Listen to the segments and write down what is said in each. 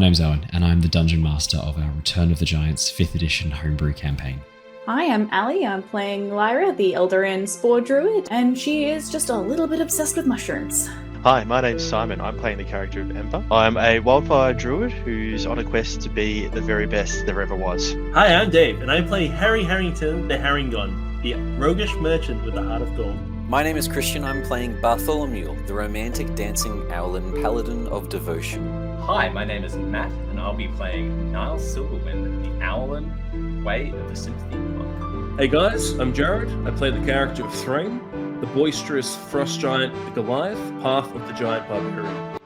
name's Owen, and I'm the Dungeon Master of our Return of the Giants 5th edition homebrew campaign. Hi, I'm Ali. I'm playing Lyra, the Eladrin Spore Druid, and she is just a little bit obsessed with mushrooms. Hi, my name's Simon. I'm playing the character of Ember. I'm a wildfire druid who's on a quest to be the very best there ever was. Hi, I'm Dave, and I play Harry Harrington, the Harrengon, the roguish merchant with the heart of gold. My name is Christian. I'm playing Bartholomew, the romantic dancing Owlin, Paladin of devotion. Hi, my name is Matt, and I'll be playing Niles Silverwind, the Owlin, Way of the Sympathy Monk. Hey guys, I'm Jared. I play the character of Threign, the boisterous frost giant, the Goliath, path of the giant Barbarian.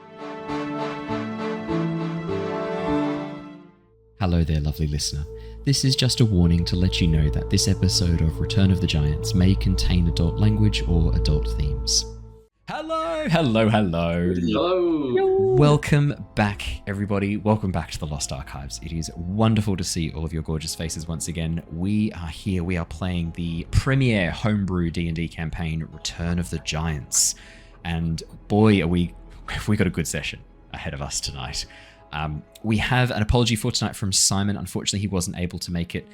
Hello there, lovely listener. This is just a warning to let you know that this episode of Return of the Giants may contain adult language or adult themes. Hello. Welcome back, everybody. Welcome back to the Lost Archives. It is wonderful to see all of your gorgeous faces once again. We are here. We are playing the premiere homebrew D&D campaign, Return of the Giants. And boy, we've got a good session ahead of us tonight. We have an apology for tonight from Simon. Unfortunately, he wasn't able to make it.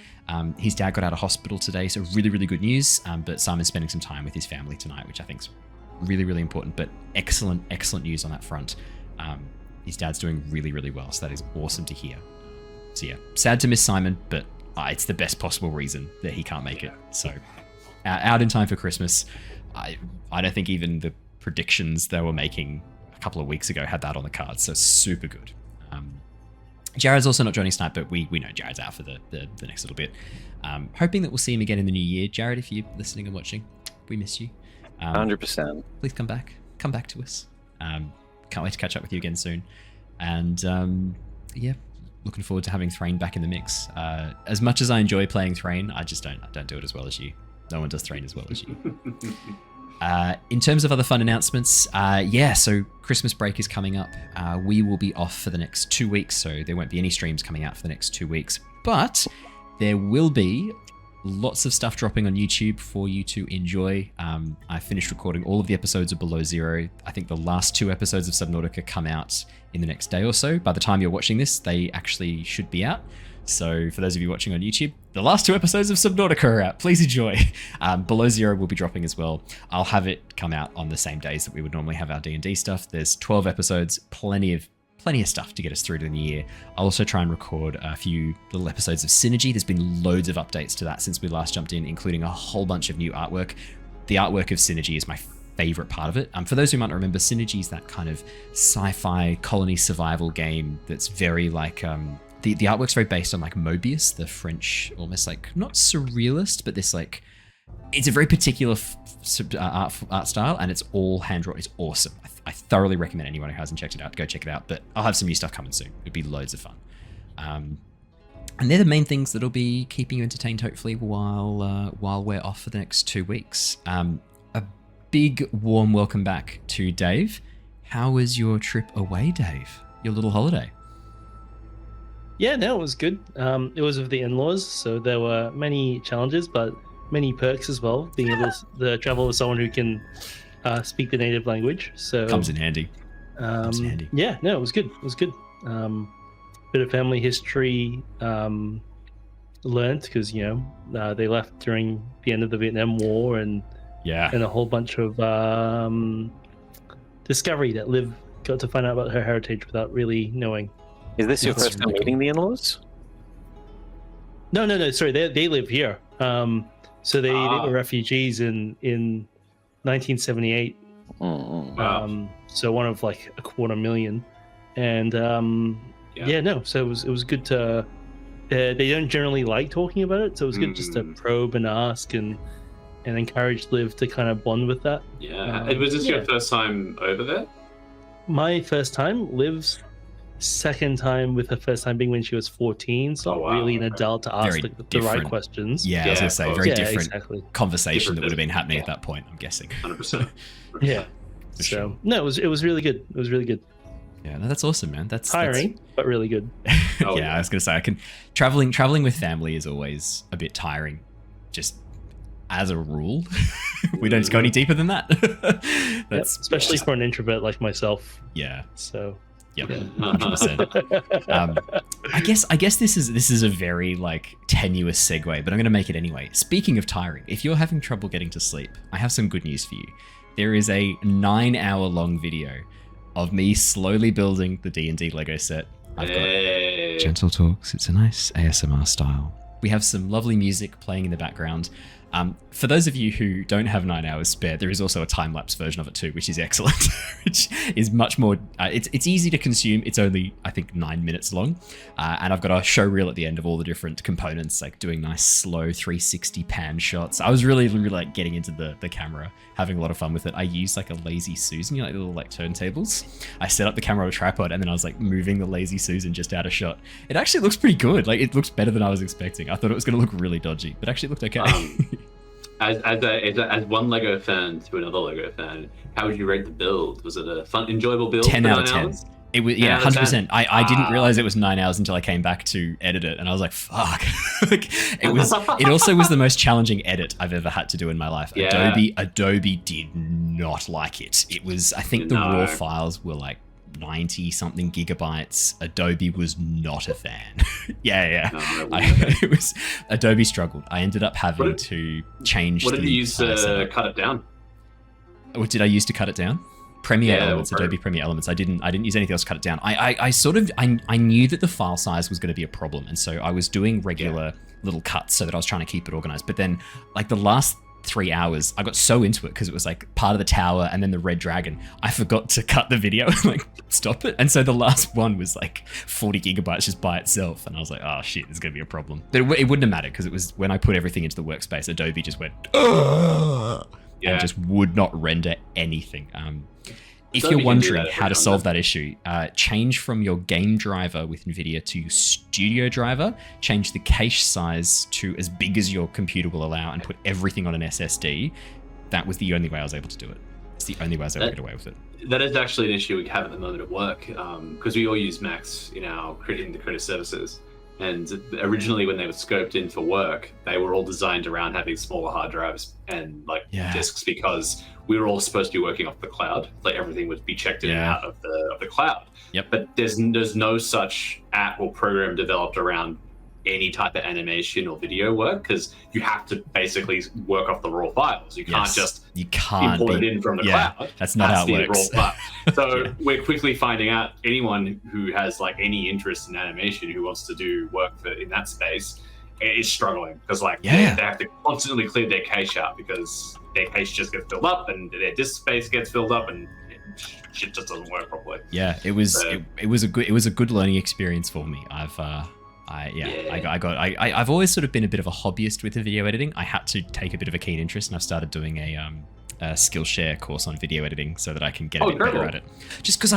His dad got out of hospital today, so really, really good news. But Simon's spending some time with his family tonight, which I think is really, really important. But excellent news on that front. His dad's doing really, really well, so that is awesome to hear. So yeah, sad to miss Simon, but it's the best possible reason that he can't make it. So out in time for Christmas. I don't think even the predictions they were making a couple of weeks ago had that on the cards, so super good. Jared's also not joining us tonight, but we know Jared's out for the next little bit. Hoping that we'll see him again in the new year. Jared, if you're listening and watching, we miss you. 100%. Please come back to us. Can't wait to catch up with you again soon. And yeah, looking forward to having Threign back in the mix. As much as I enjoy playing Threign, I just don't do it as well as you. No one does Threign as well as you. In terms of other fun announcements, so Christmas break is coming up. We will be off for the next 2 weeks, so there won't be any streams coming out for the next 2 weeks. But there will be lots of stuff dropping on YouTube for you to enjoy. I finished recording all of the episodes of Below Zero. I think the last 2 episodes of Subnautica come out in the next day or so. By the time you're watching this, they actually should be out. So for those of you watching on YouTube, the last 2 episodes of Subnautica are out. Please enjoy. Below Zero will be dropping as well. I'll have it come out on the same days that we would normally have our D&D stuff. There's 12 episodes, plenty of stuff to get us through to the new year. I'll also try and record a few little episodes of Synergy. There's been loads of updates to that since we last jumped in, including a whole bunch of new artwork. The artwork of Synergy is my favorite part of it. For those who might not remember, Synergy is that kind of sci-fi colony survival game that's very like... The artwork's very based on like Mobius, the French, almost like, not surrealist, but this like, it's a very particular art style, and it's all hand-drawn. It's awesome. I thoroughly recommend anyone who hasn't checked it out to go check it out, but I'll have some new stuff coming soon. It'll be loads of fun. And they're the main things that'll be keeping you entertained, hopefully, while we're off for the next 2 weeks. A big warm welcome back to Dave. How was your trip away, Dave? Your little holiday? Yeah, no, it was good. It was with the in-laws, so there were many challenges, but many perks as well. Being able to travel with someone who can speak the native language, so comes in handy. Yeah, no, it was good. It was good. Bit of family history learned because they left during the end of the Vietnam War, and a whole bunch of discovery that Liv got to find out about her heritage without really knowing. Is this your first time meeting the in-laws? No. Sorry, they live here. So they were refugees in 1978. Wow. So one of like 250,000, and So it was good to. They don't generally like talking about it, so it was good just to probe and ask and encourage Liv to kind of bond with that. Yeah. And was this your first time over there? My first time. Liv's second time, with her first time being when she was 14, so really an adult to ask the right questions. I was going to say, very different conversation that would have been happening at that point, I'm guessing. 100%. Yeah. So, no, it was really good. It was really good. Yeah, no, that's awesome, man. That's tiring, but really good. I was going to say, traveling with family is always a bit tiring, just as a rule. We don't go any deeper than that. Especially for an introvert like myself. Yeah. So... Yep, 100%. I guess this is a very like tenuous segue, but I'm going to make it anyway. Speaking of tiring, if you're having trouble getting to sleep, I have some good news for you. There is a 9-hour-long video of me slowly building the D&D Lego set. I've got gentle talks. It's a nice ASMR style. We have some lovely music playing in the background. For those of you who don't have 9 hours spare, there is also a time-lapse version of it too, which is excellent, which is much more, it's easy to consume. It's only, I think, 9 minutes long. And I've got a show reel at the end of all the different components, like doing nice slow 360 pan shots. I was really like getting into the camera, having a lot of fun with it. I used like a Lazy Susan, you know, like little like turntables. I set up the camera on a tripod and then I was like moving the Lazy Susan just out of shot. It actually looks pretty good. Like it looks better than I was expecting. I thought it was going to look really dodgy, but actually it looked okay. As one Lego fan to another Lego fan, how would you rate the build? Was it a fun, enjoyable build? 10 out of 10. Hours? It was 100%. I didn't realize it was 9 hours until I came back to edit it, and I was like, "Fuck!" Like, it also was the most challenging edit I've ever had to do in my life. Yeah. Adobe did not like it. It was, I think, the raw files were like 90 something gigabytes. Adobe was not a fan. It was Adobe struggled. I ended up having to change. What did you use to cut it down? What did I use to cut it down? Premiere Elements, Adobe Premiere Elements. I didn't use anything else to cut it down. I knew that the file size was going to be a problem, and so I was doing regular little cuts so that I was trying to keep it organized. But then, like the last 3 hours, I got so into it because it was like part of the tower and then the red dragon. I forgot to cut the video and like stop it, and so the last one was like 40 gigabytes just by itself, and I was like, oh shit, there's gonna be a problem. But it wouldn't have mattered because it was when I put everything into the workspace, Adobe just went and just would not render anything. If you're wondering how to solve that issue, change from your game driver with NVIDIA to Studio driver, change the cache size to as big as your computer will allow, and put everything on an SSD. That was the only way I was able to do it. It's the only way I was able to get away with it. That is actually an issue we have at the moment at work, because we all use Macs in the creative services. And originally, when they were scoped in for work, they were all designed around having smaller hard drives and disks, because we were all supposed to be working off the cloud. Like everything would be checked in and out of the cloud. Yep. But there's no such app or program developed around any type of animation or video work, because you have to basically work off the raw files. You can't just import it in from the cloud. That's not how it works. So we're quickly finding out anyone who has like any interest in animation who wants to do work in that space is struggling, because they have to constantly clear their cache out because their cache just gets filled up and their disk space gets filled up and shit just doesn't work properly. Yeah, it was a good learning experience for me. I've always sort of been a bit of a hobbyist with the video editing. I had to take a bit of a keen interest, and I've started doing a Skillshare course on video editing so that I can get a bit better at it. Just because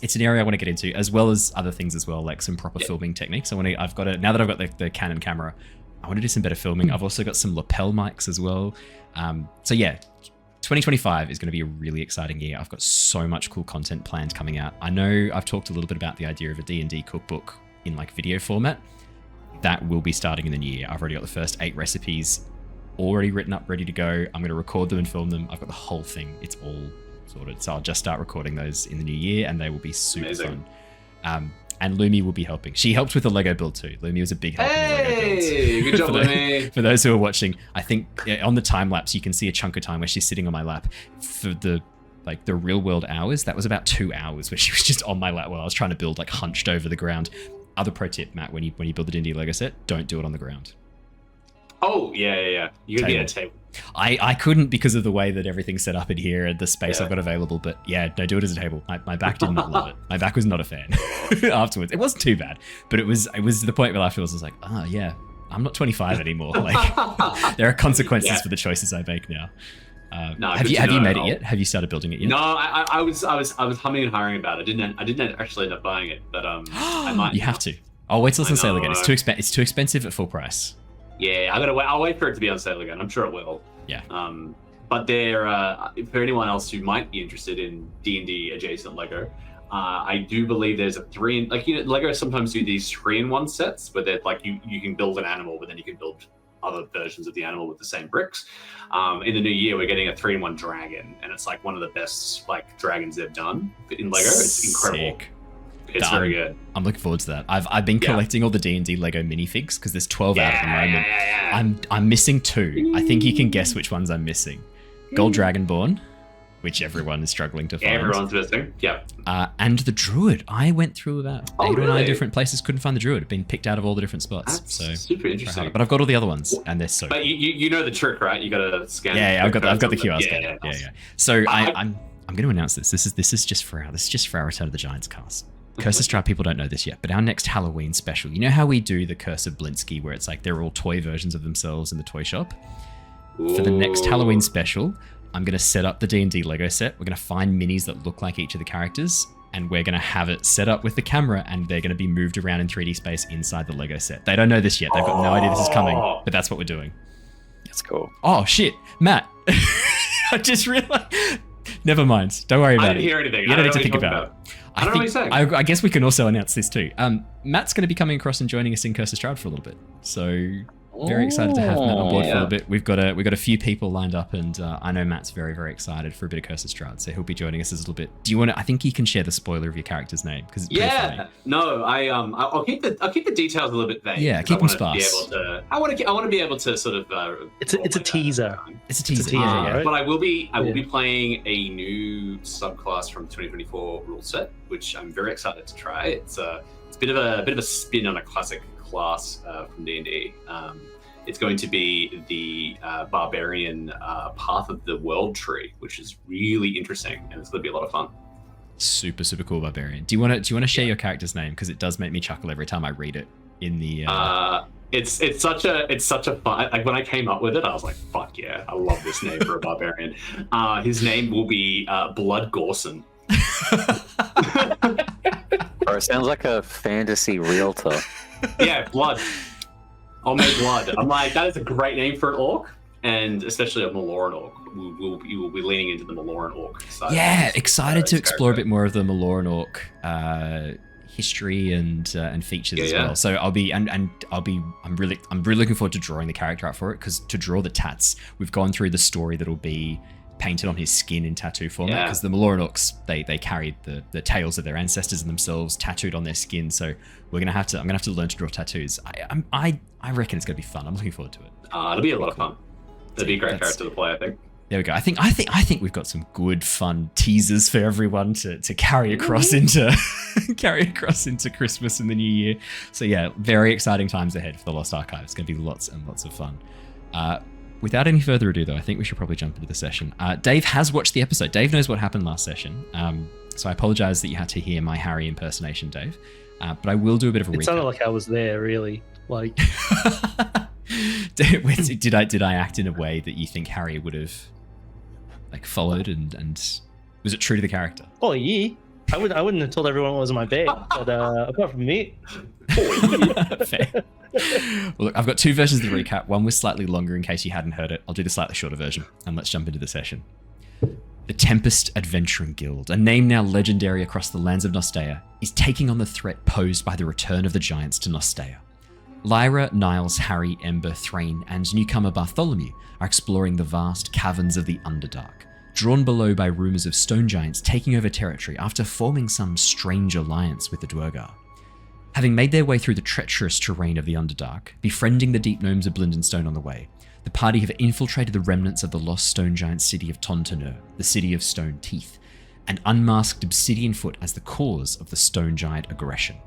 it's an area I want to get into, as well as other things as well, like some proper filming techniques. Now that I've got the Canon camera, I want to do some better filming. I've also got some lapel mics as well. 2025 is going to be a really exciting year. I've got so much cool content planned coming out. I know I've talked a little bit about the idea of a D&D cookbook in like video format. That will be starting in the new year. I've already got the first 8 recipes already written up, ready to go. I'm going to record them and film them. I've got the whole thing. It's all sorted. So I'll just start recording those in the new year, and they will be super fun. And Lumi will be helping. She helped with the Lego build too. Lumi was a big help in the Lego builds. Good job, Lumi. For those who are watching, I think on the time lapse you can see a chunk of time where she's sitting on my lap. For the real world hours, that was about 2 hours where she was just on my lap while I was trying to build, like hunched over the ground. Other pro tip, Matt, when you build the D&D Lego set, don't do it on the ground. Oh, yeah. You gotta get a table. I couldn't because of the way that everyth's set up in here and the space I've got available, but no, do it as a table. My back did not love it. My back was not a fan afterwards. It wasn't too bad, but it was the point where afterwards I was like, I'm not 25 anymore. Like, there are consequences for the choices I make now. Have you made it yet? Have you started building it yet? No, I was humming and hawing about it. I didn't actually end up buying it, but I might. You have to. I'll wait till it's on sale again. It's too expensive at full price. Yeah, I'll wait for it to be on sale again. I'm sure it will. Yeah. But there, for anyone else who might be interested in D&D adjacent Lego, I do believe there's a 3-in, Lego sometimes do these 3-in-1 sets where they're like you can build an animal, but then you can build other versions of the animal with the same bricks. In the new year, we're getting a 3-in-1 dragon, and it's like one of the best dragons they've done in Lego. It's incredible. It's very good. I'm looking forward to that. I've been collecting all the D&D Lego minifigs because there's 12 out at the moment. Yeah. I'm missing 2. I think you can guess which ones I'm missing. Gold Dragonborn, which everyone is struggling to find. Everyone's missing. Yeah. And the Druid. I went through about 8 or 9 really? different places, couldn't find the Druid. It'd been picked out of all the different spots. That's so super interesting. but I've got all the other ones, and they're so. But you know the trick, right? You gotta scan. Yeah, I've got the QR scan. scanner. Yeah. So I'm going to announce this. This is just for our Return of the Giants cast. Curse of Strahd people don't know this yet, but our next Halloween special. You know how we do the Curse of Blinsky, where it's like they're all toy versions of themselves in the toy shop. For the next Halloween special, I'm going to set up the D&D Lego set. We're going to find minis that look like each of the characters, and we're going to have it set up with the camera, and they're going to be moved around in 3D space inside the Lego set. They don't know this yet. They've got no idea this is coming, but that's what we're doing. That's cool. Oh, shit. Matt. I just realized. Never mind. Don't worry about it. I didn't hear anything. You don't need to think about it. I don't know what he's saying. I guess we can also announce this too. Matt's going to be coming across and joining us in Curse of Strahd for a little bit. So very excited to have Matt on board for a little bit. We've got a few people lined up, and I know Matt's very, very excited for a bit of Curse of Strahd, so he'll be joining us a little bit. Do you want to? I think you can share the spoiler of your character's name because it's pretty funny. No, I'll keep the details a little bit vague. Yeah, keep them sparse. I want to be able to sort of. It's a teaser. It's a teaser. Right? But I will be playing a new subclass from 2024 rule set, which I'm very excited to try. It's a bit of a spin on a classic class from D&D. It's going to be the Barbarian Path of the World tree, which is really interesting, and it's going to be a lot of fun. Super, super cool Barbarian. Do you want to share your character's name, because it does make me chuckle every time I read it in the. It's such a fun. Like when I came up with it, I was like, "Fuck yeah, I love this name for a barbarian." His name will be Blood Gorson. Or it sounds like a fantasy realtor. Yeah, Blood. I'll make Blood. I'm like, that is a great name for an orc, and especially a Maloran orc. We will be leaning into the Maloran orc side. Yeah, excited to explore a bit more of the Maloran orc history and features as well. So I'm really looking forward to drawing the character out for it, because to draw the tats, we've gone through the story that'll be painted on his skin in tattoo format, because the Maloran orcs they carried the tales of their ancestors and themselves tattooed on their skin. So I'm gonna have to learn to draw tattoos. I reckon it's gonna be fun. I'm looking forward to it. It'll be a lot of fun. It'll be a great character to play, I think. There we go. I think we've got some good fun teasers for everyone to carry across into Christmas and the New Year. So yeah, very exciting times ahead for the Lost Archive. It's going to be lots and lots of fun. Without any further ado, though, I think we should probably jump into the session. Dave has watched the episode. Dave knows what happened last session. So I apologize that you had to hear my Harry impersonation, Dave. But I will do a bit of a recap. It sounded like I was there, really. Like, did I act in a way that you think Harry would have followed, and was it true to the character? Oh yeah, I wouldn't have told everyone what was in my bag, but apart from me. Fair. Well, look, I've got 2 versions of the recap. One was slightly longer in case you hadn't heard it. I'll do the slightly shorter version, and let's jump into the session. The Tempest Adventuring Guild, a name now legendary across the lands of Nostea, is taking on the threat posed by the return of the giants to Nostea. Lyra, Niles, Harry, Ember, Threign, and newcomer Bartholomew are exploring the vast caverns of the Underdark, drawn below by rumours of stone giants taking over territory after forming some strange alliance with the Duergar. Having made their way through the treacherous terrain of the Underdark, befriending the deep gnomes of Blindenstone on the way, the party have infiltrated the remnants of the lost stone giant city of Tontanur, the city of stone teeth, and unmasked Obsidian Foot as the cause of the stone giant aggression.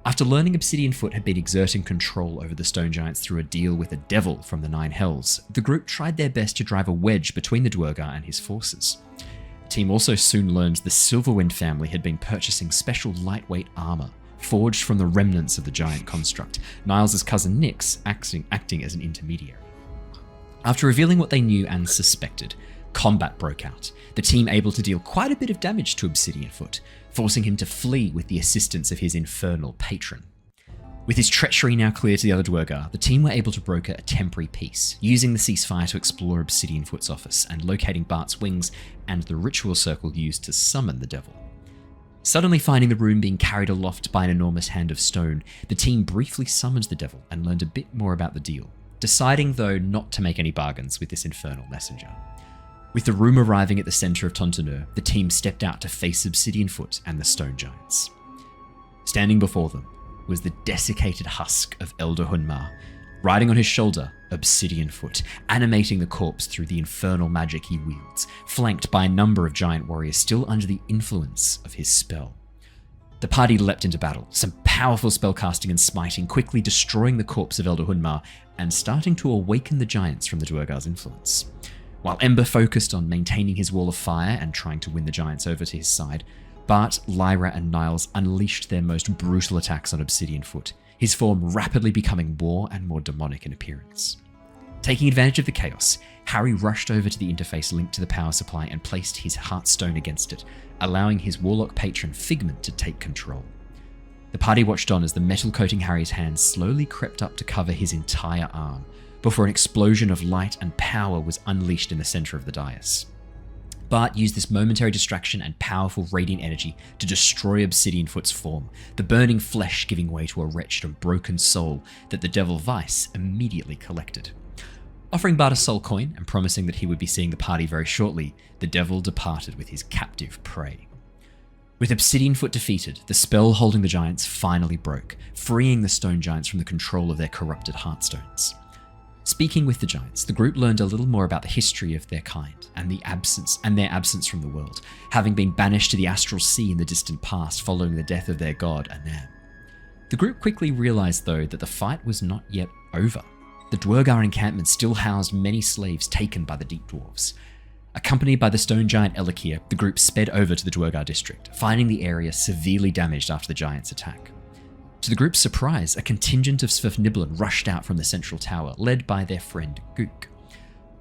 After learning Obsidian Foot had been exerting control over the stone giants through a deal with a devil from the Nine Hells, the group tried their best to drive a wedge between the Duergar and his forces. The team also soon learned the Silverwind family had been purchasing special lightweight armor, forged from the remnants of the giant construct, Niles' cousin Nyx acting as an intermediary. After revealing what they knew and suspected, combat broke out, the team able to deal quite a bit of damage to Obsidian Foot, forcing him to flee with the assistance of his infernal patron. With his treachery now clear to the other Duergar, the team were able to broker a temporary peace, using the ceasefire to explore Obsidian Foot's office and locating Bart's wings and the ritual circle used to summon the devil. Suddenly finding the room being carried aloft by an enormous hand of stone, the team briefly summoned the devil and learned a bit more about the deal, deciding though not to make any bargains with this infernal messenger. With the room arriving at the centre of Tontanur, the team stepped out to face Obsidian Foot and the stone giants. Standing before them was the desiccated husk of Elder Hunmar, riding on his shoulder, Obsidian Foot, animating the corpse through the infernal magic he wields, flanked by a number of giant warriors still under the influence of his spell. The party leapt into battle, some powerful spellcasting and smiting quickly destroying the corpse of Elder Hunmar and starting to awaken the giants from the Duergar's influence. While Ember focused on maintaining his wall of fire and trying to win the giants over to his side, Bart, Lyra and Niles unleashed their most brutal attacks on Obsidian Foot, his form rapidly becoming more and more demonic in appearance. Taking advantage of the chaos, Harry rushed over to the interface linked to the power supply and placed his Heartstone against it, allowing his warlock patron Figment to take control. The party watched on as the metal coating Harry's hand slowly crept up to cover his entire arm, before an explosion of light and power was unleashed in the center of the dais. Bart used this momentary distraction and powerful radiant energy to destroy Obsidian Foot's form, the burning flesh giving way to a wretched and broken soul that the Devil Vice immediately collected. Offering Bart a soul coin and promising that he would be seeing the party very shortly, the devil departed with his captive prey. With Obsidian Foot defeated, the spell holding the giants finally broke, freeing the stone giants from the control of their corrupted Heartstones. Speaking with the giants, the group learned a little more about the history of their kind and their absence from the world, having been banished to the astral sea in the distant past following the death of their god, Anam. The group quickly realized, though, that the fight was not yet over. The Duergar encampment still housed many slaves taken by the Deep Dwarves. Accompanied by the stone giant Elakir, the group sped over to the Duergar district, finding the area severely damaged after the giants' attack. To the group's surprise, a contingent of Svirfneblin rushed out from the central tower, led by their friend Gook.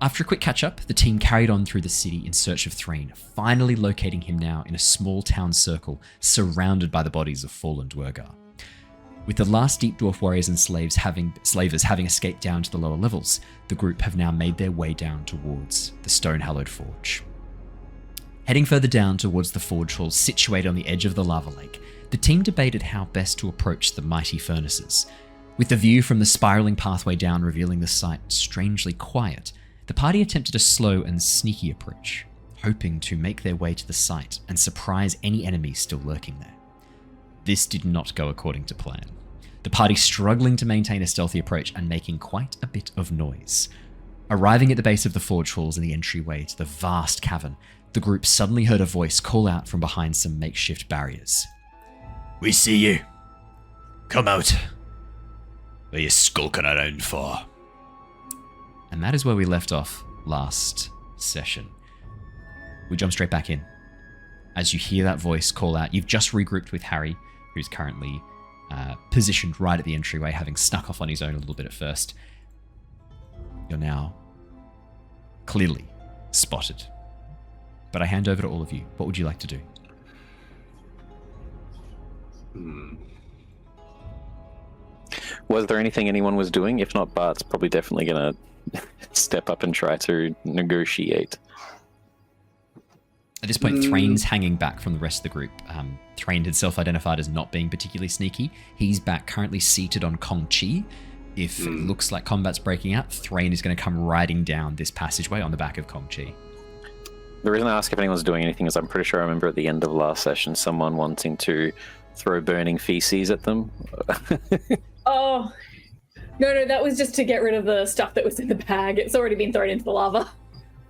After a quick catch-up, the team carried on through the city in search of Threign, finally locating him now in a small town circle surrounded by the bodies of fallen Duergar. With the last Deep Dwarf warriors and slavers having escaped down to the lower levels, the group have now made their way down towards the Stonehallow Forge. Heading further down towards the forge hall situated on the edge of the lava lake, the team debated how best to approach the mighty furnaces. With the view from the spiraling pathway down revealing the site strangely quiet, the party attempted a slow and sneaky approach, hoping to make their way to the site and surprise any enemies still lurking there. This did not go according to plan, the party struggling to maintain a stealthy approach and making quite a bit of noise. Arriving at the base of the forge halls and the entryway to the vast cavern, the group suddenly heard a voice call out from behind some makeshift barriers. "We see you. Come out. What are you skulking around for?" And that is where we left off last session. We jump straight back in. As you hear that voice call out, you've just regrouped with Harry, who's currently positioned right at the entryway, having snuck off on his own a little bit at first. You're now clearly spotted. But I hand over to all of you. What would you like to do? Was there anything anyone was doing? If not, Bart's probably definitely going to step up and try to negotiate. At this point, Threign's hanging back from the rest of the group. Threign had self-identified as not being particularly sneaky. He's back currently seated on Kong Chi. If it looks like combat's breaking out, Threign is going to come riding down this passageway on the back of Kong Chi. The reason I ask if anyone's doing anything is I'm pretty sure I remember at the end of last session someone wanting to throw burning feces at them. Oh, no, that was just to get rid of the stuff that was in the bag. It's already been thrown into the lava.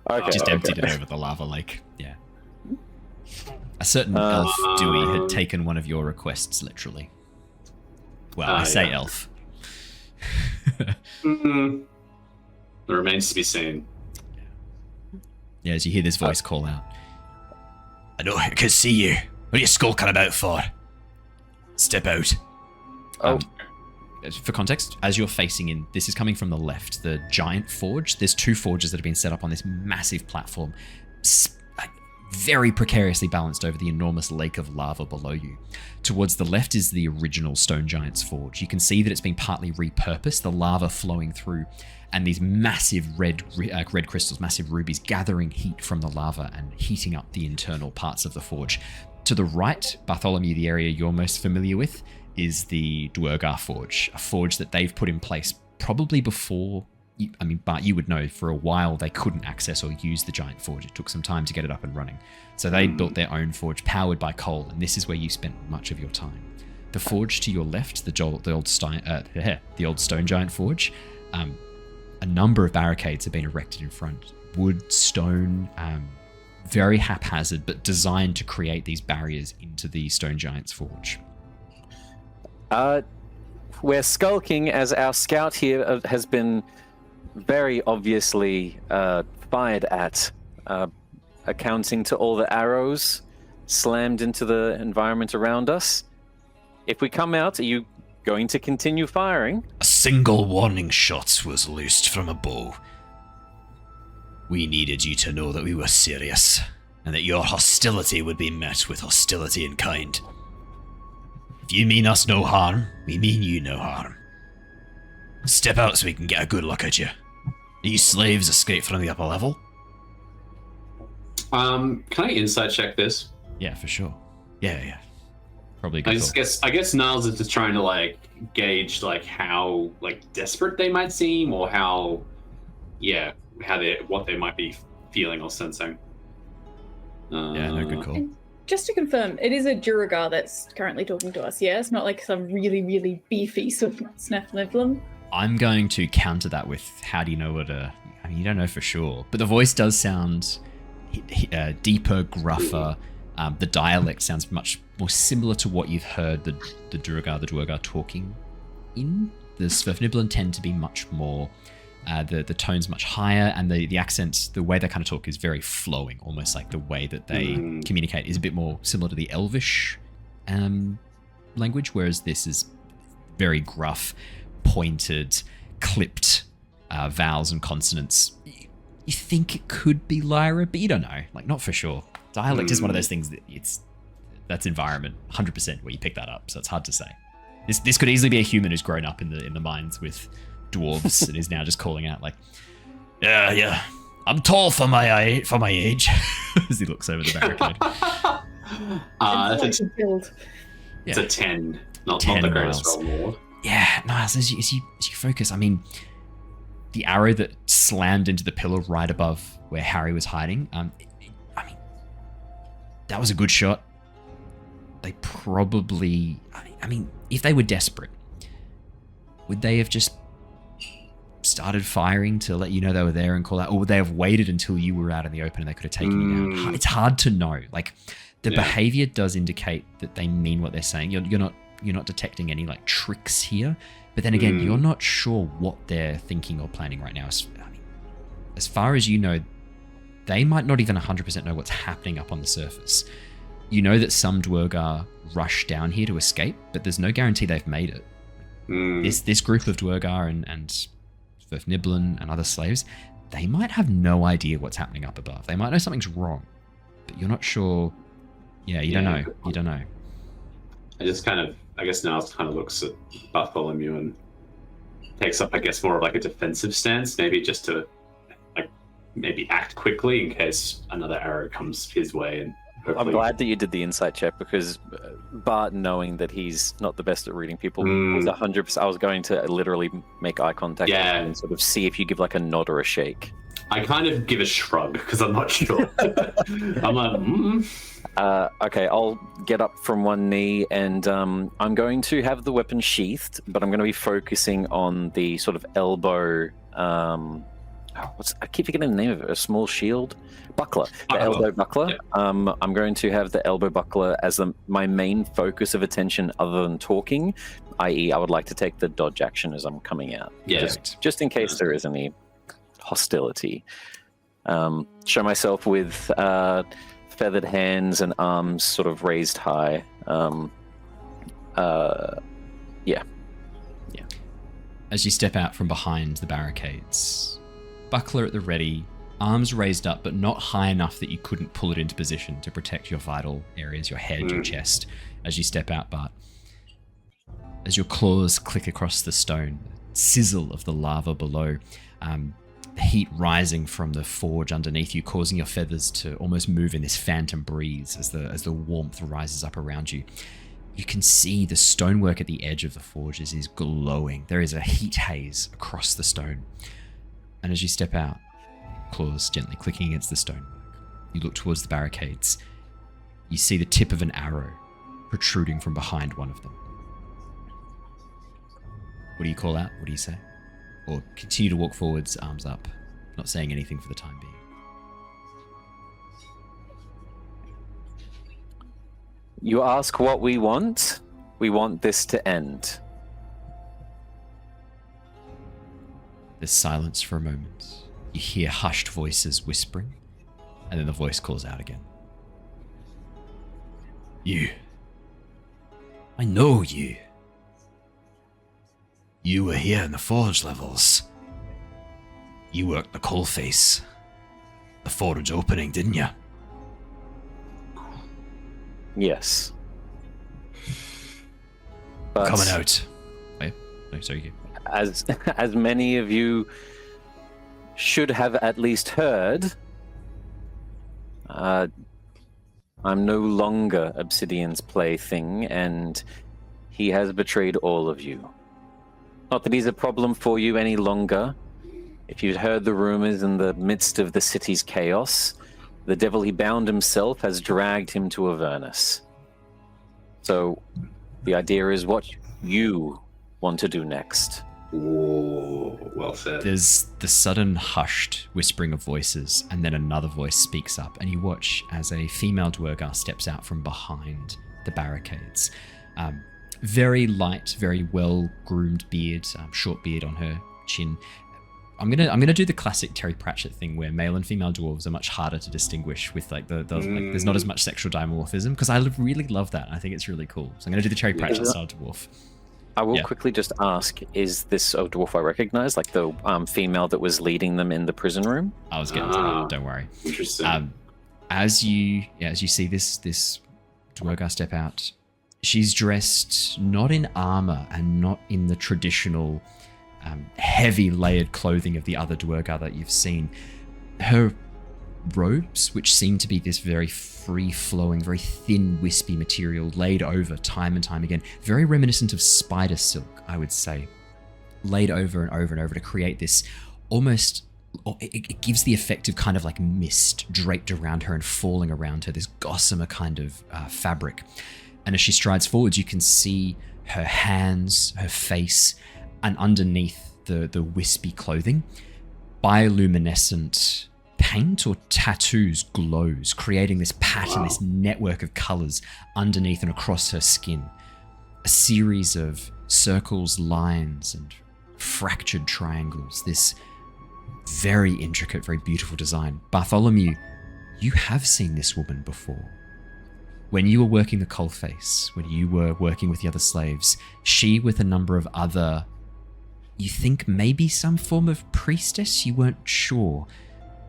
Okay, just emptied it over the lava lake. Yeah. A certain elf, Dewey, had taken one of your requests, literally. Well, I say elf. It remains to be seen. Yeah, as you hear this voice call out. "I know I can see you. What are you skulking about for? Step out." For context, as you're facing in, this is coming from the left, the giant forge. There's two forges that have been set up on this massive platform, very precariously balanced over the enormous lake of lava below you. Towards the left is the original Stone Giant's forge. You can see that it's been partly repurposed, the lava flowing through, and these massive red crystals, massive rubies, gathering heat from the lava and heating up the internal parts of the forge. To the right, Bartholomew, the area you're most familiar with, is the Duergar Forge, a forge that they've put in place probably before. Bart, you would know, for a while they couldn't access or use the giant forge. It took some time to get it up and running. So they built their own forge powered by coal, and this is where you spent much of your time. The forge to your left, the old stone giant forge, a number of barricades have been erected in front. Wood, stone, very haphazard, but designed to create these barriers into the stone giant's forge. We're skulking as our scout here has been very obviously fired at, accounting to all the arrows slammed into the environment around us. If we come out, are you going to continue firing? A single warning shot was loosed from a bow. We needed you to know that we were serious, and that your hostility would be met with hostility in kind. If you mean us no harm, we mean you no harm. Step out so we can get a good look at you. These slaves escaped from the upper level? Can I insight check this? Yeah, for sure. Yeah. Probably a I good just call. I guess Niles is just trying to like gauge like how like desperate they might seem, or how what they might be feeling or sensing. Yeah, no, good call. Just to confirm, it is a Duergar that's currently talking to us, yeah? It's not like some really, really beefy Sneflivlum. I'm going to counter that with, how do you know what I mean, you don't know for sure, but the voice does sound deeper, gruffer. The dialect sounds much more similar to what you've heard the Duergar talking in. The Svirfniblin tend to be much more, the tone's much higher, and the accents, the way they kind of talk is very flowing, almost like the way that they communicate is a bit more similar to the Elvish language, whereas this is very gruff, pointed, clipped vowels and consonants. You think it could be Lyra, but you don't know, like not for sure. Dialect is one of those things that that's environment, 100% where you pick that up, so it's hard to say. This could easily be a human who's grown up in the mines with dwarves and is now just calling out like, yeah, I'm tall for my age, as he looks over the barricade. That's build. it's a 10, not 10 the greatest miles. roll more. Yeah, Niles, as you focus, I mean, the arrow that slammed into the pillar right above where Harry was hiding, I mean, that was a good shot. They probably, I mean, if they were desperate, would they have just started firing to let you know they were there and call out, or would they have waited until you were out in the open and they could have taken you down? It's hard to know. Like, the behavior does indicate that they mean what they're saying. You're not detecting any like tricks here, but then again, you're not sure what they're thinking or planning right now. As far as you know, they might not even 100% know what's happening up on the surface. You know that some Duergar rush down here to escape, but there's no guarantee they've made it. This group of Duergar and Svirfniblin and other slaves, they might have no idea what's happening up above. They might know something's wrong, but you're not sure. Yeah, you don't know. You don't know. I guess Niles kind of looks at Bartholomew and takes up, I guess, more of like a defensive stance, maybe just to maybe act quickly in case another arrow comes his way. And hopefully... I'm glad that you did the insight check, because Bart, knowing that he's not the best at reading people, was 100%. I was going to literally make eye contact and sort of see if you give like a nod or a shake. I kind of give a shrug because I'm not sure. I'm like, okay, I'll get up from one knee and I'm going to have the weapon sheathed, but I'm going to be focusing on the sort of elbow. I keep forgetting the name of it. A small shield buckler. The elbow buckler. Yep. I'm going to have the elbow buckler as my main focus of attention, other than talking. I.e., I would like to take the dodge action as I'm coming out. Yeah. Just in case there is any hostility. Show myself with feathered hands and arms sort of raised high. Yeah. As you step out from behind the barricades, buckler at the ready, arms raised up but not high enough that you couldn't pull it into position to protect your vital areas, your head, your chest, as you step out, Bart. As your claws click across the stone, sizzle of the lava below, heat rising from the forge underneath you, causing your feathers to almost move in this phantom breeze as the warmth rises up around you. You can see the stonework at the edge of the forge is glowing. There is a heat haze across the stone. And as you step out, claws gently clicking against the stonework, you look towards the barricades. You see the tip of an arrow protruding from behind one of them. What do you call out? What do you say? Or continue to walk forwards, arms up, not saying anything for the time being? You ask what we want. We want this to end. There's silence for a moment. You hear hushed voices whispering, and then the voice calls out again. You. I know you. You were here in the forge levels. You worked the coalface. The forge opening, didn't you? Yes. But Coming out. Wait, no, sorry, you. as many of you should have at least heard, I'm no longer Obsidian's plaything, and he has betrayed all of you. Not that he's a problem for you any longer. If you'd heard the rumors in the midst of the city's chaos, the devil he bound himself has dragged him to Avernus. So, the idea is what you want to do next. Whoa, well said. There's the sudden hushed whispering of voices, and then another voice speaks up, and you watch as a female Duergar steps out from behind the barricades. Very light, very well-groomed beard, short beard on her chin. I'm gonna do the classic Terry Pratchett thing where male and female dwarves are much harder to distinguish with like like, there's not as much sexual dimorphism, because I really love that. I think it's really cool. So I'm gonna do the Terry Pratchett style dwarf. I will quickly just ask, is this a dwarf I recognize, like the female that was leading them in the prison room? I was getting to that, don't worry. Interesting. As you see this Duergar step out, she's dressed not in armor and not in the traditional heavy layered clothing of the other Duergar that you've seen. Her robes, which seem to be this very free-flowing, very thin, wispy material laid over time and time again, very reminiscent of spider silk, I would say, laid over and over and over to create this almost, it gives the effect of kind of like mist draped around her and falling around her, this gossamer kind of fabric. And as she strides forwards, you can see her hands, her face, and underneath the wispy clothing, bioluminescent paint or tattoos glows, creating this pattern, this network of colors underneath and across her skin. A series of circles, lines, and fractured triangles. This very intricate, very beautiful design. Bartholomew, you have seen this woman before. When you were working the coalface, when you were working with the other slaves, she with a number of other, you think maybe some form of priestess, you weren't sure,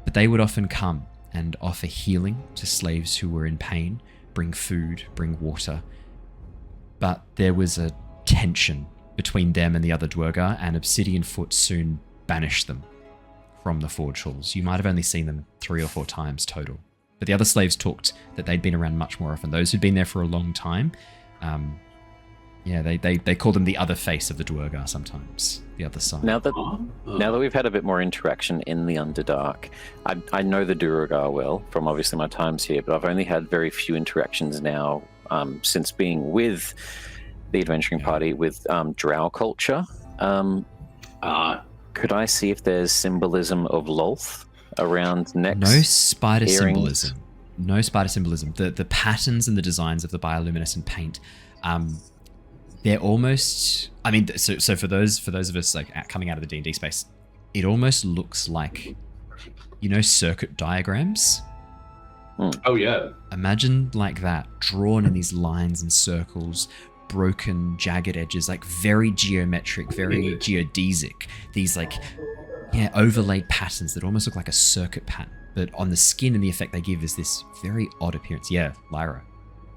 but they would often come and offer healing to slaves who were in pain, bring food, bring water. But there was a tension between them and the other Duergar, and Obsidian Foot soon banished them from the forge halls. You might have only seen them 3 or 4 times total. But the other slaves talked that they'd been around much more often. Those who'd been there for a long time, they call them the other face of the Duergar sometimes, the other side. Now that we've had a bit more interaction in the Underdark, I know the Duergar well from obviously my times here, but I've only had very few interactions now since being with the adventuring party with Drow culture. Could I see if there's symbolism of Lolth around necks? No spider earrings? symbolism. No spider symbolism. The patterns and the designs of the bioluminescent paint, they're almost. I mean, so for those of us like coming out of the D&D space, it almost looks like, circuit diagrams. Oh yeah. Imagine like that, drawn in these lines and circles, broken, jagged edges, like very geometric, very geodesic. These overlaid patterns that almost look like a circuit pattern, but on the skin and the effect they give is this very odd appearance. Yeah, Lyra.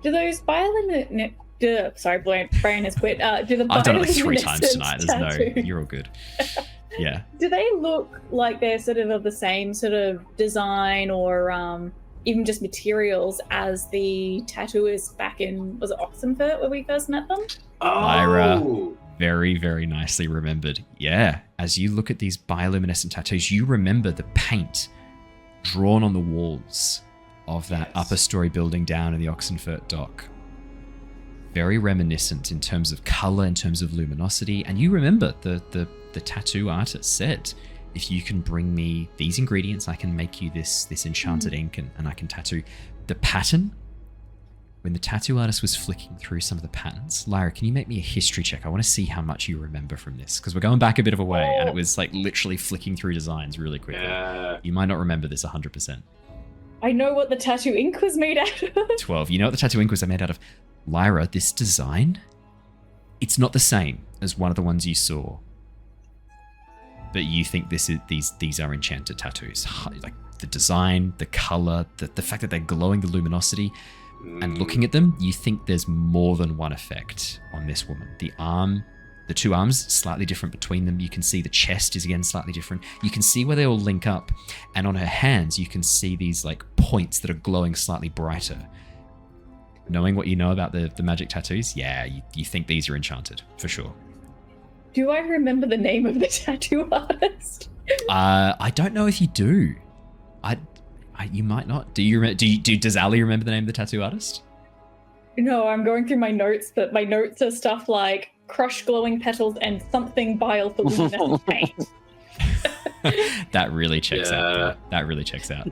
Do those bioluminescent... Sorry, brain has quit. Do the I've done it like 3 times tonight. Tattoo, You're all good. Yeah. Do they look like they're sort of the same sort of design or even just materials as the tattooist back in, was it Oxenfurt where we first met them? Lyra, very, very nicely remembered. Yeah, as you look at these bioluminescent tattoos, you remember the paint drawn on the walls of that upper story building down in the Oxenfurt dock. very reminiscent in terms of color, in terms of luminosity. And you remember the tattoo artist said, if you can bring me these ingredients, I can make you this enchanted ink and I can tattoo. The pattern, when the tattoo artist was flicking through some of the patterns, Lyra, can you make me a history check? I want to see how much you remember from this, because we're going back a bit of a way, and it was like literally flicking through designs really quickly. Yeah. You might not remember this 100%. I know what the tattoo ink was made out of. 12. You know what the tattoo ink was made out of? Lyra, this design, it's not the same as one of the ones you saw. But you think these are enchanted tattoos. Like the design, the color, the fact that they're glowing, the luminosity, and looking at them, you think there's more than one effect on this woman. The two arms, slightly different between them. You can see the chest is again slightly different. You can see where they all link up, and on her hands, you can see these like points that are glowing slightly brighter. Knowing what you know about the magic tattoos, yeah, you think these are enchanted for sure. Do I remember the name of the tattoo artist? I don't know if you do. You might not. Does Ali remember the name of the tattoo artist? No, I'm going through my notes, but my notes are stuff like crushed glowing petals and something bile for luminescent paint. That really checks out. That really checks out.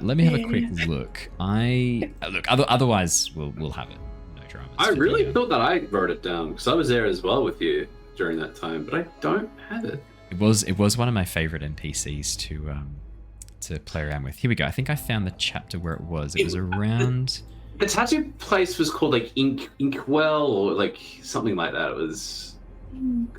Let me have a quick look. Otherwise we'll have it. No dramas. I really thought that I wrote it down because I was there as well with you during that time, but I don't have it. It was one of my favorite NPCs to play around with. Here we go. I think I found the chapter where it was. It was around. The tattoo place was called like Inkwell or like something like that. It was.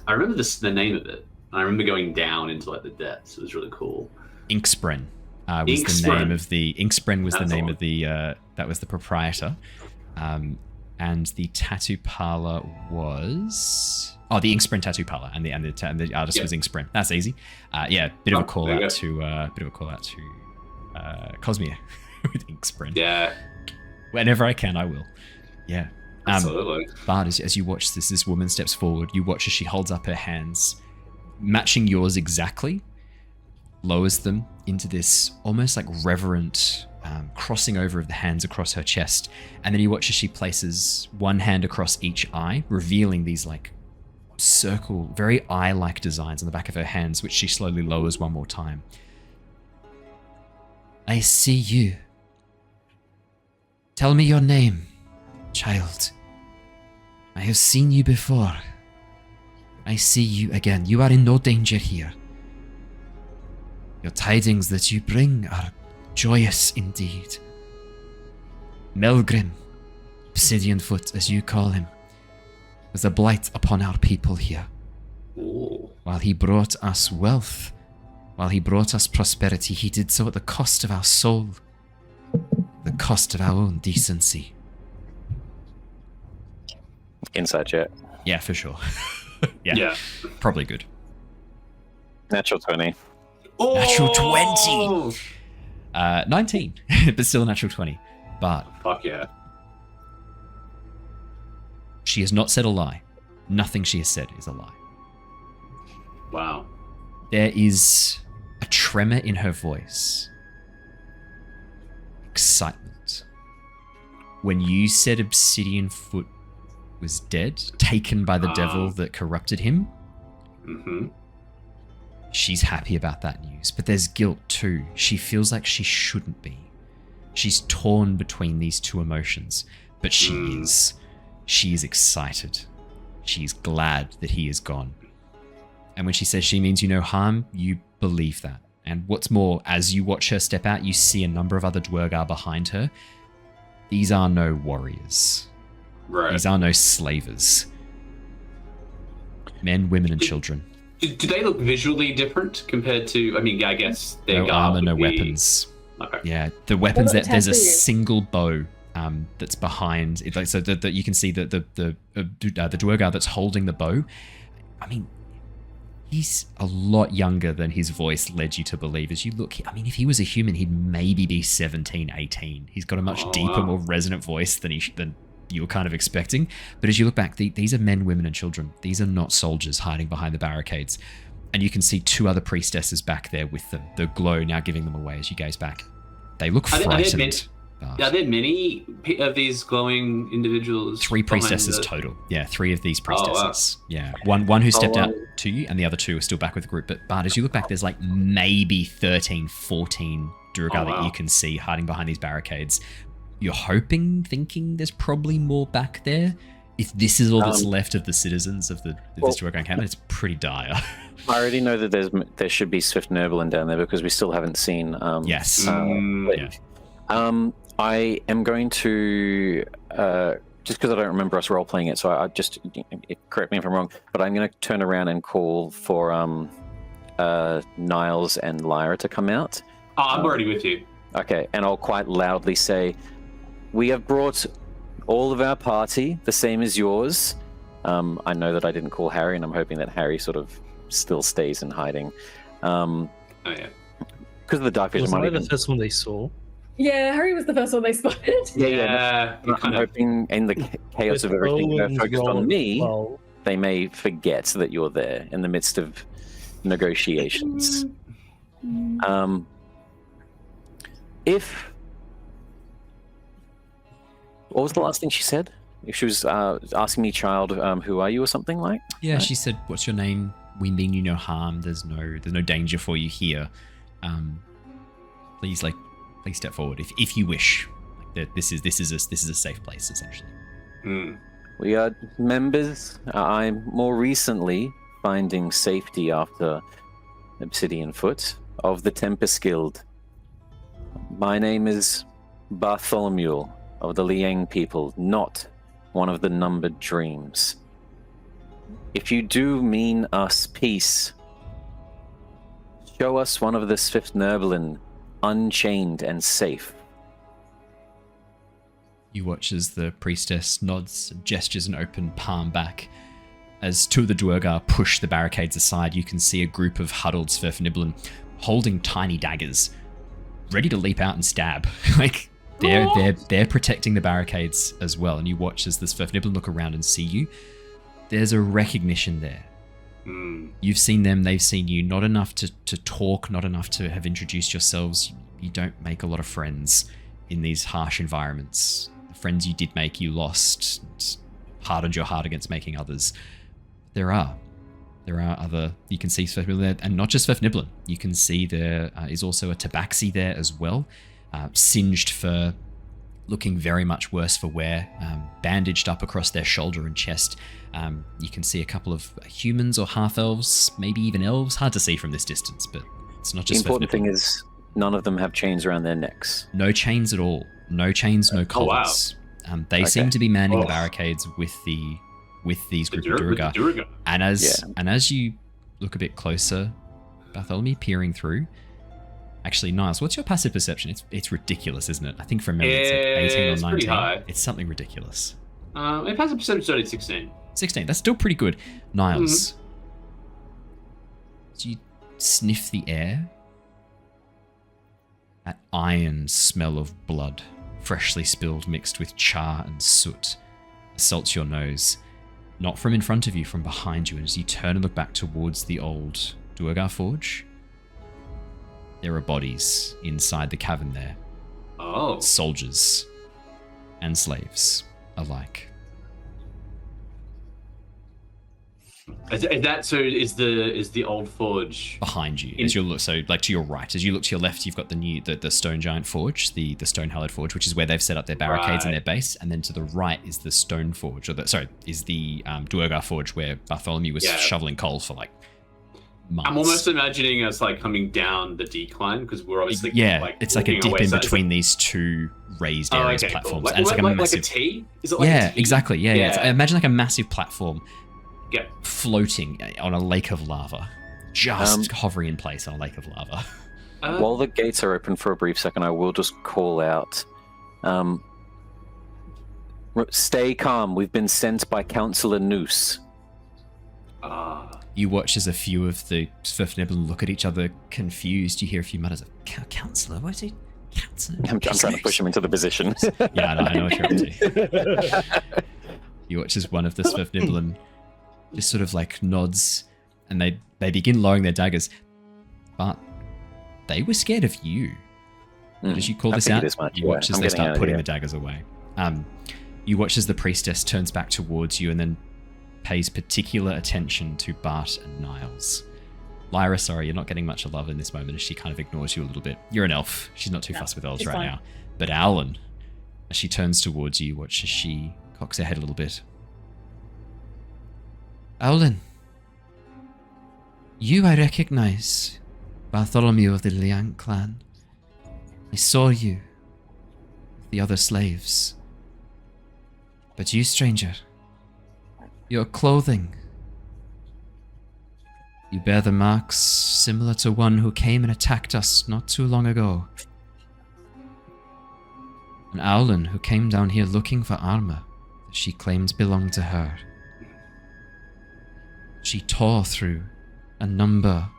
I remember the name of it. I remember going down into like the depths. It was really cool. Inkspren was the name of the Inkspren was the name of the that was the proprietor, and the tattoo parlor was the Inkspren tattoo parlor, and the artist was Inkspren. That's easy. Bit of a call out to Cosmere with Inkspren. Yeah. Whenever I can, I will. Yeah. Absolutely. Bard, as you watch this woman steps forward. You watch as she holds up her hands, matching yours exactly, lowers them into this almost like reverent crossing over of the hands across her chest, and then you watch as she places one hand across each eye, revealing these like circle, very eye-like designs on the back of her hands, which she slowly lowers one more time. I see you. Tell me your name, child. I have seen you before. I see you again. You are in no danger here. Your tidings that you bring are joyous indeed. Melgrim, Obsidian Foot as you call him, was a blight upon our people here. Ooh. While he brought us wealth, while he brought us prosperity, he did so at the cost of our soul, the cost of our own decency. Inside jet. Yeah, for sure. Yeah, probably good. Natural 20. Oh! Natural 20! 19, but still a natural 20. But fuck yeah. She has not said a lie. Nothing she has said is a lie. Wow. There is a tremor in her voice. Excitement. When you said Obsidian Foot was dead, taken by the devil that corrupted him, she's happy about that news. But there's guilt too. She feels like she shouldn't be. She's torn between these two emotions, but she is. She is excited. She's glad that he is gone. And when she says she means you no harm, you believe that. And what's more, as you watch her step out, you see a number of other Duergar behind her. These are no warriors. Right. These are no slavers. Men, women, and children. Do they look visually different compared to? I mean, I guess their no armor, no weapons. Okay. Yeah, the weapons. There's a single bow that's behind. It, like, so that you can see the Duergar that's holding the bow. I mean, he's a lot younger than his voice led you to believe. As you look, I mean, if he was a human, he'd maybe be 17, 18. He's got a much deeper, more resonant voice than you were kind of expecting. But as you look back, these are men, women, and children. These are not soldiers hiding behind the barricades. And you can see two other priestesses back there with them, the glow now giving them away as you gaze back. They look frightened, But Are there many of these glowing individuals? 3 behind priestesses the- total. Yeah, 3 of these Oh, wow. priestesses. Yeah, one who stepped wow. out to you, and the other 2 are still back with the group. But Bart, as you look back, there's like maybe 13, 14 Duergar Oh, wow. that you can see hiding behind these barricades. You're thinking there's probably more back there. If this is all that's left of the citizens of this Duergar encampment, it's pretty dire. I already know that there should be Swift Nerblin down there because we still haven't seen. Yes. Blake. I am going to just because I don't remember us role playing it, so I just correct me if I'm wrong. But I'm going to turn around and call for Niles and Lyra to come out. Oh, I'm already with you. Okay, and I'll quite loudly say, "We have brought all of our party, the same as yours." I know that I didn't call Harry, and I'm hoping that Harry sort of still stays in hiding. Oh yeah. Because of the dark vision. Wasn't I the first one they saw? Yeah, Harry was the first one they spotted. Yeah. I'm hoping in the chaos of everything they're focused on me, Well, they may forget that you're there in the midst of negotiations. If... What was the last thing she said? If she was asking me, child, who are you or something like? Yeah, she said, "What's your name? We mean you no harm. There's no danger for you here. Please step forward if you wish. Like, this is a safe place essentially." We are members. I'm more recently finding safety after Obsidian Foot of the Tempest Guild. My name is Bartholomew of the Liang people, not one of the numbered dreams. If you do mean us peace, show us one of the Swift Nerblin, unchained and safe. You watch as the priestess nods, gestures an open palm back. As 2 of the Duergar push the barricades aside, you can see a group of huddled Svirfneblin holding tiny daggers, ready to leap out and stab. Like they're protecting the barricades as well. And you watch as the Svirfneblin look around and see you. There's a recognition there. You've seen them, they've seen you. Not enough to talk, not enough to have introduced yourselves. You don't make a lot of friends in these harsh environments. The friends you did make, you lost. It's hardened your heart against making others. There are other... You can see Svirfneblin there, and not just Svirfneblin. You can see there is also a tabaxi there as well. Singed fur, looking very much worse for wear, bandaged up across their shoulder and chest. You can see a couple of humans or half-elves, maybe even elves. Hard to see from this distance, but it's not just The important Svirfneblin. thing is none of them have chains around their necks. No chains at all. No chains, no collars. They seem to be manning the barricades with these group of Duergar. And as you look a bit closer, Bartholomew, peering through. Actually, Niles, what's your passive perception? It's ridiculous, isn't it? I think from memory it's like 18 or 19. Pretty high. It's something ridiculous. My passive perception started 16. 16. That's still pretty good. Niles, do you sniff the air? That iron smell of blood, freshly spilled mixed with char and soot, assaults your nose. Not from in front of you, from behind you. And as you turn and look back towards the old Duergar Forge, there are bodies inside the cavern there. Oh. Soldiers and slaves alike. Is the old forge Behind you, as you look, so like to your right, as you look to your left, you've got the Stone Giant Forge, the Stonehallowed Forge, which is where they've set up their barricades and their base, and then to the right is the Stone Forge, is the Duergar Forge where Bartholomew was shoveling coal for like months. I'm almost imagining us like coming down the decline because we're obviously it's like a dip in between these 2 raised areas platforms, cool. and it's like a massive. Like a T? Is it like a T? Exactly. Yeah. It's, imagine like a massive platform. Yeah. Floating on a lake of lava, just hovering in place on a lake of lava. While the gates are open for a brief second, I will just call out, stay calm, we've been sent by Councillor Noose. You watch as a few of the Svirfneblin look at each other confused. You hear a few mutters of, Councillor, what is he? Councillor? I'm trying to push him into the position. Yeah, I know what you're up to. You watch as one of the Svirfneblin just sort of like nods, and they begin lowering their daggers. But they were scared of you. But as you call I this figured out, as much, you watch yeah. as I'm they getting start out of putting here. the daggers away. You watch as the priestess turns back towards you and then pays particular attention to Bart and Niles. Lyra, sorry, you're not getting much love in this moment as she kind of ignores you a little bit. You're an elf. She's not too fussed with elves she's right fine. now. But Owlin, as she turns towards you, watch as she cocks her head a little bit. Owlin, you I recognize. Bartholomew of the Liang clan. I saw you with the other slaves. But you, stranger, your clothing. You bear the marks similar to one who came and attacked us not too long ago. An Owlin who came down here looking for armor that she claimed belonged to her. She tore through a number of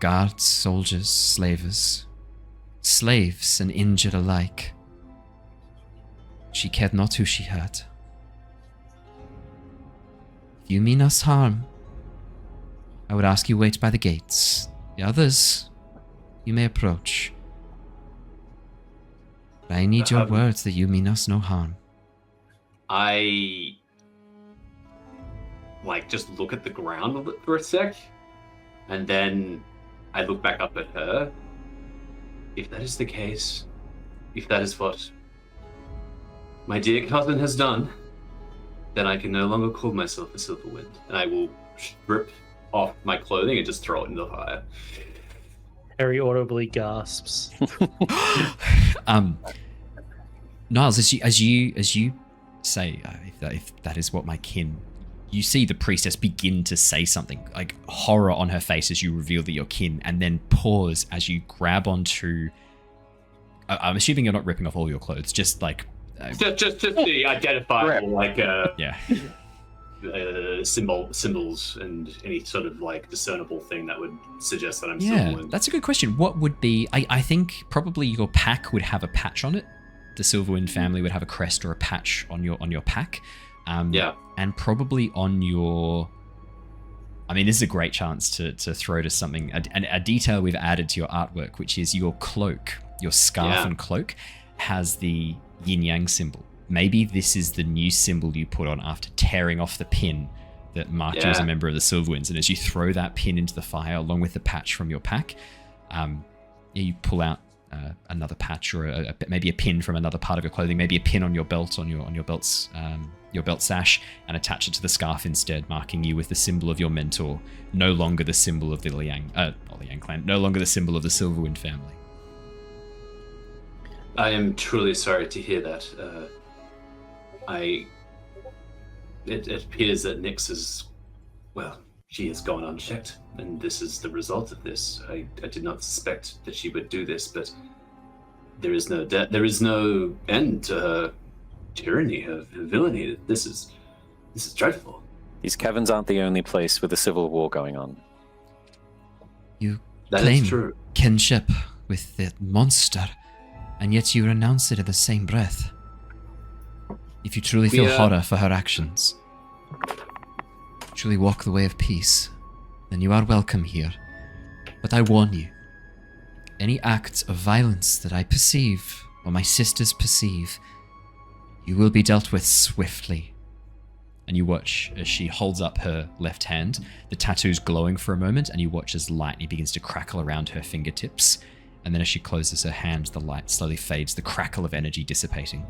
guards, soldiers, slavers, slaves and injured alike. She cared not who she hurt. If you mean us harm, I would ask you wait by the gates. The others, you may approach. But I need your words that you mean us no harm. I just look at the ground for a sec, and then I look back up at her. If that is the case, if that is what my dear cousin has done, then I can no longer call myself a Silverwind, and I will strip off my clothing and just throw it into the fire. Harry audibly gasps. Niles, as you say, if that is what my kin, you see the priestess begin to say something, like horror on her face as you reveal that you're kin, and then pause as you grab onto. I'm assuming you're not ripping off all your clothes, just like. Just the identifiable, yeah. Symbols and any sort of discernible thing that would suggest that I'm Yeah, Silverwind. that's a good question. What would be? I think probably your pack would have a patch on it. The Silverwind family would have a crest or a patch on your pack. Yeah. And probably on your. I mean, this is a great chance to throw to something, a detail we've added to your artwork, which is your cloak, your scarf and cloak, has the yin yang symbol. Maybe this is the new symbol you put on after tearing off the pin that marked you as a member of the Silverwinds. And as you throw that pin into the fire along with the patch from your pack, you pull out another patch or maybe a pin from another part of your clothing, maybe a pin on your belt, on your belt's your belt sash, and attach it to the scarf instead, marking you with the symbol of your mentor, no longer the symbol of the Liang clan, no longer the symbol of the Silverwind family. I am truly sorry to hear that. It appears that Nyx is, she has gone unchecked, and this is the result of this. I did not suspect that she would do this, but there is no end to her tyranny, her villainy. This is dreadful. These caverns aren't the only place with a civil war going on. You That claim is true. kinship with that monster, and yet you renounce it in the same breath. If you truly feel horror for her actions, truly walk the way of peace, then you are welcome here. But I warn you, any act of violence that I perceive, or my sisters perceive, you will be dealt with swiftly. And you watch as she holds up her left hand, the tattoo's glowing for a moment, and you watch as lightning begins to crackle around her fingertips. And then as she closes her hand, the light slowly fades, the crackle of energy dissipating.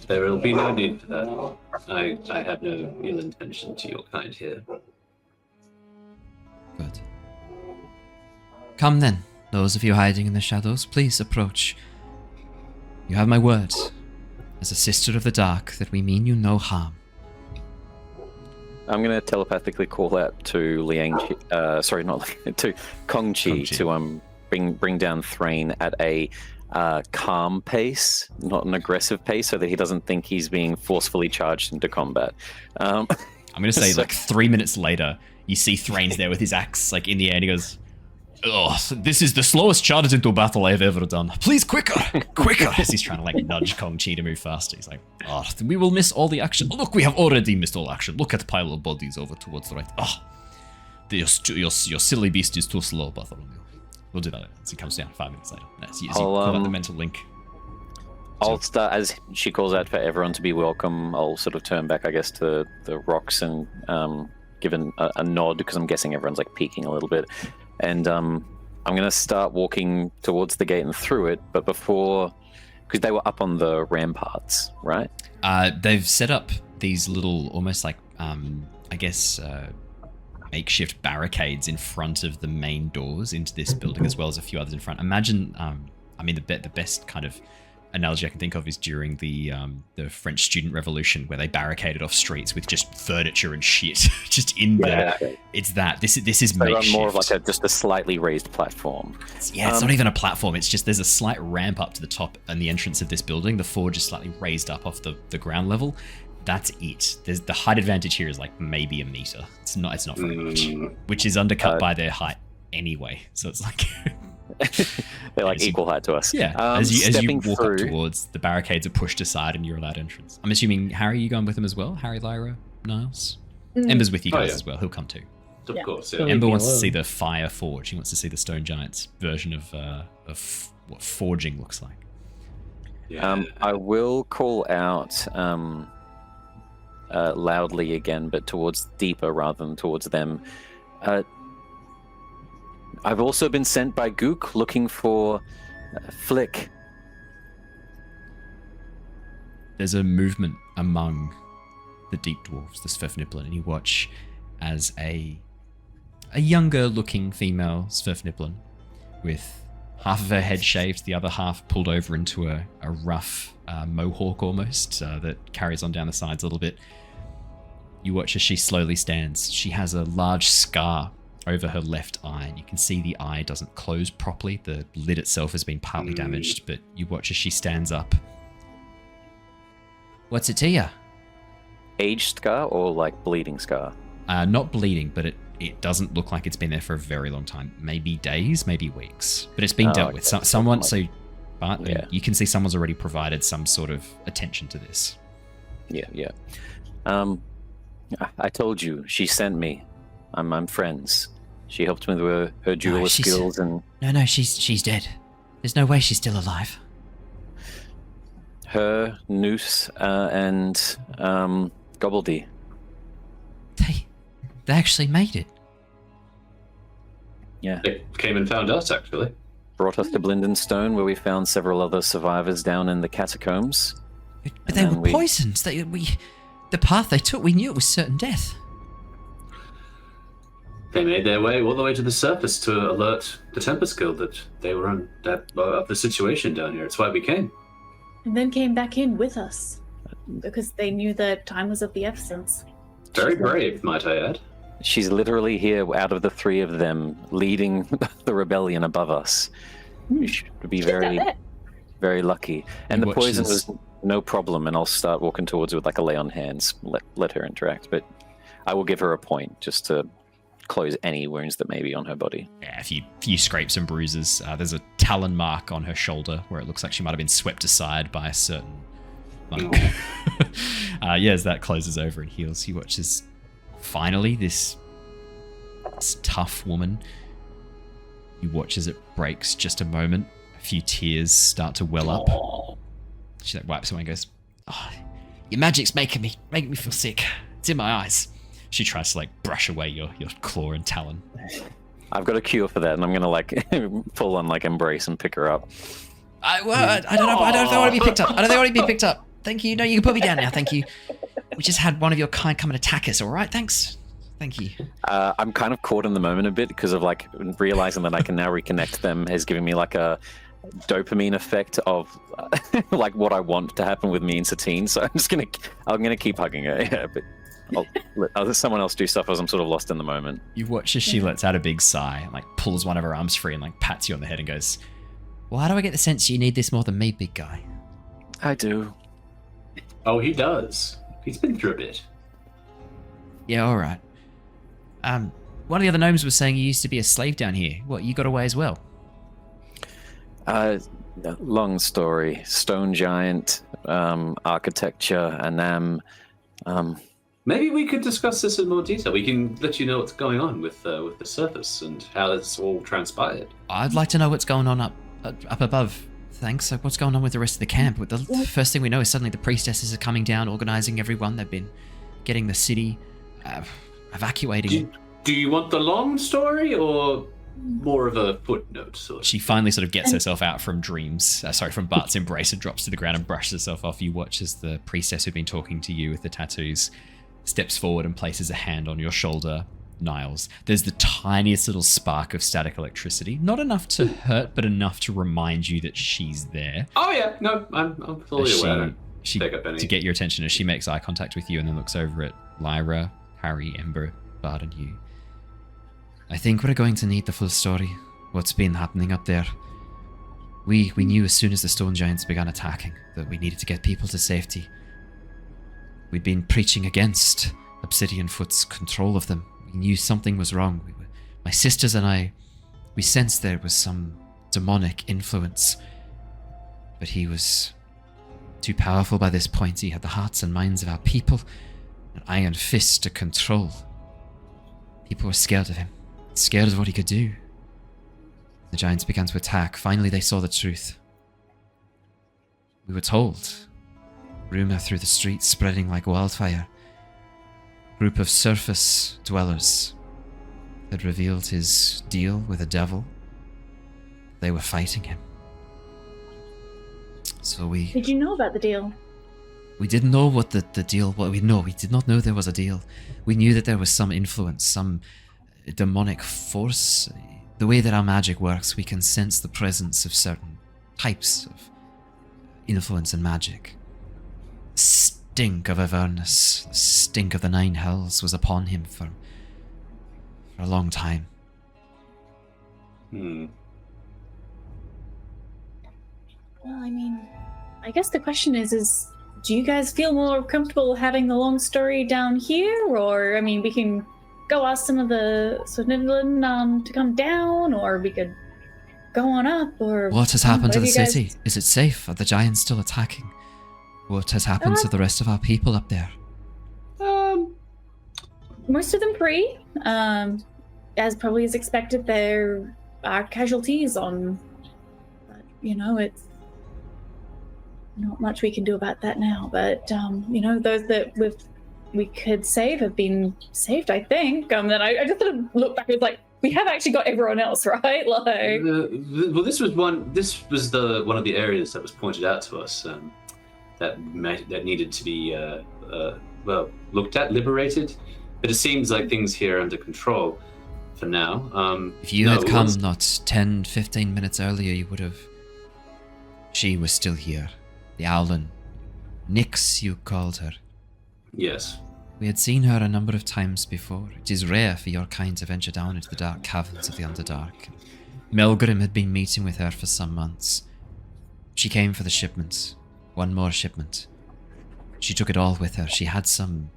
There will be no need for that. I have no ill intention to your kind here. Good. Come then, those of you hiding in the shadows, please approach. You have my word, as a sister of the dark, that we mean you no harm. I'm going to telepathically call out to to Kong Chi to bring down Threign at a calm pace, not an aggressive pace, so that he doesn't think he's being forcefully charged into combat. I'm going to say 3 minutes later, you see Threign's there with his axe in the air, and he goes, "Oh, this is the slowest charge into battle I've ever done. Please, quicker, quicker!" As he's trying to nudge Kong Chi to move faster. He's like, "Oh, we will miss all the action. Look, we have already missed all action. Look at the pile of bodies over towards the right. Oh, Your silly beast is too slow, Bartholomew. We'll do that as he comes down 5 minutes later. As you call out the mental link. I'll start, as she calls out for everyone to be welcome, I'll sort of turn back, I guess, to the rocks and give a nod, because I'm guessing everyone's like peeking a little bit. And I'm going to start walking towards the gate and through it, but before, because they were up on the ramparts, right? They've set up these little, almost like, I guess, makeshift barricades in front of the main doors into this building, as well as a few others in front. Imagine, the best kind of analogy I can think of is during the French Student Revolution, where they barricaded off streets with just furniture and shit just in there. It's that. This is makeshift. More of like just a slightly raised platform. It's not even a platform. It's just there's a slight ramp up to the top and the entrance of this building. The forge is slightly raised up off the ground level. That's it. There's the height advantage here is like maybe a meter. It's not very much, which is undercut by their height anyway. So it's like they're like equal height to us. Yeah. As you walk up towards, the barricades are pushed aside and you're allowed entrance. I'm assuming Harry, you going with them as well? Harry, Lyra, Niles. Ember's with you guys as well. He'll come too. Of course. Yeah. Ember wants to see the fire forge. He wants to see the stone giant's version of what forging looks like. Yeah. I will call out loudly again, but towards deeper rather than towards them. I've also been sent by Gook looking for Flick. There's a movement among the deep dwarves, the Svirfniblin, and you watch as a younger looking female Svirfniblin with half of her head shaved, the other half pulled over into a rough mohawk almost that carries on down the sides a little bit. You watch as she slowly stands. She has a large scar over her left eye, and you can see the eye doesn't close properly. The lid itself has been partly damaged, but you watch as she stands up. What's it to you? Aged scar or like bleeding scar? Not bleeding, but it doesn't look like it's been there for a very long time. Maybe days, maybe weeks. But it's been dealt with. Someone, you can see someone's already provided some sort of attention to this. Yeah. I told you, she sent me. I'm friends. She helped me with her jeweler skills and... No, she's dead. There's no way she's still alive. Her, Noose, and Gobbledy. They actually made it. Yeah. They came and found us, actually. Brought us to Blindenstone, where we found several other survivors down in the catacombs. But they were poisoned. The path they took, we knew it was certain death. They made their way all the way to the surface to alert the Tempest Guild that they were on of the situation down here. It's why we came. And then came back in with us because they knew that time was of the essence. Very brave, might I add. She's literally here out of the three of them, leading the rebellion above us. We should be very, very lucky. And the poison was no problem, and I'll start walking towards her with like a lay on hands, let her interact. But I will give her a point just to close any wounds that may be on her body. Yeah, a few scrapes and bruises. There's a talon mark on her shoulder where it looks like she might have been swept aside by a certain monk. As that closes over and heals, he watches finally this tough woman. You watch as it breaks just a moment. A few tears start to well up. She wipes away and goes, Your magic's making me feel sick. It's in my eyes. She tries to brush away your claw and talon. I've got a cure for that, and I'm gonna full on embrace and pick her up. I don't know. I don't want to be picked up. I don't want to be picked up. Thank you. No, you can put me down now. Thank you. We just had one of your kind come and attack us. All right. Thanks. Thank you. I'm kind of caught in the moment a bit because of realizing that I can now reconnect them has given me a dopamine effect of what I want to happen with me and Satine. So I'm gonna keep hugging her. Yeah, but I'll let someone else do stuff as I'm sort of lost in the moment. You watch as she lets out a big sigh, and pulls one of her arms free and pats you on the head and goes, Why do I get the sense you need this more than me, big guy? I do. Oh, he does. He's been through a bit. Yeah, all right. One of the other gnomes was saying you used to be a slave down here. What, you got away as well? Long story. Stone giant, architecture, Anam. maybe we could discuss this in more detail. We can let you know what's going on with the surface and how it's all transpired. I'd like to know what's going on up above. Thanks. Like, what's going on with the rest of the camp? The first thing we know is suddenly the priestesses are coming down, organizing everyone. They've been getting the city, evacuating. Do you want the long story or more of a footnote? She finally sort of gets herself out from from Bart's embrace and drops to the ground and brushes herself off. You watch as the priestess who'd been talking to you with the tattoos steps forward and places a hand on your shoulder, Niles. There's the tiniest little spark of static electricity. Not enough to hurt, but enough to remind you that she's there. Oh yeah, no, I'm fully aware. To get your attention as she makes eye contact with you and then looks over at Lyra, Harry, Ember, Bard and you. I think we're going to need the full story. What's been happening up there? We knew as soon as the stone giants began attacking that we needed to get people to safety. We'd been preaching against Obsidian Foot's control of them. We knew something was wrong. My sisters and I, we sensed there was some demonic influence. But he was too powerful by this point. He had the hearts and minds of our people, an iron fist to control. People were scared of him. Scared of what he could do. The giants began to attack. Finally, they saw the truth. We were told. Rumor through the streets spreading like wildfire. Group of surface dwellers had revealed his deal with the devil. They were fighting him. So we... Did you know about the deal? We didn't know what the deal was. We did not know there was a deal. We knew that there was some influence, some demonic force. The way that our magic works, we can sense the presence of certain types of influence in magic. The stink of Avernus, the stink of the Nine Hells was upon him for a long time. Well, I mean, I guess the question is do you guys feel more comfortable having the long story down here? Or, I mean, we can go ask some of the Swindlin to come down, or we could go on up, or... What has happened to the city? Is it safe? Are the giants still attacking? What has happened to the rest of our people up there? Most of them free. As probably as expected, there are casualties on... it's not much we can do about that now, but, those that we could save have been saved, I think. Then I just sort of look back and like, we have actually got everyone else, right? Like, well, this was one of the areas that was pointed out to us that needed to be looked at, liberated. But it seems like things here are under control for now. If you had come not 10, 15 minutes earlier, you would have. She was still here. The Owlin. Nyx, you called her. Yes. We had seen her a number of times before. It is rare for your kind to venture down into the dark caverns of the Underdark. Melgrim had been meeting with her for some months. She came for the shipment. One more shipment. She took it all with her. She had some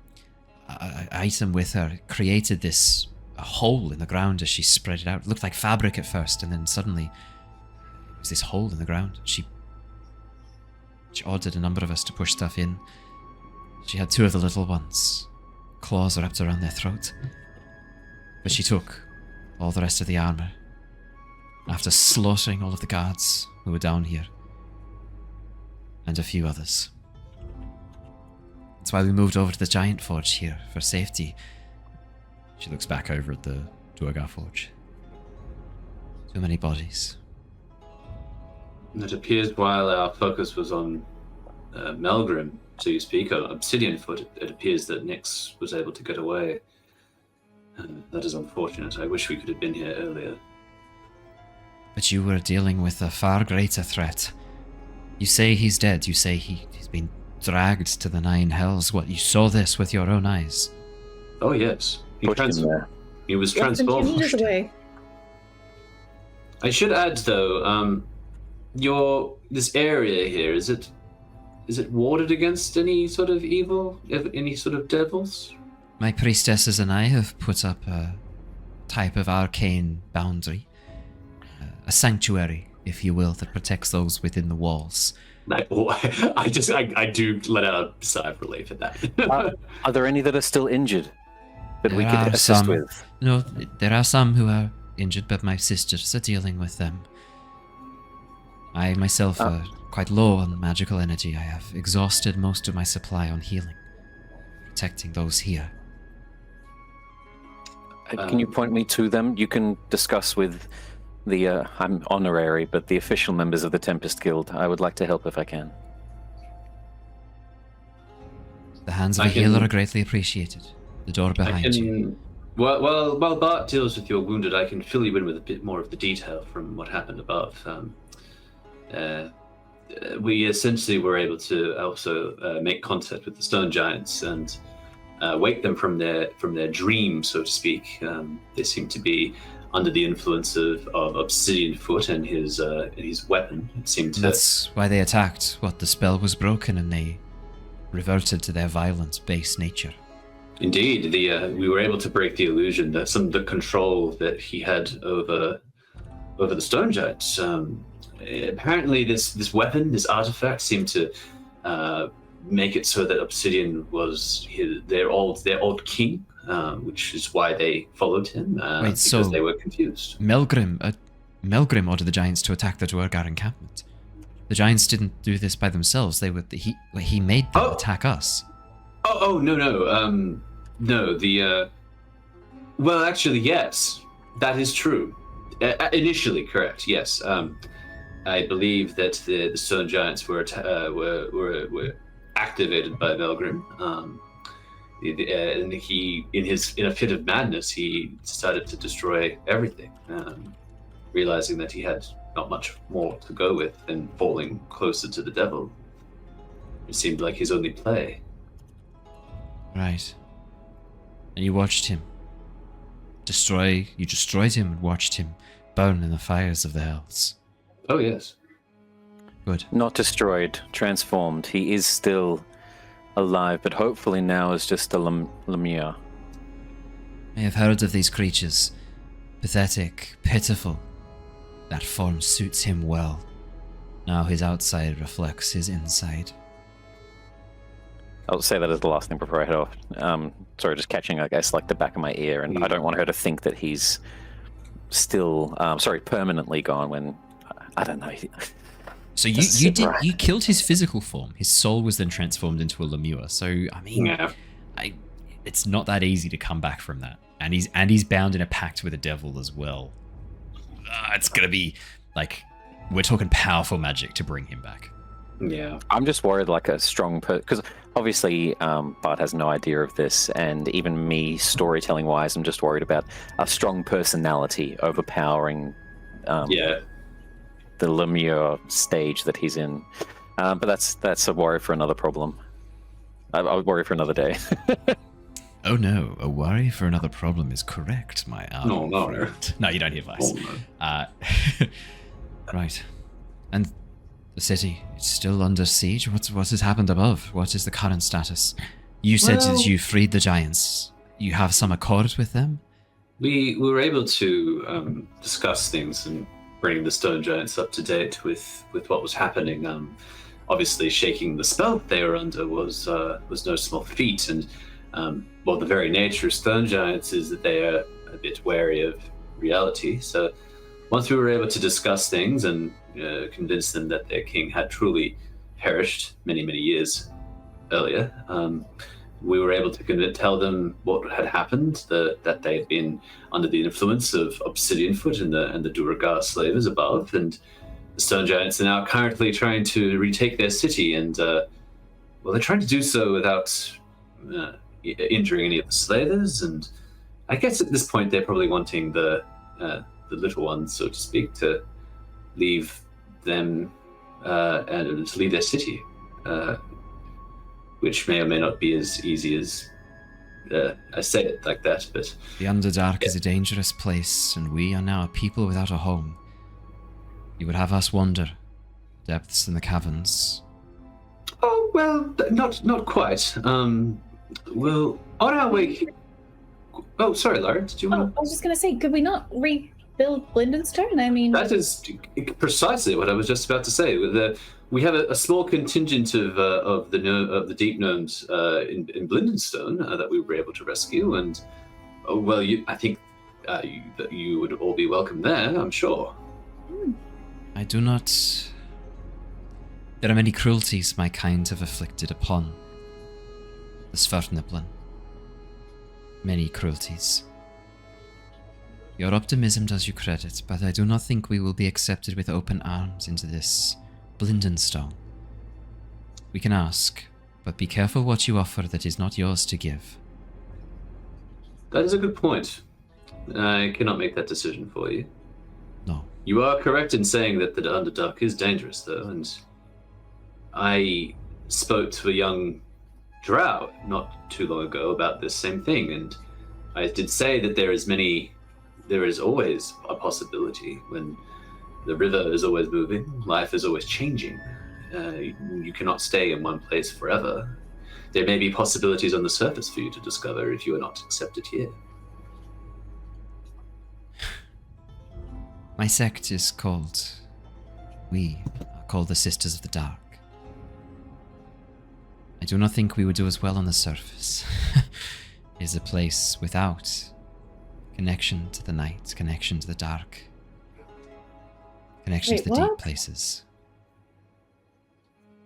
item with her. It created this hole in the ground as she spread it out. It looked like fabric at first, and then suddenly there was this hole in the ground. She ordered a number of us to push stuff in. She had two of the little ones. Claws wrapped around their throat. But she took all the rest of the armor. After slaughtering all of the guards who were down here. And a few others. That's why we moved over to the Giant Forge here, for safety. She looks back over at the Duergar Forge. Too many bodies. It appears while our focus was on Melgrim, so you speak of Obsidian Foot, it appears that Nyx was able to get away. That is unfortunate. I wish we could have been here earlier. But you were dealing with a far greater threat. You say he's dead. You say he's been dragged to the Nine Hells. What, you saw this with your own eyes? Oh, yes. He was transformed. I should add, though, this area here, is it warded against any sort of evil, any sort of devils? My priestesses and I have put up a type of arcane boundary, a sanctuary if you will, that protects those within the walls. I do let out a sigh of relief at that. Are there any that are still injured that we There could are assist some. with? No, there are some who are injured, but my sisters are dealing with them. I myself are quite low on magical energy. I have exhausted most of my supply on healing, protecting those here. Can you point me to them? You can discuss with the, I'm honorary, but the official members of the Tempest Guild. I would like to help if I can. The hands of a healer are greatly appreciated. The door behind you. While Bart deals with your wounded, I can fill you in with a bit more of the detail from what happened above. We essentially were able to also make contact with the stone giants and wake them from their dream, so to speak. They seem to be under the influence of Obsidian Foot and his weapon. It seemed to. That's why they attacked. The spell was broken and they reverted to their violent, base nature. Indeed, we were able to break the illusion that some of the control that he had over the stone giants. Apparently, this weapon, this artifact, seemed to make it so that Obsidian was their old king, which is why they followed him, because they were confused. Melgrim ordered the giants to attack the Duergar encampment. The giants didn't do this by themselves. He made them attack us. No. Well, actually, yes, that is true. Initially, correct. Yes. I believe that the stone giants were activated by Melgrim. And he, in a fit of madness, he decided to destroy everything, realizing that he had not much more to go with than falling closer to the devil. It seemed like his only play. Right. And you watched him you destroyed him and watched him burn in the fires of the hells. Oh, yes. Good. Not destroyed, transformed. He is still alive, but hopefully now is just a Lemure. I have heard of these creatures. Pathetic, pitiful. That form suits him well. Now his outside reflects his inside. I'll say that as the last thing before I head off. Sorry, just catching, I guess, like the back of my ear, and I don't want her to think that he's still, permanently gone when, I don't know. So you killed his physical form. His soul was then transformed into a Lemure. So, I mean, it's not that easy to come back from that. And he's bound in a pact with the devil as well. It's gonna be, we're talking powerful magic to bring him back. Yeah. I'm just worried like a strong because obviously Bart has no idea of this, and even me storytelling wise, I'm just worried about a strong personality overpowering the Lemure stage that he's in. But that's a worry for another problem. I would worry for another day. Oh no, a worry for another problem is correct, my No. No, you don't hear advice. Oh, no. Right. And the city, it's still under siege? What has happened above? What is the current status? You said that you freed the giants. You have some accord with them? We were able to discuss things and bring the stone giants up to date with what was happening. Obviously, shaking the spell they were under was no small feat, and the very nature of stone giants is that they are a bit wary of reality. So once we were able to discuss things and convince them that their king had truly perished many, many years earlier, we were able to tell them what had happened, that they had been under the influence of Obsidian Foot and the Duergar slavers above, and the stone giants are now currently trying to retake their city, and they're trying to do so without injuring any of the slavers, and I guess at this point they're probably wanting the little ones, so to speak, to leave them and to leave their city, which may or may not be as easy as I say it like that. But the Underdark is a dangerous place, and we are now a people without a home. You would have us wander depths in the caverns. Oh well, not quite. Well, on our way. Oh, sorry, Lyra. Did you want? I was just gonna say, could we not build Blindenstone? I mean, That is precisely what I was just about to say. We have a small contingent of the deep gnomes in Blindenstone that we were able to rescue, and I think that you would all be welcome there. I'm sure. I do not. There are many cruelties my kind have afflicted upon the Sverniblin. Many cruelties. Your optimism does you credit, but I do not think we will be accepted with open arms into this Blindenstone. We can ask, but be careful what you offer that is not yours to give. That is a good point. I cannot make that decision for you. No. You are correct in saying that the Underdark is dangerous, though, and I spoke to a young drow not too long ago about this same thing, and I did say that there is always a possibility when the river is always moving, life is always changing. You cannot stay in one place forever. There may be possibilities on the surface for you to discover if you are not accepted here. My sect is called... We are called the Sisters of the Dark. I do not think we would do as well on the surface. It is a place without connection to the night, connection to the dark, connection to the deep places.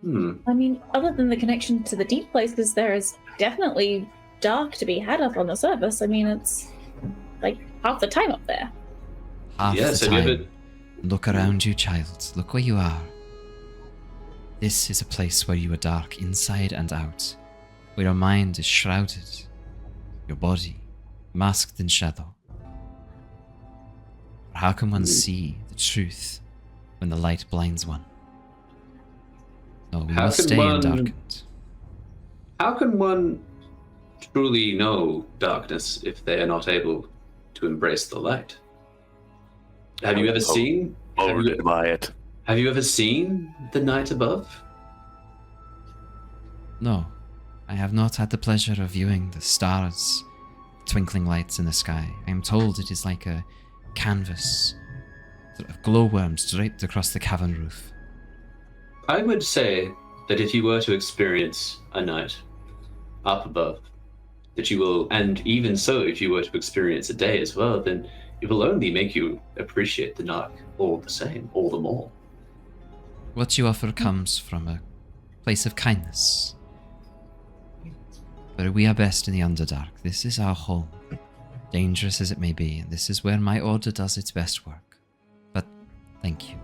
I mean, other than the connection to the deep places, there is definitely dark to be had up on the surface. I mean, it's like half the time up there. Half the time. Look around you, child. Look where you are. This is a place where you are dark inside and out, where your mind is shrouded, your body masked in shadow. But how can one see the truth when the light blinds one? No, we must stay undarkened. How can one truly know darkness if they are not able to embrace the light? Have you ever seen? Have you ever seen the night above? No, I have not had the pleasure of viewing the stars, twinkling lights in the sky. I am told it is like a canvas of glowworms draped across the cavern roof. I would say that if you were to experience a night up above, that you will, and even so, if you were to experience a day as well, then it will only make you appreciate the dark all the same, all the more. What you offer comes from a place of kindness. But we are best in the Underdark. This is our home. Dangerous as it may be, and this is where my order does its best work. But thank you.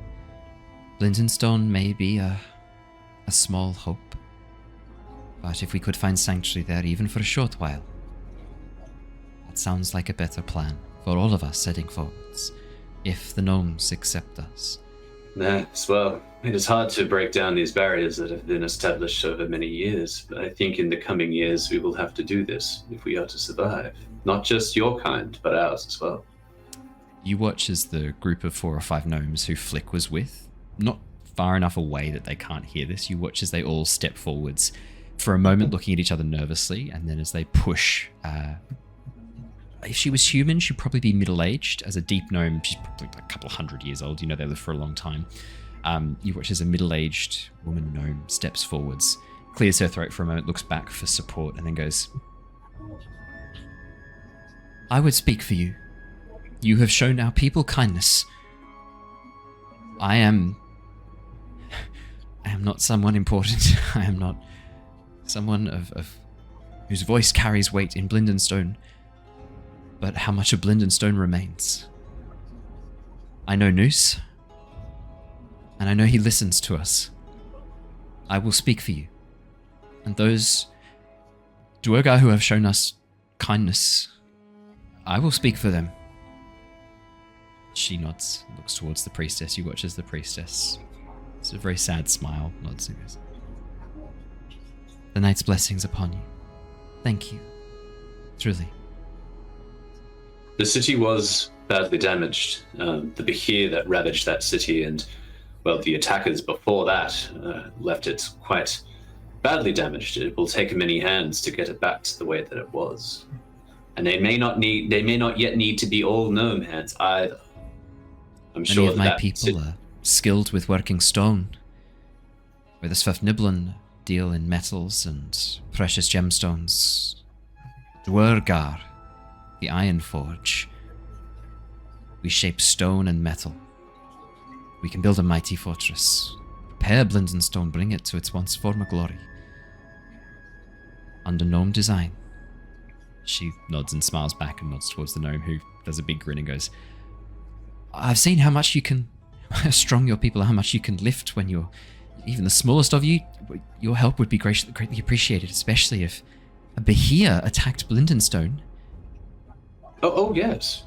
Blindenstone may be a small hope, but if we could find sanctuary there even for a short while, that sounds like a better plan for all of us heading forwards, if the gnomes accept us. Yes, well, it is hard to break down these barriers that have been established over many years, but I think in the coming years we will have to do this if we are to survive. Not just your kind, but ours as well. You watch as the group of 4 or 5 gnomes who Flick was with, not far enough away that they can't hear this, you watch as they all step forwards, for a moment looking at each other nervously, and then as they push... if she was human, she'd probably be middle-aged. As a deep gnome, she's probably like a couple 100 years old. You know, they live for a long time. You watch as a middle-aged woman gnome steps forwards, clears her throat for a moment, looks back for support, and then goes, I would speak for you. You have shown our people kindness. I am not someone important. I am not someone of whose voice carries weight in Blindenstone. But how much of Blindenstone remains? I know Noose, and I know he listens to us. I will speak for you. And those Duergar who have shown us kindness, I will speak for them. She nods, looks towards the priestess. You watch as the priestess, it's a very sad smile, nods and goes, the night's blessings upon you. Thank you. Truly. The city was badly damaged. The Behir that ravaged that city and, well, the attackers before that left it quite badly damaged. It will take many hands to get it back to the way that it was. And they may not yet need to be all gnome hands either. Many sure of my people are skilled with working stone, where the Svafniblin deal in metals and precious gemstones. Duergar, the Iron Forge. We shape stone and metal. We can build a mighty fortress. Prepare Blindenstone, bring it to its once former glory. Under gnome design. She nods and smiles back and nods towards the gnome, who does a big grin and goes, I've seen how much you can, how strong your people are, how much you can lift when you're even the smallest of you. Your help would be greatly appreciated, especially if a Behir attacked Blindenstone. Oh, yes.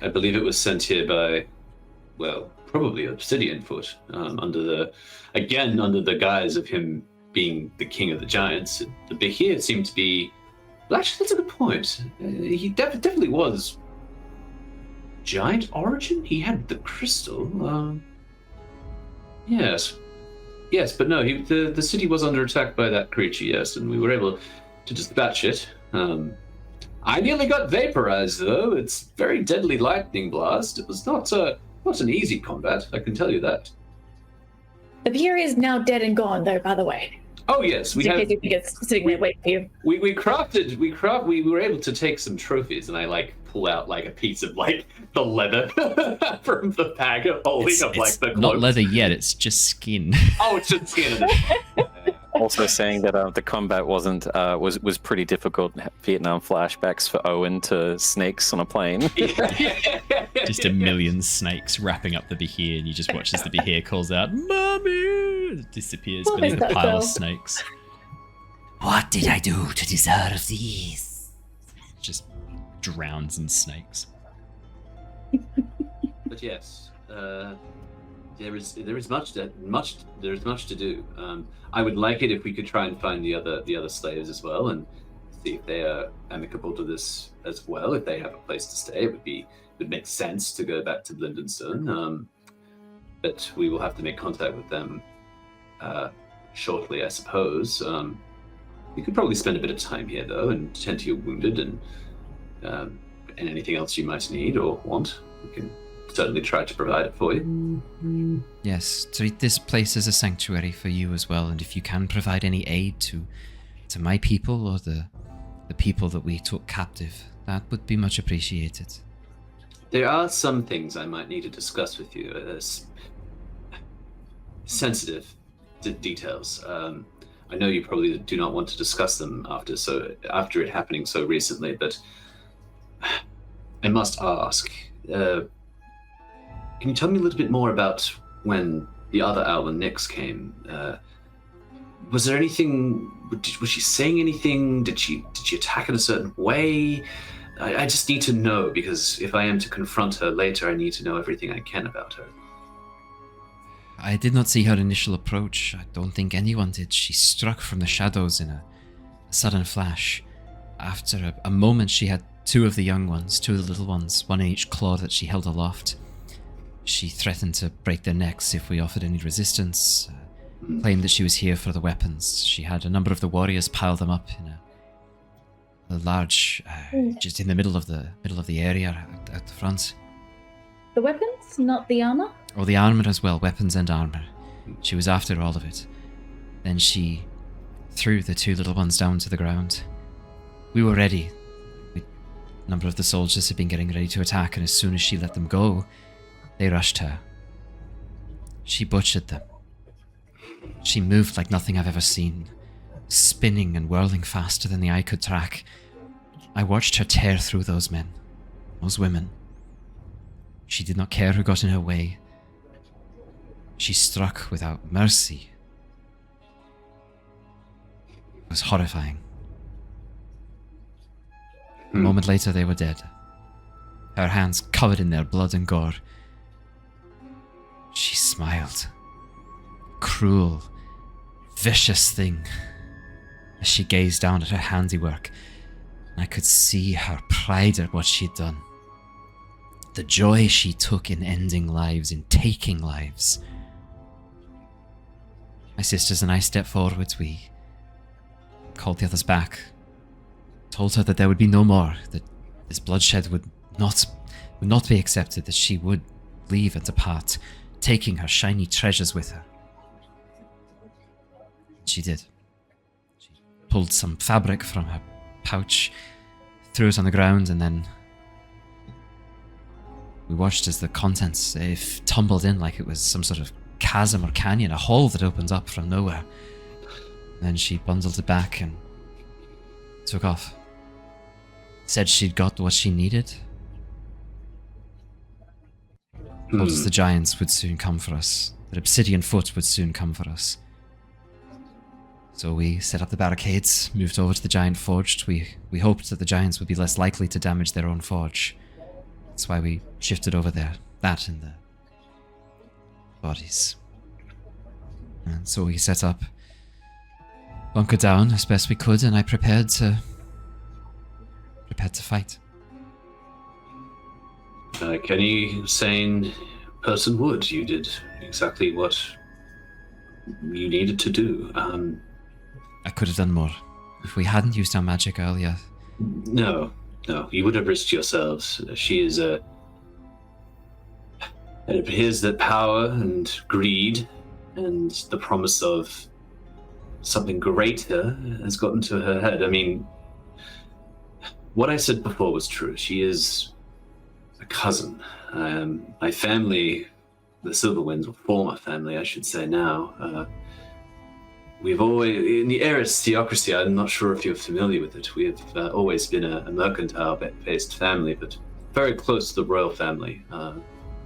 I believe it was sent here by, well, probably Obsidian Foot, under the guise of him being the king of the giants. The Behir seemed to be, well, actually, that's a good point. He definitely was giant origin. He had the crystal. Yes, but no, the city was under attack by that creature, yes, and we were able to dispatch it. I nearly got vaporized, though. It's very deadly lightning blast. It was not an easy combat, I can tell you that. The Behir is now dead and gone, though, by the way. Oh yes, we in case you think it's sitting there waiting for you. We were able to take some trophies, and I pull out a piece of the leather from the bag of holding of the cloak. Not leather yet, it's just skin. Oh, it's just skin. Also saying that the combat was pretty difficult. Vietnam flashbacks for Owen to snakes on a plane. Just a million snakes wrapping up the Behir, and you just watch as the Behir calls out, "Mommy!" It disappears beneath a pile of snakes. What did I do to deserve these? Just drowns in snakes. But yes, there is much to do. I would like it if we could try and find the other slaves as well, and see if they are amicable to this as well. If they have a place to stay, it would make sense to go back to Blindenstone. But we will have to make contact with them shortly, I suppose. You could probably spend a bit of time here though, and tend to your wounded, and anything else you might need or want. We can certainly try to provide it for you. Yes, treat this place as a sanctuary for you as well, and if you can provide any aid to my people or the people that we took captive, that would be much appreciated. There are some things I might need to discuss with you. Sensitive details. I know you probably do not want to discuss them after it happening so recently, but I must ask. Can you tell me a little bit more about when the other Owlin Nyx came? Was there anything? Was she saying anything? Did she attack in a certain way? I just need to know, because if I am to confront her later, I need to know everything I can about her. I did not see her initial approach. I don't think anyone did. She struck from the shadows in a sudden flash. After a moment, she had two of the young ones, two of the little ones, one in each claw that she held aloft. She threatened to break their necks if we offered any resistance, claimed that she was here for the weapons. She had a number of the warriors pile them up in a large, just in the middle of the area at the front. The weapons, not the armor? Oh, the armor as well, weapons and armor. She was after all of it. Then she threw the two little ones down to the ground. We were ready. A number of the soldiers had been getting ready to attack, and as soon as she let them go, they rushed her. She butchered them. She moved like nothing I've ever seen, spinning and whirling faster than the eye could track. I watched her tear through those men, those women. She did not care who got in her way. She struck without mercy. It was horrifying. A moment later, they were dead. Her hands covered in their blood and gore. She smiled. Cruel, vicious thing. As she gazed down at her handiwork, I could see her pride at what she'd done. The joy she took in ending lives, in taking lives. My sisters and I stepped forward. We called the others back, told her that there would be no more, that this bloodshed would not would not be accepted, that she would leave and depart, taking her shiny treasures with her. She did. She pulled some fabric from her pouch, threw it on the ground, and then we watched as the contents tumbled in like it was some sort of chasm or canyon, a hole that opened up from nowhere. And then she bundled it back and took off. Said she'd got what she needed. Told us the giants would soon come for us. That Obsidian Foot would soon come for us. So we set up the barricades, moved over to the giant forge. We hoped that the giants would be less likely to damage their own forge. That's why we shifted over there. That and the bodies. And so we set up, bunkered down as best we could, and I prepared to fight. Like any sane person would, you did exactly what you needed to do. I could have done more. If we hadn't used our magic earlier. No, you would have risked yourselves. She is it appears that power and greed and the promise of something greater has gotten to her head. I mean, what I said before was true. She is a cousin. My family, the Silverwinds, or former family, I should say now, we've always, in the Eris theocracy, I'm not sure if you're familiar with it, we have always been a mercantile-based family, but very close to the royal family.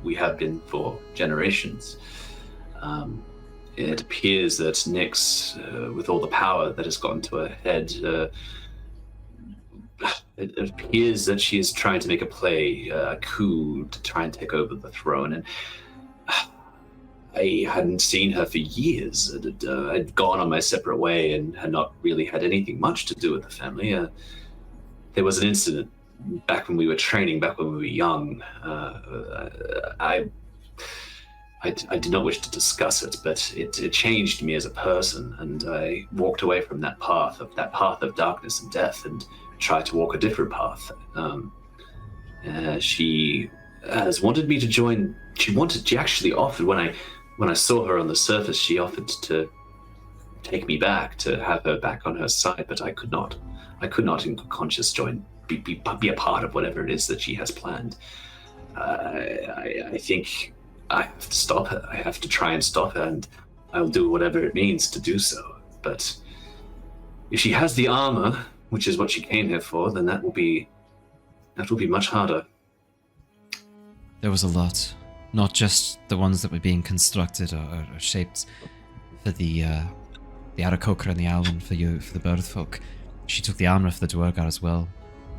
We have been for generations. It appears that Nyx, with all the power that has gotten to her head, it appears that she is trying to make a play, a coup, to try and take over the throne. And I hadn't seen her for years. I'd gone on my separate way and had not really had anything much to do with the family. There was an incident back when we were training, back when we were young. I did not wish to discuss it, but it changed me as a person, and I walked away from that path of darkness and death, and tried to walk a different path. She has wanted me to join. She actually offered, when I saw her on the surface, she offered to take me back, to have her back on her side, but I could not in good conscience be a part of whatever it is that she has planned. I think I have to stop her. I have to try and stop her, and I'll do whatever it means to do so. But if she has the armor, which is what she came here for, then that will be much harder. There was a lot, not just the ones that were being constructed or shaped for the Aarakocra and the Owlin for the bird folk. She took the armor for the Duergar as well,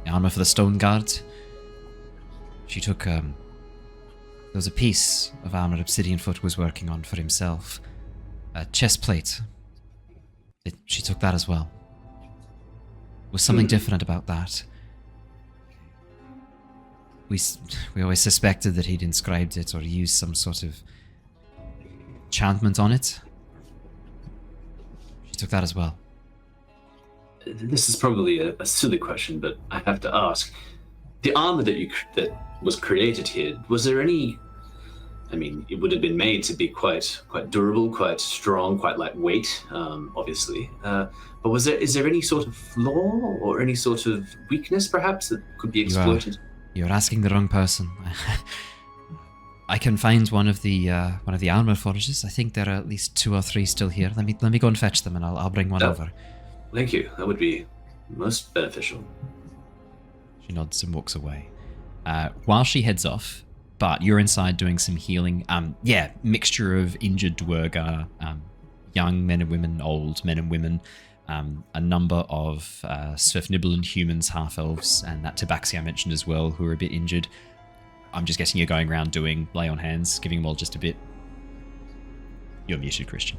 the armor for the Stone Guard. She took there was a piece of armor Obsidian Foot was working on for himself, a chest plate. She took that as well. There was something different about that. We always suspected that he'd inscribed it or used some sort of enchantment on it. She took that as well. This is probably a silly question, but I have to ask: the armor that was created here, was there any? I mean, it would have been made to be quite durable, quite strong, quite lightweight, obviously. But is there any sort of flaw or any sort of weakness, perhaps, that could be exploited? You're asking the wrong person. I can find one of the armor forges. I think there are at least 2 or 3 still here. Let me go and fetch them, and I'll bring one over. Thank you. That would be most beneficial. She nods and walks away. While she heads off, but you're inside doing some healing. Mixture of injured Duergar, young men and women, old men and women, a number of Svirfnibelin humans, half-elves, and that Tabaxi I mentioned as well, who are a bit injured. I'm just guessing you're going around doing lay on hands, giving them all just a bit. You're muted, Christian.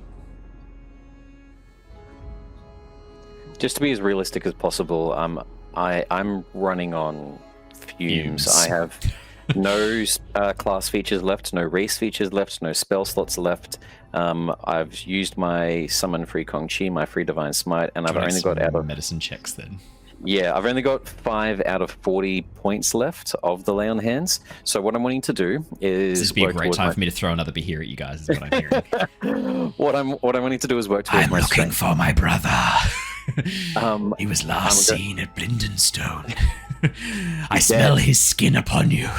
Just to be as realistic as possible, I'm running on fumes. I have no class features left, no race features left, no spell slots left. I've used my summon free Kong Chi, my free divine smite, and I've only got out of medicine checks then. Yeah, I've only got 5 out of 40 points left of the lay on hands. So what I'm wanting to do is This would be a great time for me to throw another beer at you guys, is what I'm hearing. what I'm wanting to do is work towards I'm my looking strength. for my brother. He was last seen at Blindenstone. I smell his skin upon you.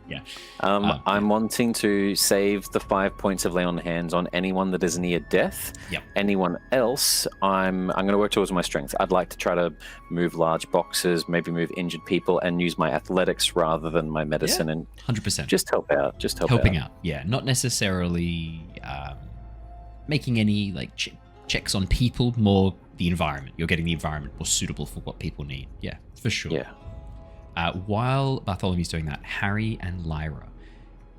Yeah. I'm wanting to save the 5 points of lay on hands on anyone that is near death. Yep. Anyone else, I'm going to work towards my strength. I'd like to try to move large boxes, maybe move injured people, and use my athletics rather than my medicine, and 100%. just help out. Helping out. Yeah, not necessarily making any like checks on people, more the environment. You're getting the environment more suitable for what people need. Yeah, for sure. Yeah. While Bartholomew's doing that, Harry and Lyra,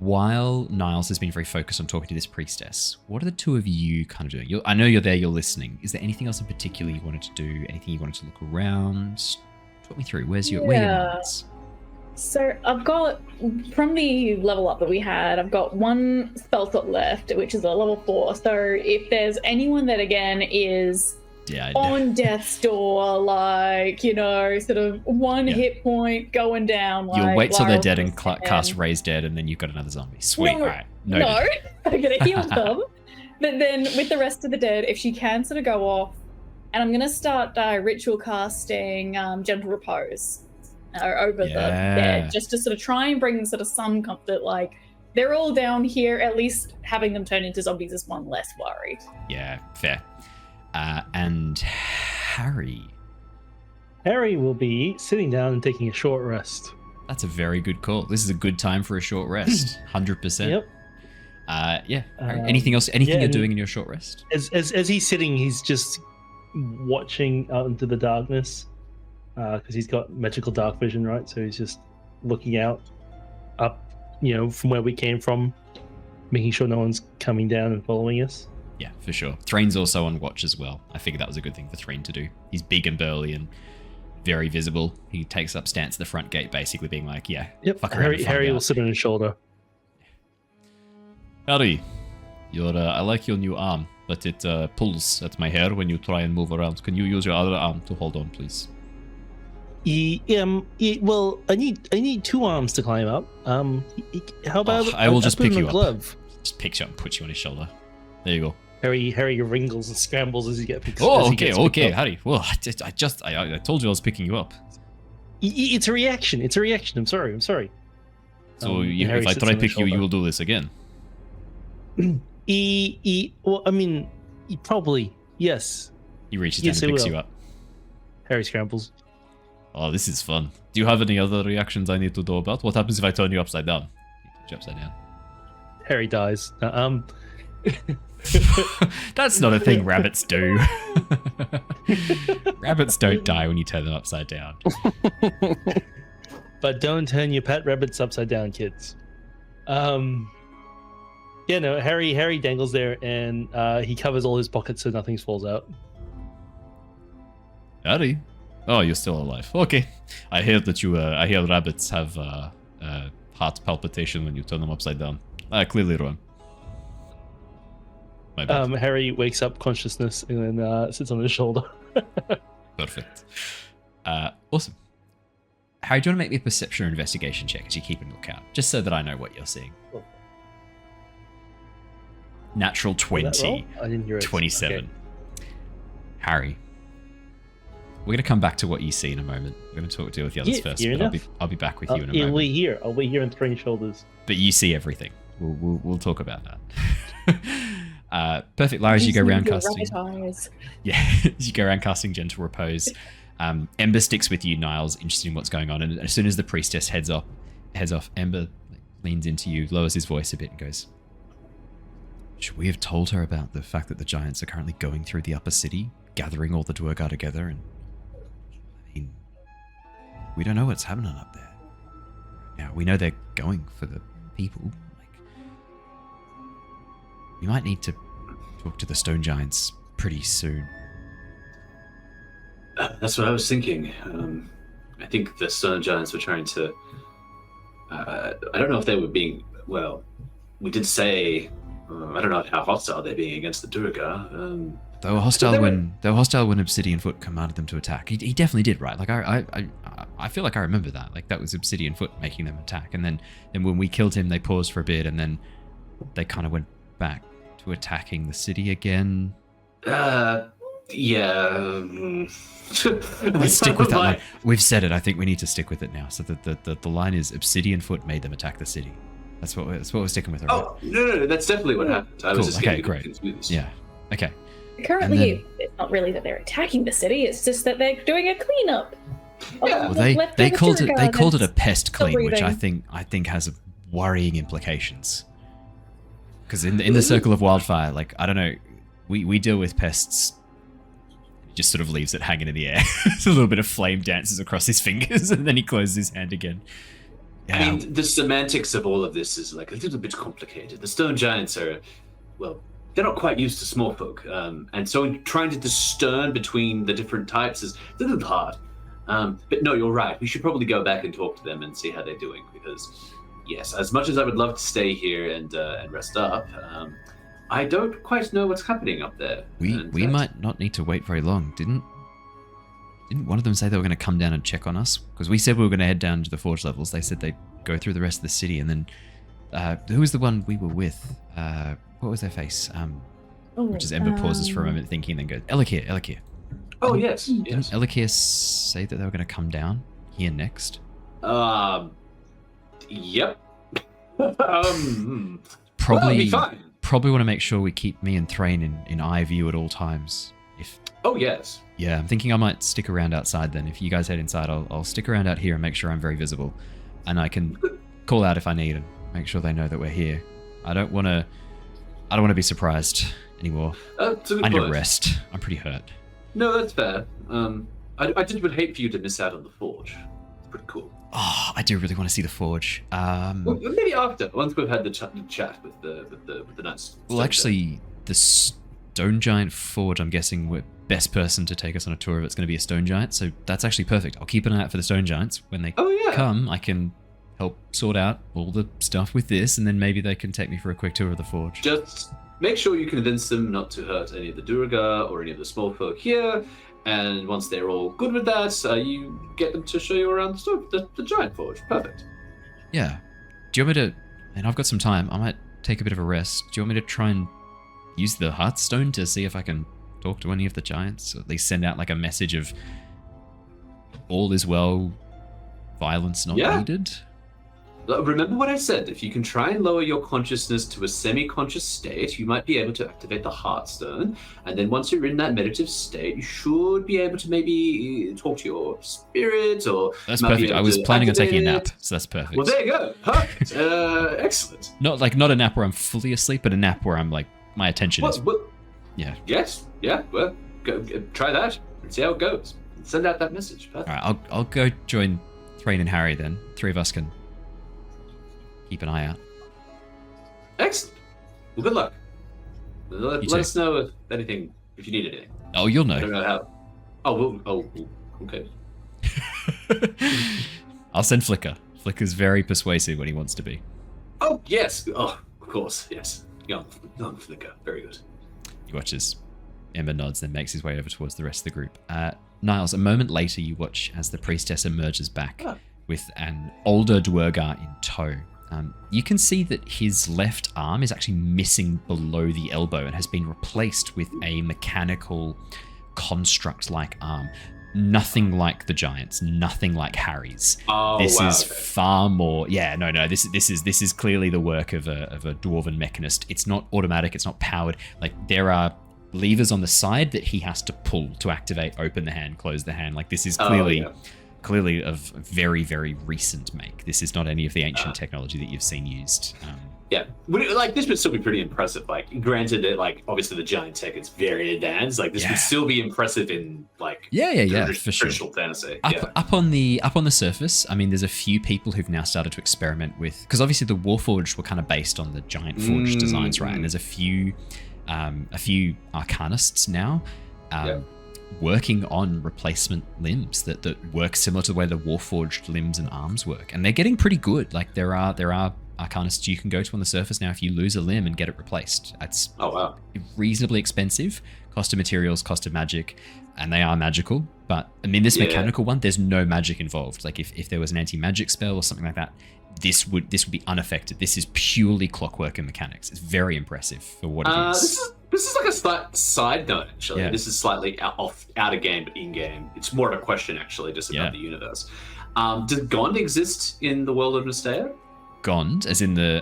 while Niles has been very focused on talking to this priestess, what are the two of you kind of doing? I know you're there, you're listening. Is there anything else in particular you wanted to do? Anything you wanted to look around? Talk me through. Where are your minds? So I've got, from the level up that we had, I've got 1 spell slot left, which is a level 4. So if there's anyone that, again, is on death's door, like, you know, sort of 1 hit point going down. Like, you'll wait till they're dead Lyra and cast Raise Dead, and then you've got another zombie. Sweet. No, All right. No, I'm going to heal them. But then with the rest of the dead, if she can sort of go off, and I'm going to start ritual casting Gentle Repose over the dead, just to sort of try and bring sort of some comfort, like, they're all down here, at least having them turn into zombies is one less worry. Yeah, fair. And Harry. Harry will be sitting down and taking a short rest. That's a very good call. This is a good time for a short rest. 100%. Yep. Yeah. Anything else? Anything you're doing in your short rest? As he's sitting, he's just watching out into the darkness because he's got magical dark vision, right? So he's just looking out up, you know, from where we came from, making sure no one's coming down and following us. Yeah, for sure. Threin's also on watch as well. I figured that was a good thing for Threign to do. He's big and burly and very visible. He takes up stance at the front gate, basically being like, yeah, fuck around. Harry will sit on his shoulder. Harry, I like your new arm, but it pulls at my hair when you try and move around. Can you use your other arm to hold on, please? Well, I need 2 arms to climb up. How about I will just pick you up. Glove? Just picks you up and puts you on his shoulder. There you go. Harry wrinkles and scrambles as he gets picked up. Oh, okay, Harry. Well, I told you I was picking you up. It's a reaction. I'm sorry. So if I try to pick you, you will do this again. Well, I mean, probably, yes. He reaches down and picks you up. Harry scrambles. Oh, this is fun. Do you have any other reactions I need to know about? What happens if I turn you upside down? You upside down. Harry dies. That's not a thing rabbits do. Rabbits don't die when you turn them upside down. But don't turn your pet rabbits upside down, kids. Yeah, no, Harry dangles there and he covers all his pockets so nothing falls out. Harry? Oh, you're still alive. Okay. I hear that I hear rabbits have heart palpitation when you turn them upside down. Clearly wrong. My bad. Harry wakes up consciousness and then sits on his shoulder. Perfect. Awesome. Harry, do you want to make me a perception or investigation check as you keep a lookout? Just so that I know what you're seeing. Cool. Natural 20. I didn't hear it. 27. Okay. Harry, we're going to come back to what you see in a moment. We're going to deal with the others first. But I'll be back with you in a moment. I'll wait here on Threign shoulders. But you see everything. We'll talk about that. Perfect. Lyra, as you go around casting. Yeah, as you go around casting Gentle Repose. Ember sticks with you, Niles, interested in what's going on. And as soon as the priestess heads off, Ember leans into you, lowers his voice a bit, and goes, "Should we have told her about the fact that the giants are currently going through the upper city, gathering all the Duergar together? And I mean, we don't know what's happening up there. Now we know they're going for the people. Like, we might need to talk to the stone giants pretty soon." That's what I was thinking. I think the stone giants were trying to... I don't know if they were being... Well, we did say I don't know how hostile they're being against the Duergar. They were hostile when Obsidian Foot commanded them to attack. He definitely did, right? Like I feel like I remember that. Like that was Obsidian Foot making them attack, and then when we killed him, they paused for a bit, and then they kind of went back to attacking the city again. Yeah. Let's stick with that line. We've said it. I think we need to stick with it now. So the line is Obsidian Foot made them attack the city. That's what we're sticking with. Right? Oh no, that's definitely what happened. I was just okay, getting great. confused. Yeah. Okay. Currently, it's not really that they're attacking the city. It's just that they're doing a cleanup. Yeah. Well, they called it a pest still clean, which I breathing. think has worrying implications. Because in the circle of wildfire, like I don't know, we deal with pests. He just sort of leaves it hanging in the air. A little bit of flame dances across his fingers, and then he closes his hand again. Yeah. I mean, the semantics of all of this is like a little bit complicated. The stone giants are, well, they're not quite used to small folk, and so trying to discern between the different types is a little hard. But no, you're right. We should probably go back and talk to them and see how they're doing, because yes, as much as I would love to stay here and rest up, I don't quite know what's happening up there. We might not need to wait very long. Didn't one of them say they were going to come down and check on us? Because we said we were going to head down to the forge levels. They said they'd go through the rest of the city, and then who was the one we were with? What was their face? Which is Ember pauses for a moment thinking, then goes, Elakir. Oh, yes. Didn't Elakir say that they were going to come down here next? Yep. Probably fine. Probably want to make sure we keep me and Threign in eye view at all times. Oh, yes. Yeah, I'm thinking I might stick around outside then. If you guys head inside, I'll stick around out here and make sure I'm very visible. And I can call out if I need and make sure they know that we're here. I don't want to be surprised anymore. That's a good I need a point. rest. I'm pretty hurt. No, that's fair. I would hate for you to miss out on the forge. It's pretty cool. Oh, I do really want to see the forge. Well, maybe after, once we've had the chat with the nice. Well, actually, the Stone Giant Forge, I'm guessing we're best person to take us on a tour of it's going to be a Stone Giant, so that's actually perfect. I'll keep an eye out for the Stone Giants. When they come, I can help sort out all the stuff with this, and then maybe they can take me for a quick tour of the forge. Just make sure you convince them not to hurt any of the Duergar or any of the small folk here, and once they're all good with that, you get them to show you around the Giant Forge. Perfect. Yeah. Do you want me to... And I've got some time. I might take a bit of a rest. Do you want me to try and use the Hearthstone to see if I can talk to any of the giants? Or at least send out like a message of all is well, violence not needed? Remember what I said. If you can try and lower your consciousness to a semi-conscious state, you might be able to activate the Hearthstone. And then once you're in that meditative state, you should be able to maybe talk to your spirit or... That's perfect. I was planning on taking a nap, so that's perfect. Well, there you go. Perfect. Excellent. Not a nap where I'm fully asleep, but a nap where I'm like, my attention is... Yeah. Yes. Yeah. Well, go try that and see how it goes. Send out that message. Perfect. All right, I'll go join Threign and Harry then. Three of us can keep an eye out. Excellent. Well, good luck. Let us know if you need anything. Oh, you'll know. I don't know how. Oh, okay. I'll send Flicker. Flicker's very persuasive when he wants to be. Oh, yes. Oh, of course, yes. Young Flicker. Very good. He watches. Ember nods, then makes his way over towards the rest of the group. Niles, a moment later, you watch as the priestess emerges back with an older Duergar in tow. You can see that his left arm is actually missing below the elbow and has been replaced with a mechanical construct-like arm. Nothing like the giants, nothing like Harry's. This is far more. Yeah, no. This is clearly the work of a dwarven mechanist. It's not automatic. It's not powered. Like there are levers on the side that he has to pull to activate, open the hand, close the hand. Like this is clearly of very, very recent make. This is not any of the ancient technology that you've seen used. Yeah, like this would still be pretty impressive. Like, granted that, like, obviously the giant tech is very advanced. Like, this would still be impressive in like for sure. Traditional fantasy. Up on the surface, I mean, there's a few people who've now started to experiment with, because obviously the Warforged were kind of based on the giant forge designs, right? And there's a few arcanists now. Working on replacement limbs that work similar to the way the Warforged limbs and arms work, and they're getting pretty good. Like there are arcanists you can go to on the surface now if you lose a limb and get it replaced. That's reasonably expensive. Cost of materials, cost of magic, and they are magical. But I mean, this mechanical one, there's no magic involved. Like if there was an anti-magic spell or something like that, this would be unaffected. This is purely clockwork and mechanics. It's very impressive for what it is. This is like a slight side note, actually. Yeah. This is slightly out of game, but in game. It's more of a question, actually, just about the universe. Does Gond exist in the world of Nostea? Gond, as in the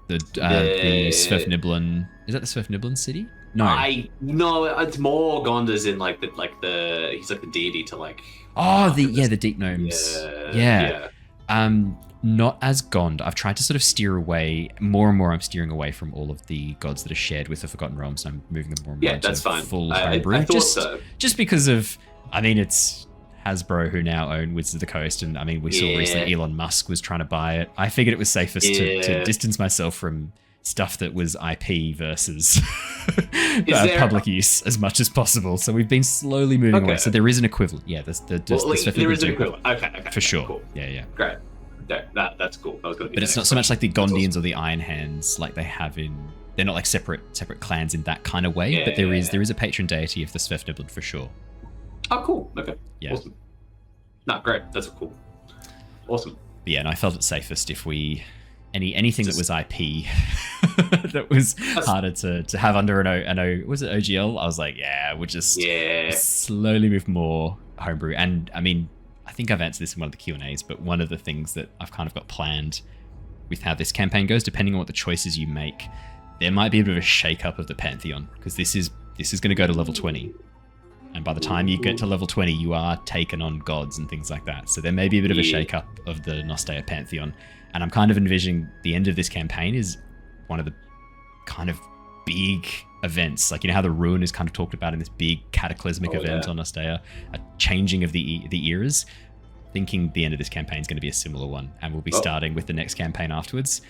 Sverfnibeln. Is that the Sverfnibeln city? No, it's more Gond as in like the he's like the deity to like. Oh, the deep gnomes. Yeah. Not as Gond. I've tried to sort of steer away more and more. I'm steering away from all of the gods that are shared with the Forgotten Realms. I'm moving them more and more that's to fine. full I homebrew. thought so. Just because of, I mean, it's Hasbro who now own Wizards of the Coast, and I mean, we saw recently Elon Musk was trying to buy it. I figured it was safest to distance myself from stuff that was IP versus public use as much as possible. So we've been slowly moving away. So there is an equivalent. Yeah, there is an equivalent. Okay, for sure. Cool. Yeah. Great. That's cool. That was gonna be. But it's not so much like the Gondians or the Iron Hands like they have in. They're not like separate clans in that kind of way. But there is a patron deity of the Sverfnibeln for sure. Oh, cool. Okay. Yeah. Awesome. No, great. That's cool. Awesome. But yeah, and I felt it safest if we anything that was IP that was harder to have under an O. Was it OGL? I was like, we'll just slowly move more homebrew. And I mean, I think I've answered this in one of the Q&As, but one of the things that I've kind of got planned with how this campaign goes, depending on what the choices you make, there might be a bit of a shake-up of the Pantheon, because this is going to go to level 20. And by the time you get to level 20, you are taken on gods and things like that. So there may be a bit of a shake-up of the Nostea Pantheon. And I'm kind of envisioning the end of this campaign is one of the kind of big events. Like, you know how the Ruin is kind of talked about in this big cataclysmic event on Nostea, a changing of the eras. Thinking the end of this campaign is going to be a similar one, and we'll be starting with the next campaign afterwards.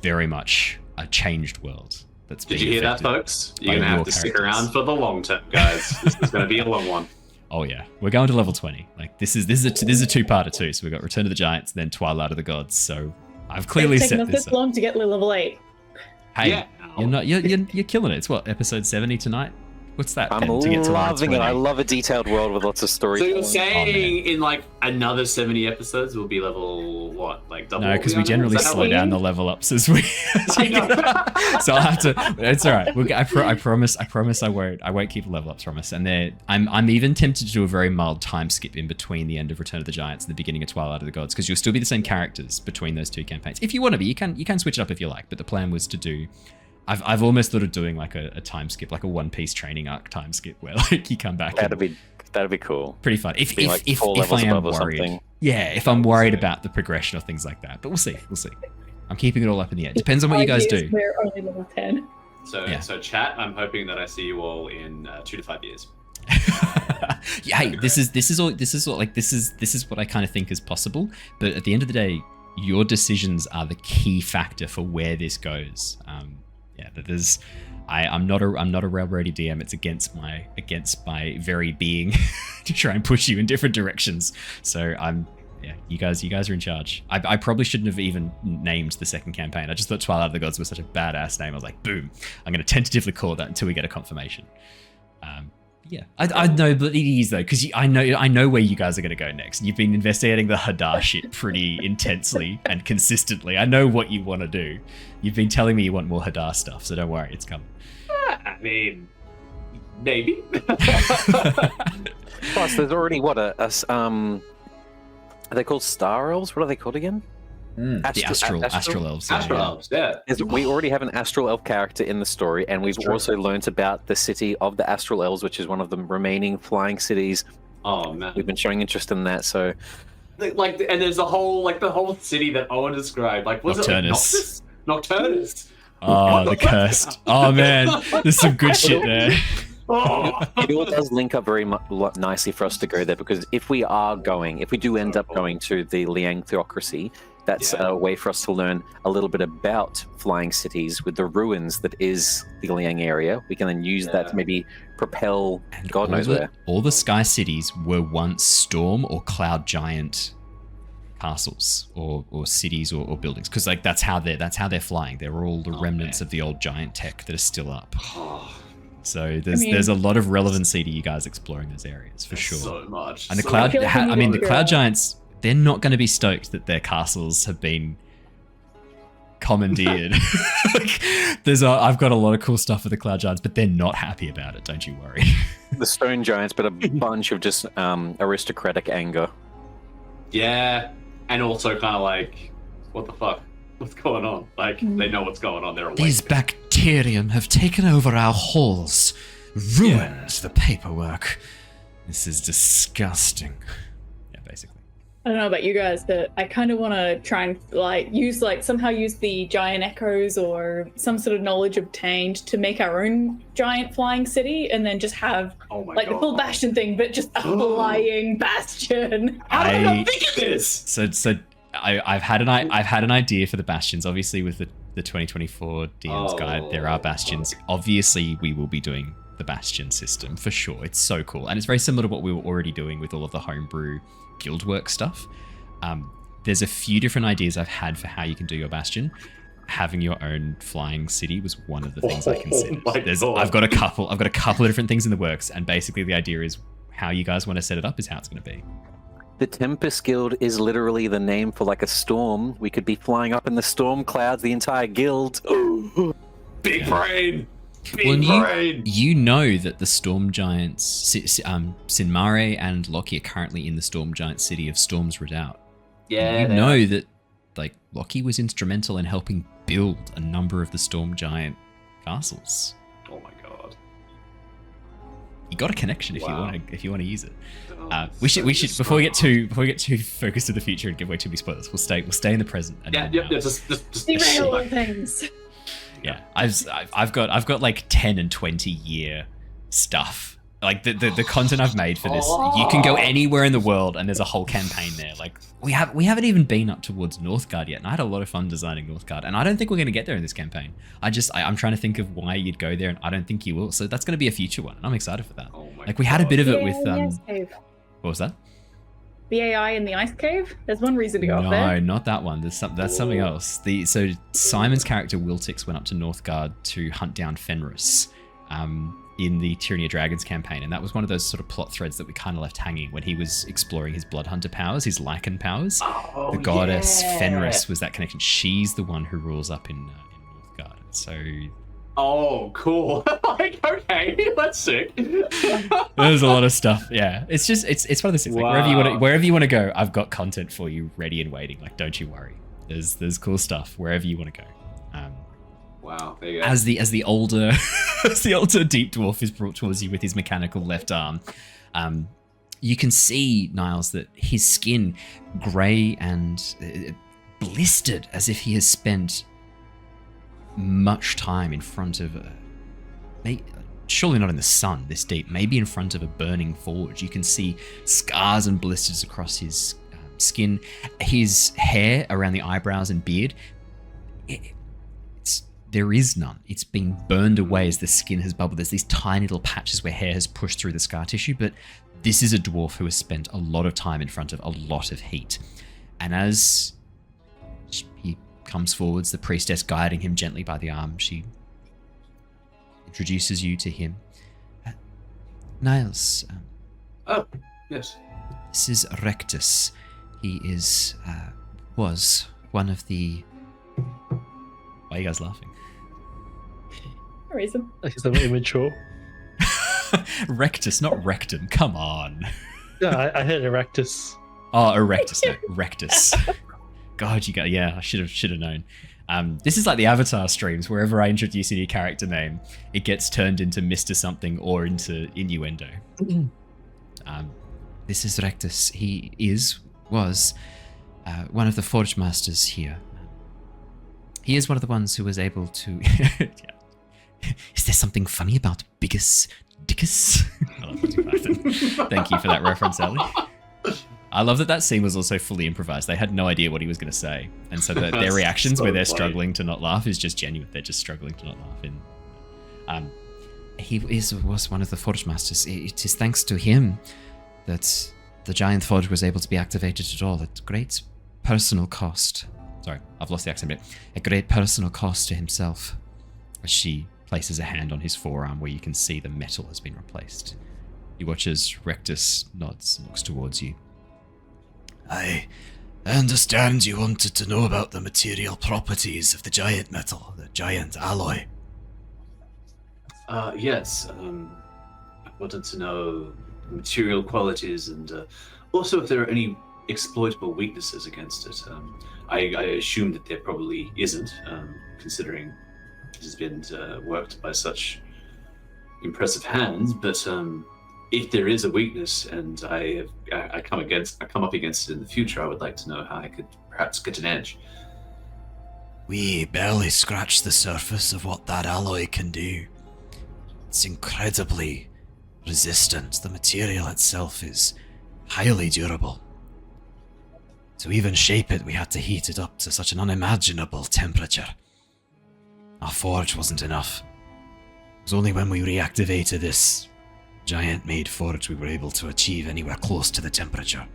Very much a changed world. Did you hear that, folks? You're going to have to stick around for the long term, guys. This is going to be a long one. Oh yeah, we're going to level 20. Like this is a two-parter too. So we've got Return of the Giants, then Twilight of the Gods. So I've clearly set this up. It's taken us this long to get level 8. Hey, you're killing it. It's what, episode 70 tonight? What's that? I'm loving it. I love a detailed world with lots of stories. So you're saying in like another 70 episodes we'll be level what, like double? No, because we generally slow down the level ups as we. So I'll have to. It's all right. I promise. I won't keep level ups. Promise. And I'm even tempted to do a very mild time skip in between the end of Return of the Giants and the beginning of Twilight of the Gods, because you'll still be the same characters between those two campaigns. If you want to be, you can switch it up if you like. But the plan was to do. I've almost thought of doing like a time skip, like a One Piece training arc time skip, where like you come back. That'd be cool. Pretty fun. If I am worried, if I'm worried about the progression or things like that. But we'll see. I'm keeping it all up in the air. Depends on what you guys do. We're only level 10. So chat. I'm hoping that I see you all in 2 to 5 years. Hey, this is what I kind of think is possible. But at the end of the day, your decisions are the key factor for where this goes. I'm not a railroady DM. It's against my very being to try and push you in different directions. So you guys are in charge. I probably shouldn't have even named the second campaign. I just thought Twilight of the Gods was such a badass name. I was like, boom, I'm going to tentatively call that until we get a confirmation. I know, but it is though, because I know where you guys are going to go next. You've been investigating the Hadar shit pretty intensely and consistently. I know what you want to do. You've been telling me you want more Hadar stuff, so don't worry, it's coming. I mean, maybe. Plus, there's already are they called Star Elves? What are they called again? The Astral Elves. Astral Elves, yeah. We already have an Astral Elf character in the story, and we've also learnt about the city of the Astral Elves, which is one of the remaining flying cities. Oh man, we've been showing interest in that. So, and there's the whole city that Owen described. Like, was Nocturnus. it Nocturnus? Oh, the cursed. Oh man, there's some good shit there. It all does link up very nicely for us to go there, because if we do end up going to the Liang Theocracy, that's a way for us to learn a little bit about flying cities with the ruins that is the Liang area. We can then use that to maybe propel God knows where. All the sky cities were once storm or cloud giant castles or cities or buildings, because like that's how they're flying. They're all the remnants of the old giant tech that are still up. So there's a lot of relevancy to you guys exploring those areas for sure. So much. And the so cloud, much. the cloud giants, they're not going to be stoked that their castles have been commandeered. I've got a lot of cool stuff for the cloud giants, but they're not happy about it. Don't you worry. The stone giants, but a bunch of just aristocratic anger. Yeah, and also kind of like, what the fuck? What's going on? Like, they know what's going on. They're awake. These bacterium have taken over our halls, ruined the paperwork. This is disgusting. Yeah, basically. I don't know about you guys, but I kind of want to try and somehow use the giant echoes or some sort of knowledge obtained to make our own giant flying city, and then just have the full bastion thing, but just a flying bastion. How did I not think of this? So I've had an idea for the bastions. Obviously, with the 2024 DM's guide, there are bastions. Obviously, we will be doing the bastion system for sure. It's so cool, and it's very similar to what we were already doing with all of the homebrew guildwork stuff. There's a few different ideas I've had for how you can do your bastion. Having your own flying city was one of the things I considered. I've got a couple of different things in the works, and basically the idea is how you guys want to set it up is how it's going to be. The Tempest Guild is literally the name for like a storm. We could be flying up in the storm clouds, the entire guild. Big brain. You know that the Storm Giants, Sinmare and Loki, are currently in the Storm Giant city of Storm's Redoubt. Yeah. You know that like Loki was instrumental in helping build a number of the Storm Giant castles. Oh my god. You got a connection if you want to use it. We should before we get too focused to the future and give away too many spoilers. We'll stay in the present. And Just derail things. Yeah, I've got like 10 and 20 year stuff. Like the content I've made for this, you can go anywhere in the world and there's a whole campaign there. Like we haven't even been up towards Northgard yet, and I had a lot of fun designing Northgard, and I don't think we're going to get there in this campaign. I'm trying to think of why you'd go there, and I don't think you will. So that's going to be a future one, and I'm excited for that. We had a bit of it with what was that? The AI in the ice cave? There's one reason to go up there. No, not that one. That's something else. So Simon's character Wiltix went up to Northgard to hunt down Fenris in the Tyranny of Dragons campaign, and that was one of those sort of plot threads that we kind of left hanging when he was exploring his Bloodhunter powers, his Lycan powers. The goddess Fenris was that connection. She's the one who rules up in Northgard. So... Oh, cool. Like, okay, that's sick. There's a lot of stuff. Yeah, it's one of those things. Like, wherever you want to go, I've got content for you ready and waiting. Like, don't you worry. There's cool stuff wherever you want to go. Wow, there you go. As the older deep dwarf is brought towards you with his mechanical left arm, you can see, Niles, that his skin grey and blistered as if he has spent much time in front of surely not in the sun this deep, maybe in front of a burning forge. You can see scars and blisters across his skin, his hair around the eyebrows and beard. There is none. It's been burned away as the skin has bubbled. There's these tiny little patches where hair has pushed through the scar tissue, but this is a dwarf who has spent a lot of time in front of a lot of heat. And as he comes forwards, the priestess guiding him gently by the arm, she introduces you to him. Niles. Oh, yes. This is Rectus. He was one of the... Why are you guys laughing? No reason. Because I'm immature. Rectus, not rectum. Come on. Yeah, I heard Erectus. Oh, Erectus, no, Rectus. God, I should have known. This is like the Avatar streams. Wherever I introduce a new character name, it gets turned into Mr. Something or into innuendo. This is Rectus. He was one of the Forge Masters here. He is one of the ones who was able to... Is there something funny about Biggus Dickus? I love Monty Python. Thank you for that reference, Ellie. I love that scene was also fully improvised. They had no idea what he was going to say. And so their reactions where they're struggling to not laugh is just genuine. They're just struggling to not laugh. He was one of the Forge Masters. It is thanks to him that the Giant Forge was able to be activated at all. That great personal cost. Sorry, I've lost the accent a bit. A great personal cost to himself. As she places a hand on his forearm where you can see the metal has been replaced. You watch as Rectus nods and looks towards you. I understand you wanted to know about the material properties of the giant metal, the giant alloy. Yes. I wanted to know the material qualities and also if there are any exploitable weaknesses against it. I assume that there probably isn't, considering it has been worked by such impressive hands. But if there is a weakness and I come up against it in the future, I would like to know how I could perhaps get an edge. We barely scratched the surface of what that alloy can do. It's incredibly resistant. The material itself is highly durable. To even shape it, we had to heat it up to such an unimaginable temperature. Our forge wasn't enough. It was only when we reactivated this giant-made forge we were able to achieve anywhere close to the temperature.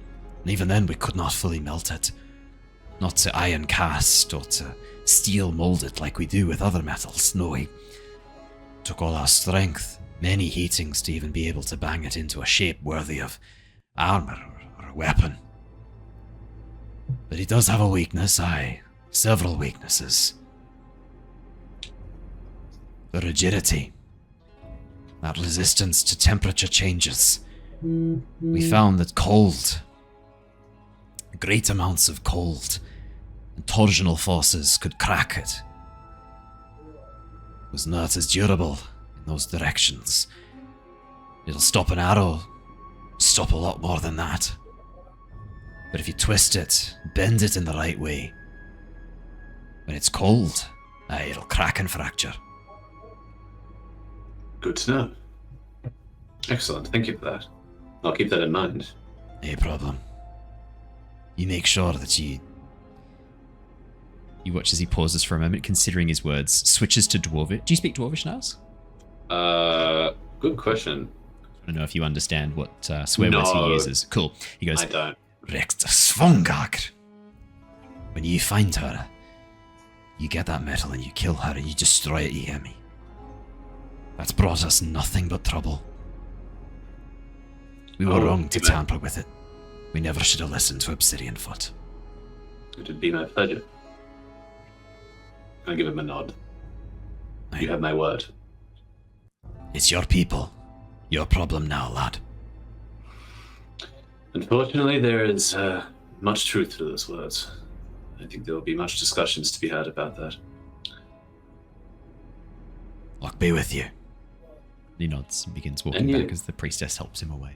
And even then, we could not fully melt it. Not to iron cast or to steel mold it like we do with other metals. No, it took all our strength, many heatings to even be able to bang it into a shape worthy of armor or a weapon. But it does have a weakness, several weaknesses. The rigidity. That resistance to temperature changes. We found that cold, great amounts of cold, and torsional forces could crack it. It was not as durable in those directions. It'll stop an arrow, stop a lot more than that. But if you twist it, bend it in the right way, when it's cold, it'll crack and fracture. Good to know. Excellent, thank you for that. I'll keep that in mind. No problem. You make sure that you watch as he pauses for a moment, considering his words, switches to Dwarvish. Do you speak Dwarvish, Niles? Good question. I don't know if you understand what swear words he uses. Cool. He goes, I don't. Rekta Svongag. When you find her, you get that metal and you kill her and you destroy it, you hear me? That's brought us nothing but trouble. We were wrong to tamper with it. We never should have listened to Obsidian Foot. It would be my pleasure. I give him a nod. You have my word. It's your people. Your problem now, lad. Unfortunately, there is much truth to those words. I think there will be much discussions to be had about that. Luck be with you. He nods and begins walking back as the priestess helps him away.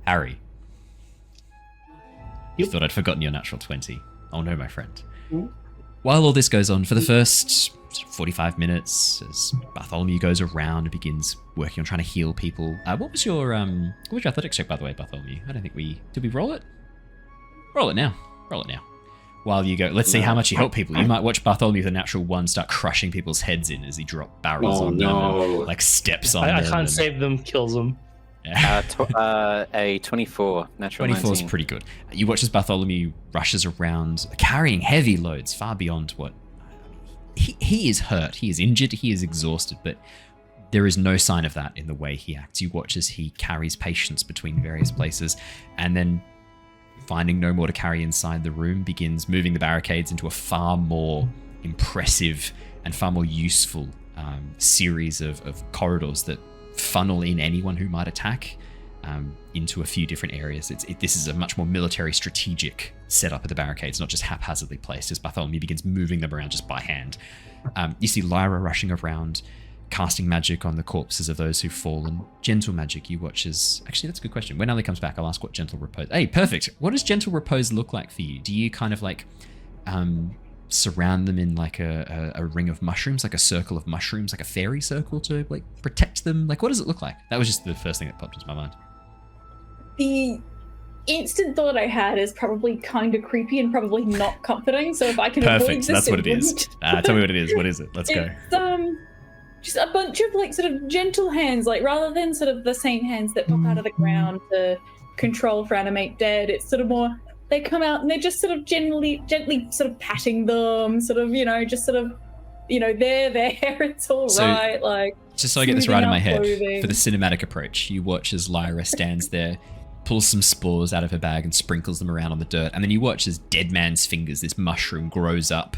Harry. You thought I'd forgotten your natural 20. Oh no, my friend. While all this goes on, for the first 45 minutes, as Bartholomew goes around and begins working on trying to heal people. What was your athletics check, by the way, Bartholomew? I don't think did we roll it? Roll it now. While you go, let's see how much you help people. You might watch Bartholomew with a natural 1 start crushing people's heads in as he drop barrels on them and, like, steps on them. I can't save them, kills them. A 24, natural 24 is pretty good. You watch as Bartholomew rushes around, carrying heavy loads far beyond what... He is hurt, he is injured, he is exhausted, but there is no sign of that in the way he acts. You watch as he carries patients between various places, and then, finding no more to carry inside the room, begins moving the barricades into a far more impressive and far more useful series of corridors that funnel in anyone who might attack into a few different areas. This is a much more military strategic setup of the barricades, not just haphazardly placed, as Bartholomew begins moving them around just by hand. You see Lyra rushing around, casting magic on the corpses of those who've fallen. Gentle magic, you watch as... Actually, that's a good question. When Ali comes back, I'll ask what gentle repose... Hey, perfect! What does gentle repose look like for you? Do you kind of like surround them in like a ring of mushrooms, like a circle of mushrooms, like a fairy circle to like protect them? Like, what does it look like? That was just the first thing that popped into my mind. The instant thought I had is probably kind of creepy and probably not comforting, so if I can avoid this... Perfect, that's what it is. Tell me what it is. What is it? Let's go. It's, just a bunch of like sort of gentle hands, like rather than sort of the same hands that pop out of the ground to control for animate dead, it's sort of more they come out and they're just sort of gently sort of patting them, sort of, just sort of, they're there, it's all So, right. Like, just so I get this right in my head, clothing. for the cinematic approach, you watch as Lyra stands there, pulls some spores out of her bag and sprinkles them around on the dirt, and then you watch as Dead Man's Fingers, this mushroom, grows up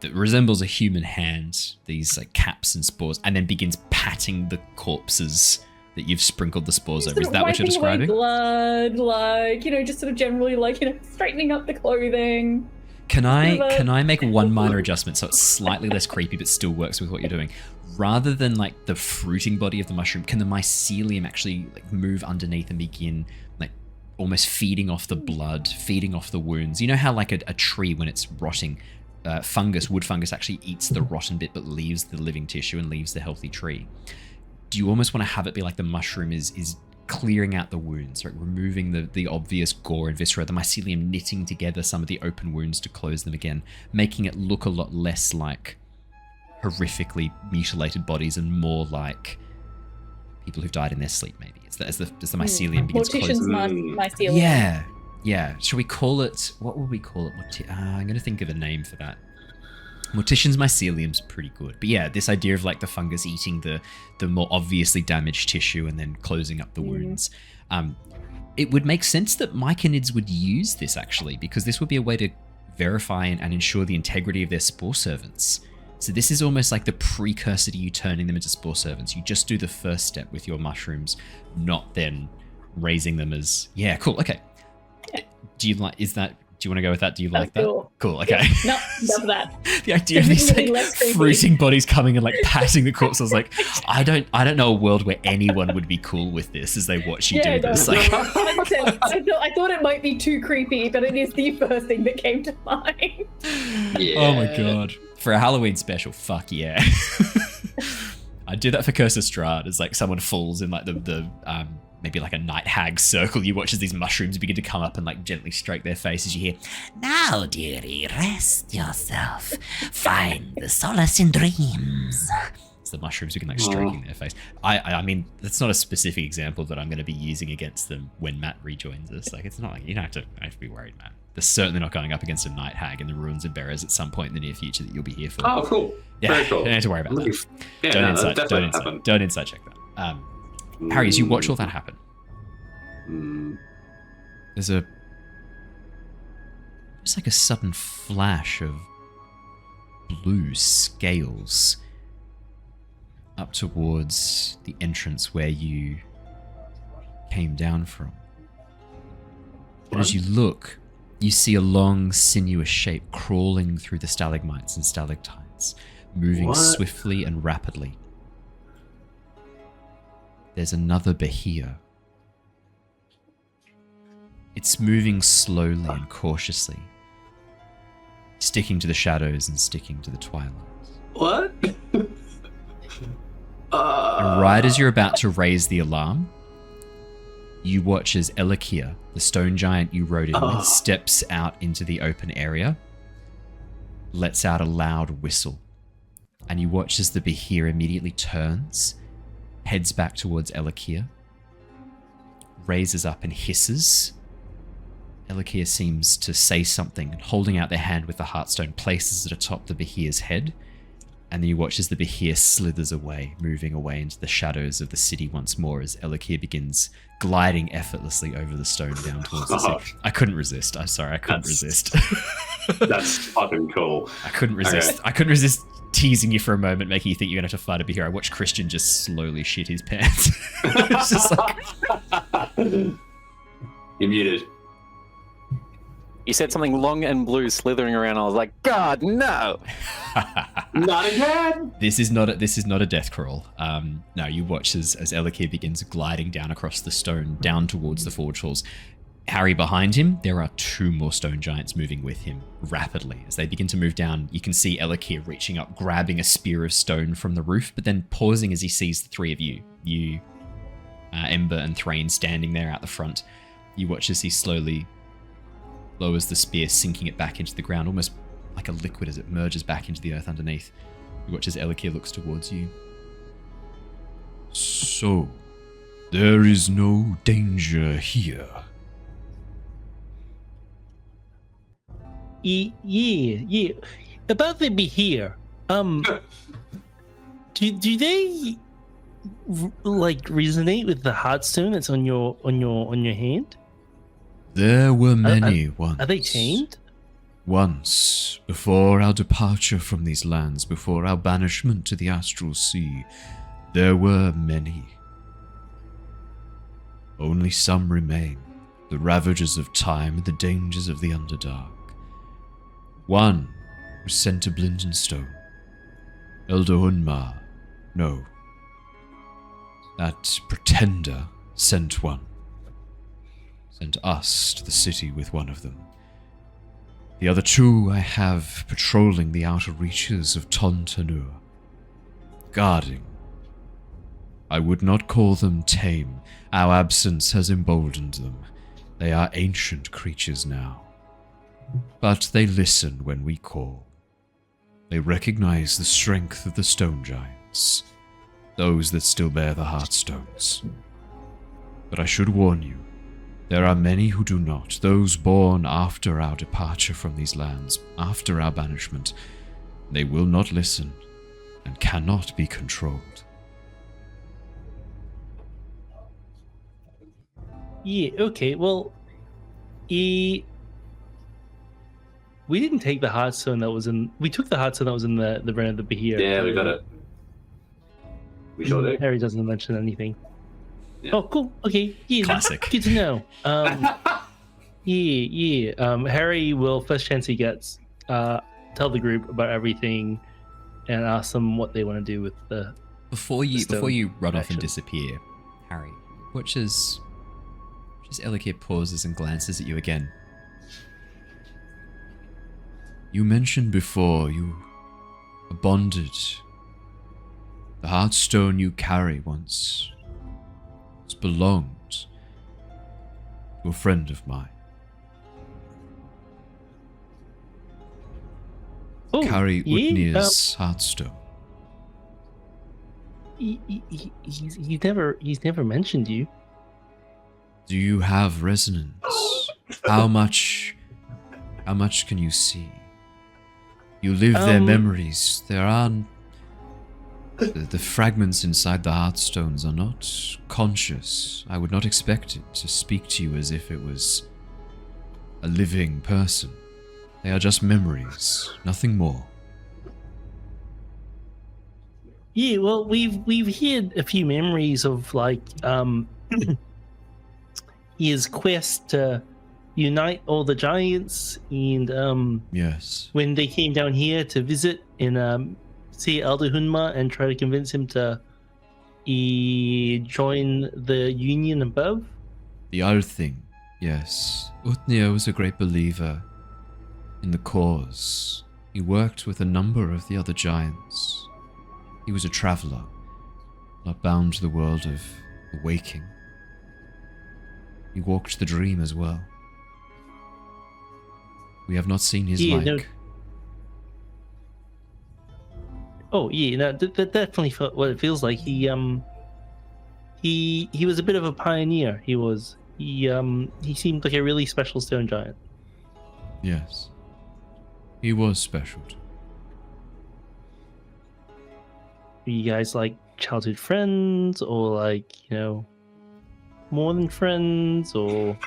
that resembles a human hand, these like caps and spores, and then begins patting the corpses that you've sprinkled the spores over. Is that what you're describing? Blood, like, just sort of generally, like, straightening up the clothing. Can I make one minor adjustment so it's slightly less creepy but still works with what you're doing? Rather than like the fruiting body of the mushroom, can the mycelium actually like move underneath and begin like almost feeding off the blood, feeding off the wounds? You know how like a tree when it's rotting, wood fungus actually eats the rotten bit but leaves the living tissue and leaves the healthy tree. Do you almost want to have it be like the mushroom is clearing out the wounds, right? Removing the obvious gore and viscera, the mycelium knitting together some of the open wounds to close them again, making it look a lot less like horrifically mutilated bodies and more like people who've died in their sleep, maybe. It's as the mycelium begins Mortician's closing. mycelium. Yeah. Shall we call it, what would we call it? I'm going to think of a name for that. Mortician's mycelium's pretty good. But yeah, this idea of like the fungus eating the more obviously damaged tissue and then closing up the wounds. It would make sense that myconids would use this actually, because this would be a way to verify and ensure the integrity of their spore servants. So this is almost like the precursor to you turning them into spore servants. You just do the first step with your mushrooms, not then raising them as, yeah, cool, okay. Do you want to go with that? Do you like that? Cool, okay. No, love that. The idea of these like fruiting bodies coming and like patting the corpse, I was like, I don't know a world where anyone would be cool with this as they watch you do this. Like, I thought it might be too creepy, but it is the first thing that came to mind. Yeah. Oh my god. For a Halloween special, fuck yeah. I'd do that for Curse of Strahd, as like someone falls in like the maybe like a night hag circle. You watch as these mushrooms begin to come up and like gently stroke their face as you hear, Now, dearie, rest yourself. Find the solace in dreams. as the mushrooms begin like stroking their face. I mean, that's not a specific example that I'm going to be using against them when Matt rejoins us. Like, it's not like you don't have to be worried, Matt. They're certainly not going up against a night hag in the ruins and bearers at some point in the near future that you'll be here for. Oh, cool. Yeah, very cool. You don't have to worry about that. Yeah, Don't inside check that. Harry, as you watch all that happen, there's it's like a sudden flash of blue scales up towards the entrance where you came down from. And as you look, you see a long, sinuous shape crawling through the stalagmites and stalactites, moving swiftly and rapidly. There's another Behir. It's moving slowly and cautiously, sticking to the shadows and sticking to the twilight. What? And right as you're about to raise the alarm, you watch as Elakia, the stone giant you rode in with, steps out into the open area, lets out a loud whistle, and you watch as the Behir immediately turns, heads back towards Elakia, raises up and hisses. Elakia seems to say something, and holding out their hand with the heartstone, places it atop the Behir's head, and then you watch as the Behir slithers away, moving away into the shadows of the city once more as Elakia begins gliding effortlessly over the stone down towards the city. I couldn't resist. I'm sorry, I couldn't resist. That's fucking cool. I couldn't resist. Okay. I couldn't resist teasing you for a moment, making you think you're going to have to fight a Behir. I watched Christian just slowly shit his pants. It's just like... You're muted. You said something long and blue slithering around. I was like, God, no! Not again! This is not a death crawl. No, you watch as Elakia begins gliding down across the stone, down towards the forge halls. Harry behind him, there are two more stone giants moving with him rapidly. As they begin to move down, you can see Elakia reaching up, grabbing a spear of stone from the roof, but then pausing as he sees the three of you, Ember and Threign, standing there out the front. You watch as he slowly lowers the spear, sinking it back into the ground, almost like a liquid as it merges back into the earth underneath. You watch as Elakia looks towards you. So, there is no danger here. Yeah. About the be here. Do they like resonate with the heartstone that's on your hand? There were many once. Are they tamed? Once, before our departure from these lands, before our banishment to the Astral Sea, there were many. Only some remain, the ravages of time and the dangers of the Underdark. One was sent to Blindenstone. Elder Hunmar, no. That pretender sent one. Sent us to the city with one of them. The other two I have patrolling the outer reaches of Tontanur. Guarding. I would not call them tame. Our absence has emboldened them. They are ancient creatures now. But they listen when we call. They recognize the strength of the stone giants, those that still bear the Heartstones. But I should warn you, there are many who do not, those born after our departure from these lands, after our banishment. They will not listen and cannot be controlled. Yeah, okay, well, we didn't take the Heartstone that was in... We took the Heartstone that was in the Brain of the Behir. Yeah, we got it. We sure do. Harry doesn't mention anything. Yeah. Oh, cool. Okay. Yeah, Classic. Good to know. Harry will, first chance he gets, tell the group about everything and ask them what they want to do with the... Before you run off and action. disappear, Harry watches Elikir pauses and glances at you again. You mentioned before you are bonded. The Heartstone you carry once belonged to a friend of mine. Carry Utnir's Heartstone. He's never mentioned you. Do you have resonance? How much can you see? You live their memories. There aren't... The fragments inside the Heartstones are not conscious. I would not expect it to speak to you as if it was a living person. They are just memories, nothing more. Yeah, well, we've heard a few memories of like his quest to unite all the giants, and Yes. when they came down here to visit and see Elder Hunma and try to convince him to join the union above. The other thing, yes. Utnir was a great believer in the cause. He worked with a number of the other giants. He was a traveller, not bound to the world of the waking. He walked the dream as well. We have not seen his like. No. Oh yeah, no, that definitely felt what it feels like. He was a bit of a pioneer. He seemed like a really special stone giant. Yes. He was special. Were you guys like childhood friends, or like, you know, more than friends, or?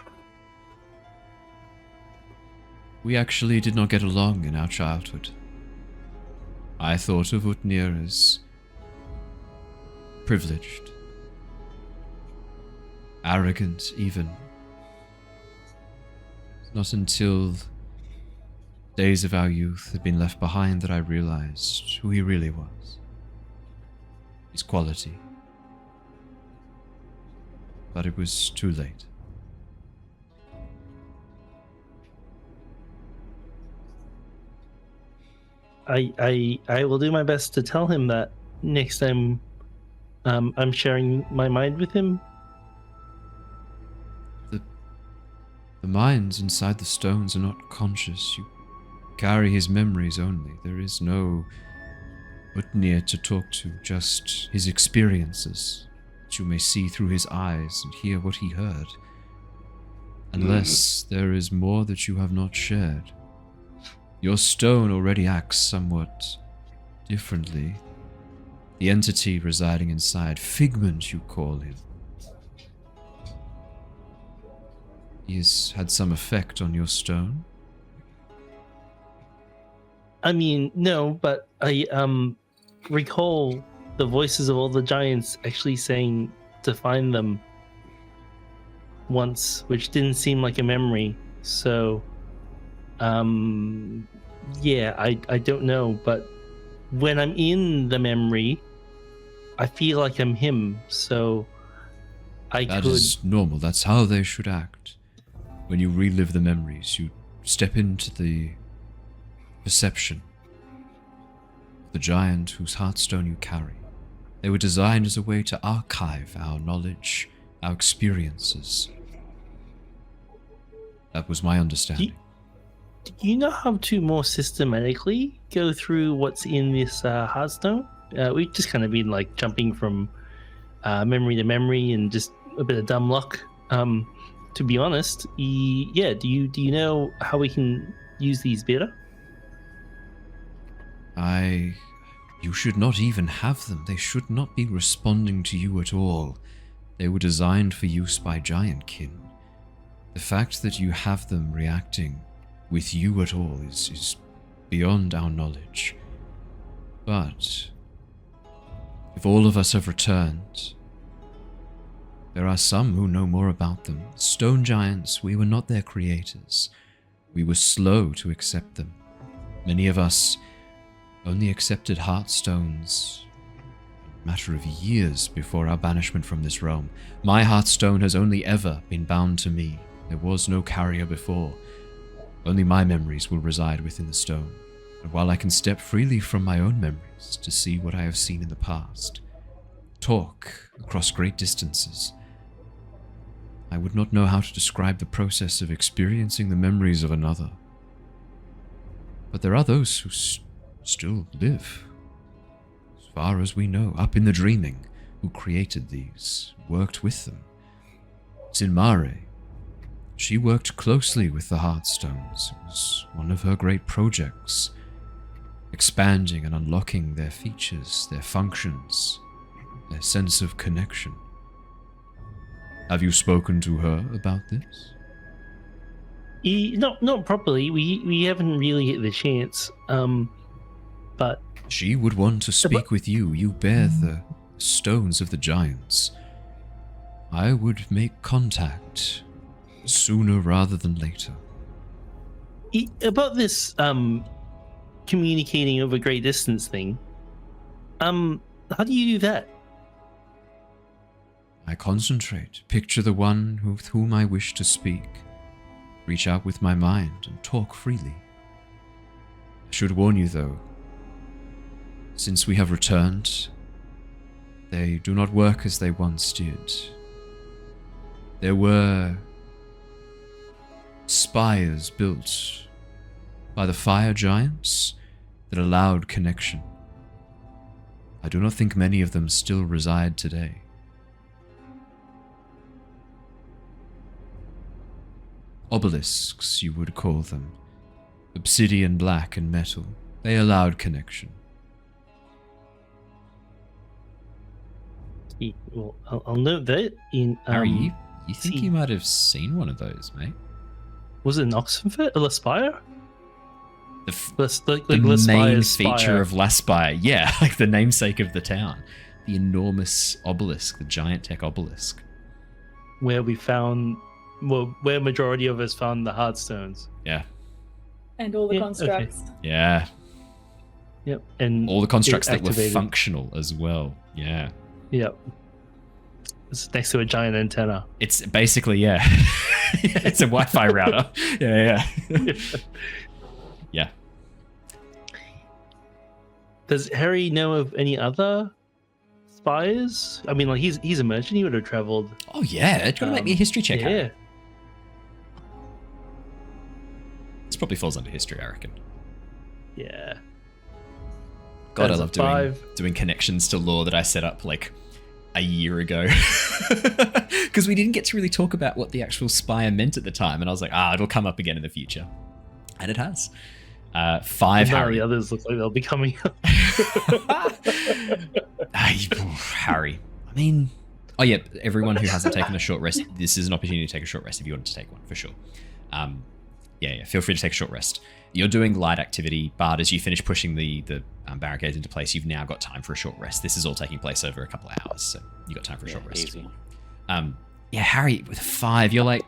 We actually did not get along in our childhood. I thought of Utnir as privileged, arrogant even. Not until days of our youth had been left behind that I realized who he really was. His quality. But it was too late. I will do my best to tell him that next time I'm sharing my mind with him. The minds inside the stones are not conscious. You carry his memories only. There is no Utnir to talk to, just his experiences that you may see through his eyes and hear what he heard. Unless there is more that you have not shared. Your stone already acts somewhat differently. The entity residing inside, Figment you call him, he's had some effect on your stone? I mean, no, but I recall the voices of all the giants actually saying to find them once, which didn't seem like a memory. So, yeah, I don't know, but when I'm in the memory, I feel like I'm him, so That is normal. That's how they should act. When you relive the memories, you step into the perception of the giant whose heartstone you carry. They were designed as a way to archive our knowledge, our experiences. That was my understanding. Do you know how to more systematically go through what's in this heartstone? We've just kind of been like jumping from memory to memory and just a bit of dumb luck. To be honest, do you know how we can use these better? You should not even have them. They should not be responding to you at all. They were designed for use by giantkin. The fact that you have them reacting with you at all is beyond our knowledge. But if all of us have returned, there are some who know more about them. Stone giants, we were not their creators. We were slow to accept them. Many of us only accepted heartstones a matter of years before our banishment from this realm. My heartstone has only ever been bound to me. There was no carrier before. Only my memories will reside within the stone. And while I can step freely from my own memories to see what I have seen in the past, talk across great distances, I would not know how to describe the process of experiencing the memories of another. But there are those who still live, as far as we know, up in the dreaming, who created these, worked with them. Sinmare, she worked closely with the Heartstones. It was one of her great projects, expanding and unlocking their features, their functions, their sense of connection. Have you spoken to her about this? Not properly. We haven't really hit the chance. But she would want to speak with you. You bear the stones of the giants. I would make contact sooner rather than later. About this communicating over great distance thing, how do you do that? I concentrate, picture the one with whom I wish to speak, reach out with my mind and talk freely. I should warn you though, since we have returned, they do not work as they once did. There were spires built by the fire giants that allowed connection. I do not think many of them still reside today. Obelisks, you would call them. Obsidian black and metal. They allowed connection. Well, I'll note that in... Harry, you think you might have seen one of those, mate? Was it an Oxenfurt? A Laspire? The main feature of Laspire. Yeah, like the namesake of the town. The enormous obelisk, the giant tech obelisk. Where we found... Well, where majority of us found the Heartstones. Yeah. And all the constructs. Okay. Yeah. Yep. And all the constructs that were functional as well. Yeah. Yep. It's next to a giant antenna. It's basically, yeah. It's a Wi-Fi router. Yeah. Yeah. Does Harry know of any other spires? I mean, like he's a merchant. He would have traveled. Oh yeah, it's gotta make me a history check. Yeah. This probably falls under history, I reckon. Yeah. God, I love doing connections to lore that I set up like a year ago. Because we didn't get to really talk about what the actual spire meant at the time, and I was like, it'll come up again in the future. And it has. 5 None of Harry. the others look like they'll be coming up. Harry. I mean, oh yeah, everyone who hasn't taken a short rest, this is an opportunity to take a short rest if you want to take one, for sure. Yeah, feel free to take a short rest. You're doing light activity, but as you finish pushing the barricades into place, you've now got time for a short rest. This is all taking place over a couple of hours, so you got time for a short rest. Easy. Yeah, Harry, with a 5, you're like,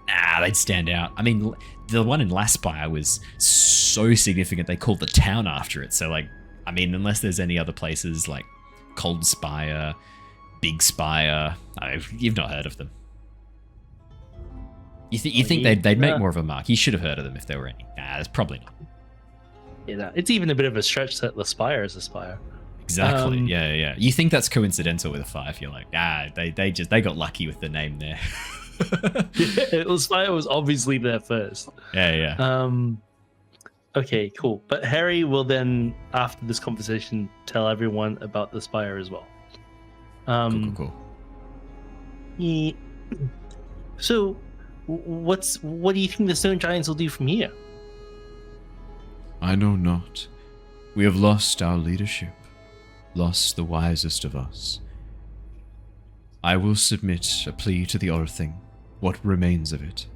nah, they'd stand out. I mean, the one in Laspire was so significant, they called the town after it. So, like, I mean, unless there's any other places like Cold Spire, Big Spire, you've not heard of them. You think they'd make more of a mark? You should have heard of them if there were any. Nah, there's probably not. Yeah, it's even a bit of a stretch that Laspire is Aspire. Exactly. Yeah. You think that's coincidental with a 5? You're like, they got lucky with the name there. Laspire was obviously there first. Yeah. Okay, cool. But Harry will then, after this conversation, tell everyone about the Spire as well. Cool. Yeah. So, what do you think the Stone Giants will do from here? I know not. We have lost our leadership, lost the wisest of us. I will submit a plea to the Orthing, what remains of it.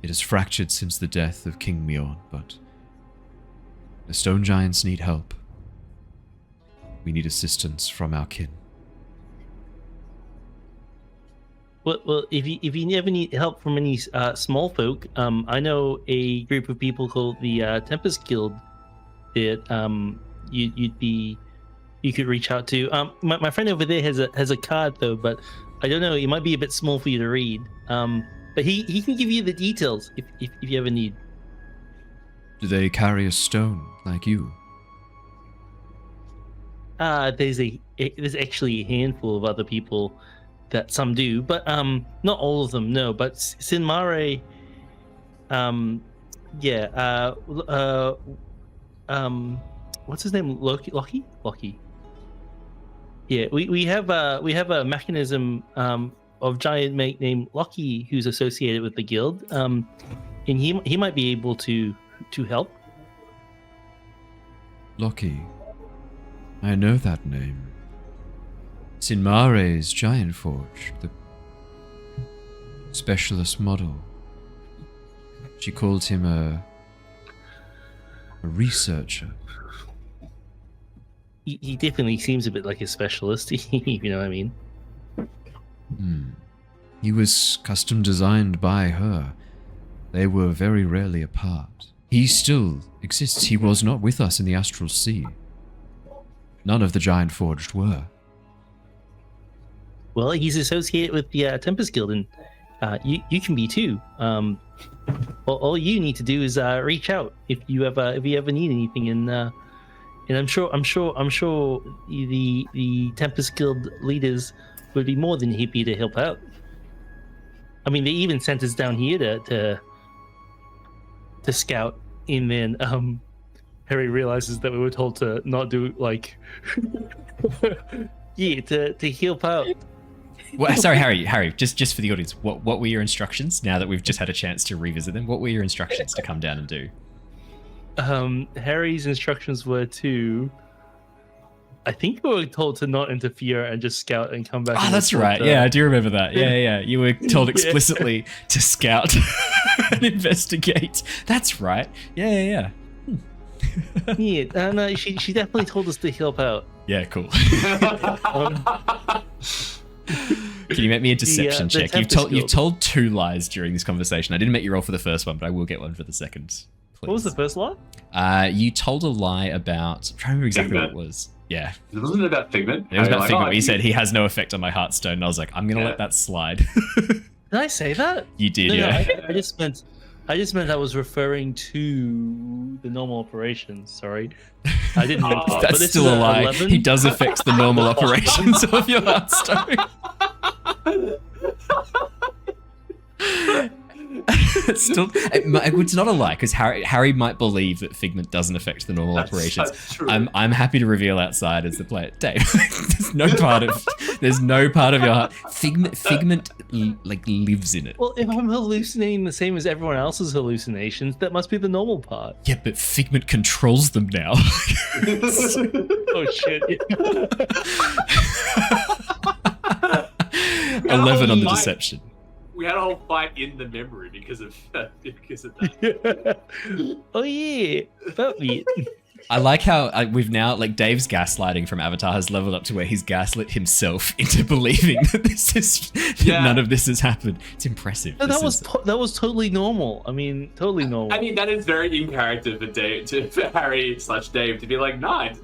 It has fractured since the death of King Mion, but the Stone Giants need help. We need assistance from our kin. Well, if you ever need help from any small folk, I know a group of people called the Tempest Guild that you could reach out to. My friend over there has a card though, but I don't know. It might be a bit small for you to read. But he can give you the details if you ever need. Do they carry a stone like you? There's actually a handful of other people that some do, but not all of them. No, but Sinmare, what's his name? Loki. Yeah, we have a mechanism of giant mate named Loki who's associated with the guild, and he might be able to help. Loki. I know that name. Sinmare's Giant Forge, the specialist model. She called him a researcher. He definitely seems a bit like a specialist, you know what I mean? He was custom designed by her. They were very rarely apart. He still exists. He was not with us in the Astral Sea. None of the Giant Forged were. Well, he's associated with the Tempest Guild, and you can be too. All you need to do is reach out if you ever need anything, and I'm sure the Tempest Guild leaders would be more than happy to help out. I mean, they even sent us down here to scout, and then Harry realizes that we were told to not do to help out. Well, sorry, Harry. Just for the audience, what were your instructions? Now that we've just had a chance to revisit them, what were your instructions to come down and do? Harry's instructions were to, I think we were told to not interfere and just scout and come back. Oh, that's right. Yeah, I do remember that. Yeah. You were told explicitly to scout and investigate. That's right. Yeah. Yeah, no, she definitely told us to help out. Yeah, cool. Can you make me a deception check? You've told 2 lies during this conversation. I didn't make you roll for the first one, but I will get one for the second. Please. What was the first lie? You told a lie about... I'm trying to remember exactly what it was. Yeah. Wasn't it about Figment? It was about Figment. He said he has no effect on my Heartstone, and I was like, I'm going to let that slide. Did I say that? You did, No, yeah. I just meant I was referring to the normal operations. Sorry, I didn't mean to. That's but still a lie. 11. He does affect the normal operations of your Heartstone. It's not a lie, because Harry might believe that Figment doesn't affect the normal operations. That's true. I'm happy to reveal outside as the player. Dave, there's no part of There's no part of your heart. Figment like lives in it. Well, if I'm hallucinating the same as everyone else's hallucinations, that must be the normal part. Yeah, but Figment controls them now. Oh shit. 11 on the deception. We had a whole fight in the memory because of that. Oh yeah, felt me. I like how we've now, like, Dave's gaslighting from Avatar has leveled up to where he's gaslit himself into believing that none of this has happened. It's impressive. No, that was totally normal. I mean, totally normal. I mean, that is very in character for Harry/Dave to be like, no, it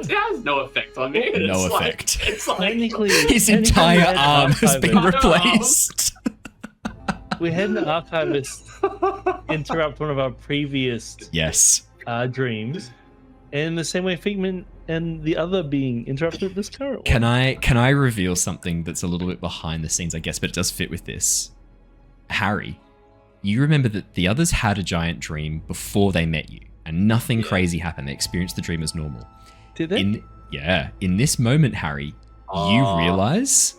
has no effect on me. No effect. It's like Technically, his entire arm has been replaced. We had an archivist interrupt one of our previous dreams. And the same way Figment and the other being interrupted this current one. Can I reveal something that's a little bit behind the scenes, I guess, but it does fit with this? Harry, you remember that the others had a giant dream before they met you, and nothing crazy happened. They experienced the dream as normal. Did they? In this moment, Harry, you realize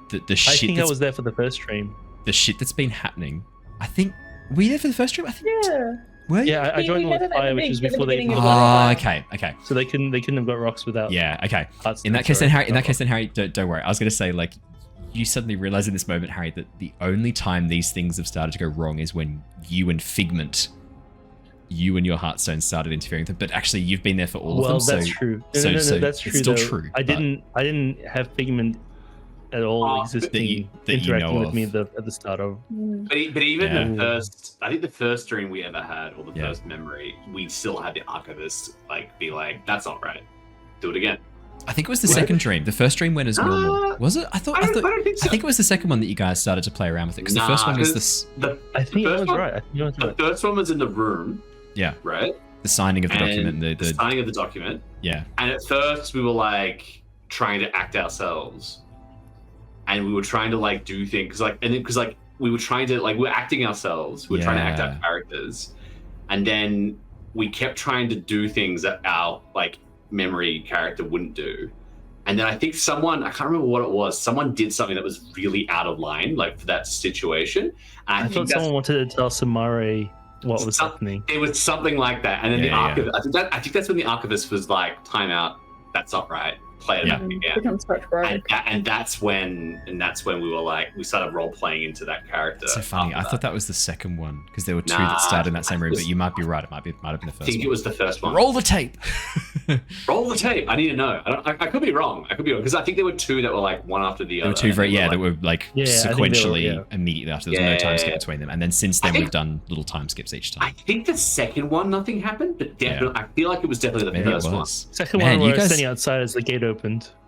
that the shit. I think I was there for the first dream. The shit that's been happening. I think were you there for the first dream? I think. Yeah. Yeah, I joined with fire, which was before they. Okay. So they couldn't have got rocks without. Yeah. Okay. In that case, then Harry, don't worry. I was going to say, like, you suddenly realize in this moment, Harry, that the only time these things have started to go wrong is when you and Figment, you and your Heartstone started interfering with them. But actually, you've been there for all of them. Well, that's true. No, that's true. It's still true. I didn't have Figment at all existing that interacting with me at the start of. But even the first dream we ever had, or the first memory, we still had the archivist be like, "That's not right. Do it again." I think it was the second dream. The first dream went as normal. Was it? I don't think so. I think it was the second one that you guys started to play around with it, because the first one was this. I think it was right. The first one was in the room. Yeah. Right. The signing of the document. The signing of the document. Yeah. And at first we were trying to act ourselves. And we were trying to do things because we were trying to we were acting ourselves. We were trying to act our characters, and then we kept trying to do things that our memory character wouldn't do. And then I think I can't remember what it was. Someone did something that was really out of line, for that situation. And I think thought someone wanted to tell Samare what was happening. It was something like that. And then the archivist. I think that's when the archivist was like, "Time out. That's not right. Play it up again." And that's when we were we started role playing into that character. So funny. I thought that was the second one, because there were two that started in that same room. But you might be right. It might have been the first one. I think it was the first one. Roll the tape. Roll the tape. I need to know. I could be wrong. Because I think there were two that were one after the other. There were two that were sequentially immediately after. There was no time skip between them. And then since then we've done little time skips each time. I think the second one nothing happened, but definitely I feel like it was definitely the first one. Second one, we were standing outside as the gate opened.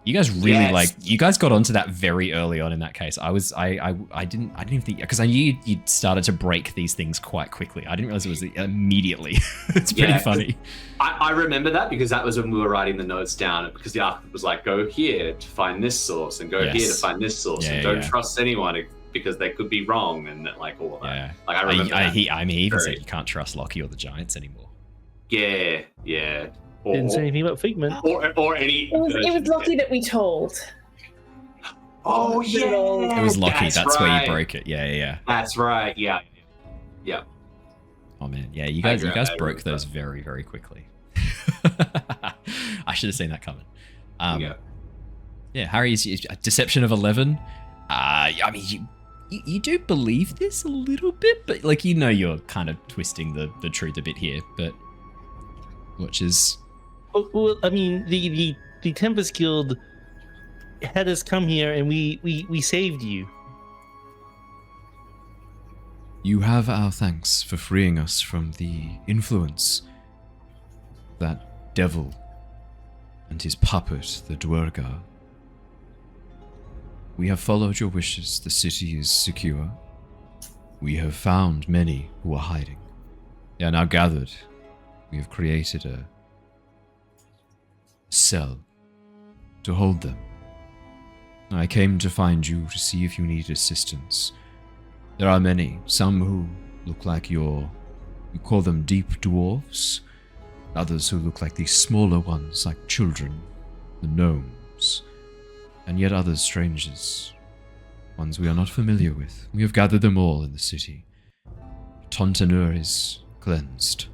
You guys really you guys got onto that very early on in that case. I didn't even think, because I knew you started to break these things quite quickly. I didn't realize it was immediately. It's pretty funny. I remember that because that was when we were writing the notes down, because the archivist was like, "Go here to find this source and go here to find this source and don't trust anyone because they could be wrong," and all of that. I remember he even said you can't trust Lockie or the Giants anymore. Yeah. Didn't say anything about Figment. Or any. It was Lockie that we told. Oh yeah. It was Lockie. That's where you broke it. Yeah. That's right. Yeah. Oh man, yeah. You guys broke those very, very quickly. I should have seen that coming. Yeah. Harry's deception of 11. I mean, you do believe this a little bit, but you're kind of twisting the truth a bit here. But which is. Well, I mean, the Tempest Guild had us come here, and we saved you. You have our thanks for freeing us from the influence that devil and his puppet, the Duergar. We have followed your wishes. The city is secure. We have found many who are hiding. They are now gathered. We have created a cell to hold them. I came to find you to see if you need assistance. There are many, some who look like you call them deep dwarves, others who look like these smaller ones, like children, the gnomes. and yet others strangers, ones we are not familiar with. We have gathered them all in the city. Tontanur is cleansed.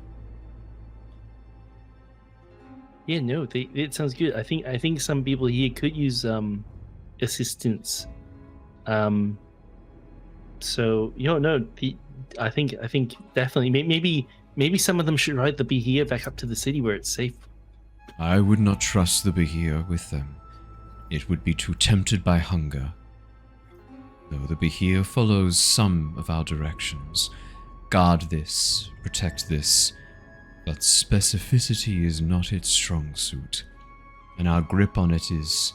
Yeah, no, it sounds good. I think some people here could use assistance. So I think definitely maybe some of them should ride the Behir back up to the city where it's safe. I would not trust the Behir with them. It would be too tempted by hunger. Though the Behir follows some of our directions. Guard this, protect this, but specificity is not its strong suit, and our grip on it is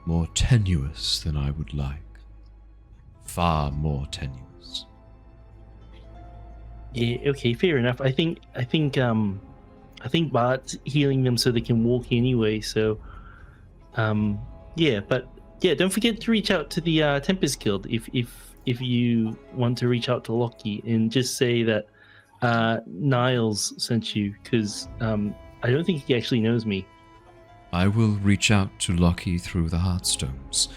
more tenuous than I would like. Far more tenuous. Yeah, okay, fair enough. I think Bart's healing them so they can walk anyway, so don't forget to reach out to the Tempest Guild if you want to reach out to Lockie and just say that Niles sent you, because I don't think he actually knows me. I will reach out to Lockie through the Heartstones,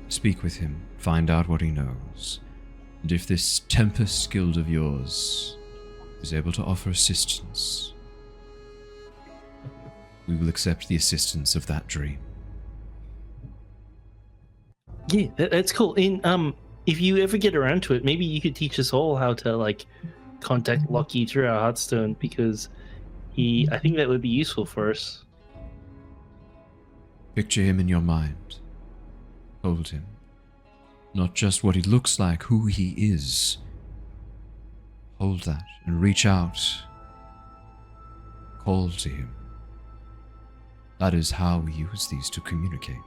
speak with him, find out what he knows, and if this Tempest Guild of yours is able to offer assistance, we will accept the assistance of that dream. Yeah, that's cool. And if you ever get around to it, maybe you could teach us all how to contact Lockie through our Hearthstone, because I think that would be useful for us. Picture him in your mind. Hold him. Not just what he looks like, who he is. Hold that and reach out. Call to him. That is how we use these to communicate.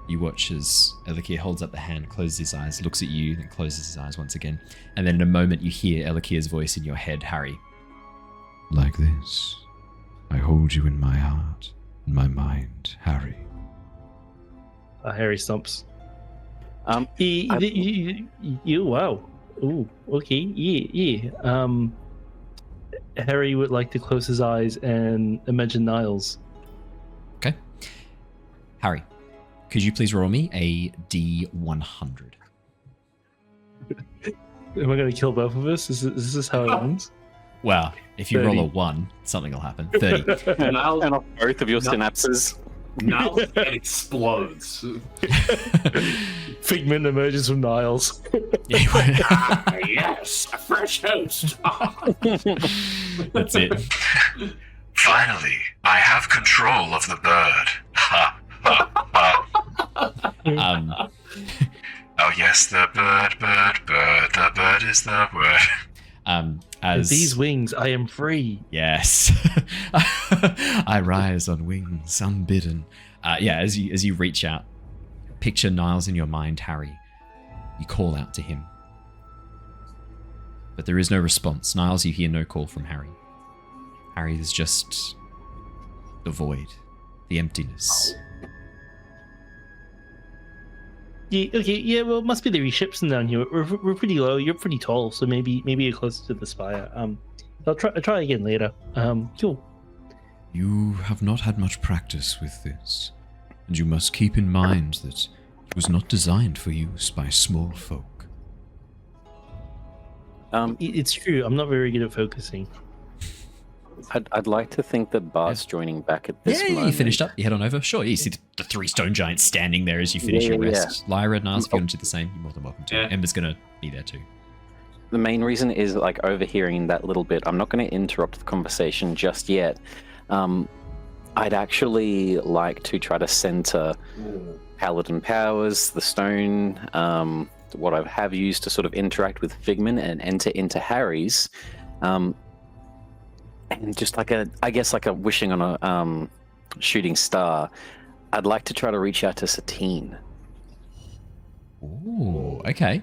You watch as Elekir holds up the hand, closes his eyes, looks at you, then closes his eyes once again. And then in a moment you hear Elekir's voice in your head, Harry. Like this. I hold you in my heart, in my mind, Harry. Harry stumps. You wow. Ooh, okay, yeah. Harry would like to close his eyes and imagine Niles. Okay. Harry, could you please roll me a D100? Am I going to kill both of us? Is this how it ends? Well, if you 30. roll a 1, something will happen. 30. And off both of your synapses. Niles' head explodes. Figment emerges from Niles. Yes, a fresh host. That's it. Finally, I have control of the bird. Ha, ha, ha. Oh yes, the bird. The bird is the word. As these wings, I am free. Yes. I rise on wings unbidden. As you reach out, picture Niles in your mind, Harry. You call out to him. But there is no response. Niles, you hear no call from Harry. Harry, there's just the void, the emptiness. Yeah, okay, yeah, well, it must be the ships down here. We're pretty low, you're pretty tall, so maybe you're closer to the spire. I'll try again later. Cool. You have not had much practice with this, and you must keep in mind that it was not designed for use by small folk. It's true, I'm not very good at focusing. I'd like to think that Bart's joining back at this moment. You finished up, you head on over. Sure, you see the 3 stone giants standing there as you finish your rest. Lyra, Niles, if you want to do the same, you're more than welcome to. Ember's going to be there too. The main reason is overhearing that little bit. I'm not going to interrupt the conversation just yet. I'd actually like to try to center Paladin powers, the stone, what I have used to sort of interact with Figment and enter into Harry's. And just like a wishing on a shooting star, I'd like to try to reach out to Satine. Ooh, okay.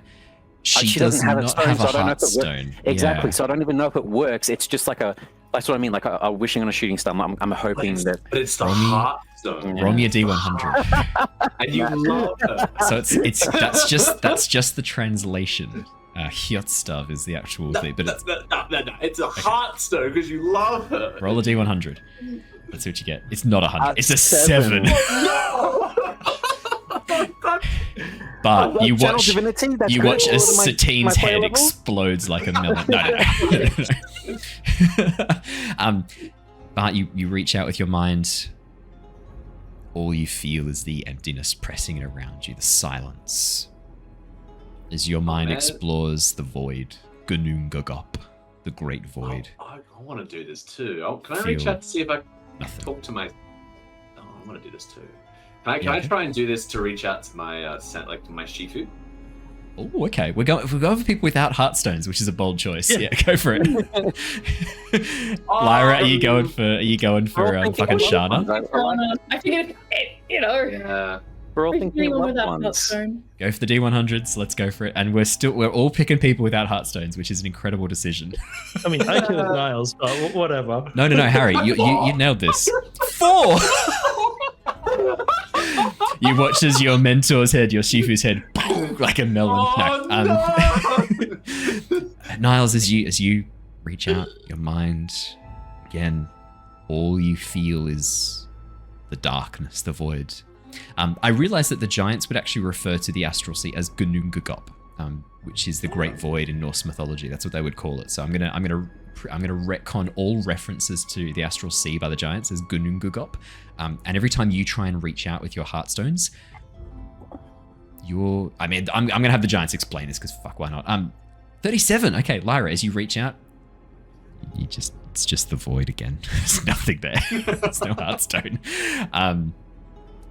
She doesn't have a stone, so I don't know if it stone. Exactly, so I don't even know if it works. It's just that's what I mean, like a wishing on a shooting star. I'm hoping that... But it's the Hearthstone. Roll me a D100. And you love her. So that's just the translation. Hjotstav is the actual thing, but it's a Hearthstone because you love her. Roll a D100. Let's see what you get. It's not 100. It's a 7. No! But you Channel watch Divinity, that's you good. watch as My Satine's player head level? explodes like a melon. No. But you reach out with your mind. All you feel is the emptiness pressing around you, the silence. As your mind explores the void, Gunungagop, the great void. I want to do this too. Can I reach out to see if I can talk to my... Oh, I want to do this too. Can I try and do this to reach out to my to my Shifu? Oh, okay. We're going for people without heartstones, which is a bold choice. Yeah, go for it. Lyra, are you going for fucking Shana? I figured, Yeah. We're all thinking anyone of without loved ones. Hearthstone. Go for the D100s. Let's go for it. And we're all picking people without heartstones, which is an incredible decision. I mean, I killed Niles, but whatever. No, Harry, you nailed this. 4. You watch as your mentor's head, your Shifu's head, like a melon. Niles, as you reach out your mind, again, all you feel is the darkness, the void. I realized that the giants would actually refer to the astral sea as Gunungagop, which is the great void in Norse mythology. That's what they would call it. So I'm gonna retcon all references to the astral sea by the giants as Gunungagop. And every time you try and reach out with your heartstones, I'm gonna have the giants explain this because fuck, why not? 37. Okay, Lyra, as you reach out, it's just the void again. There's nothing there. There's no heartstone.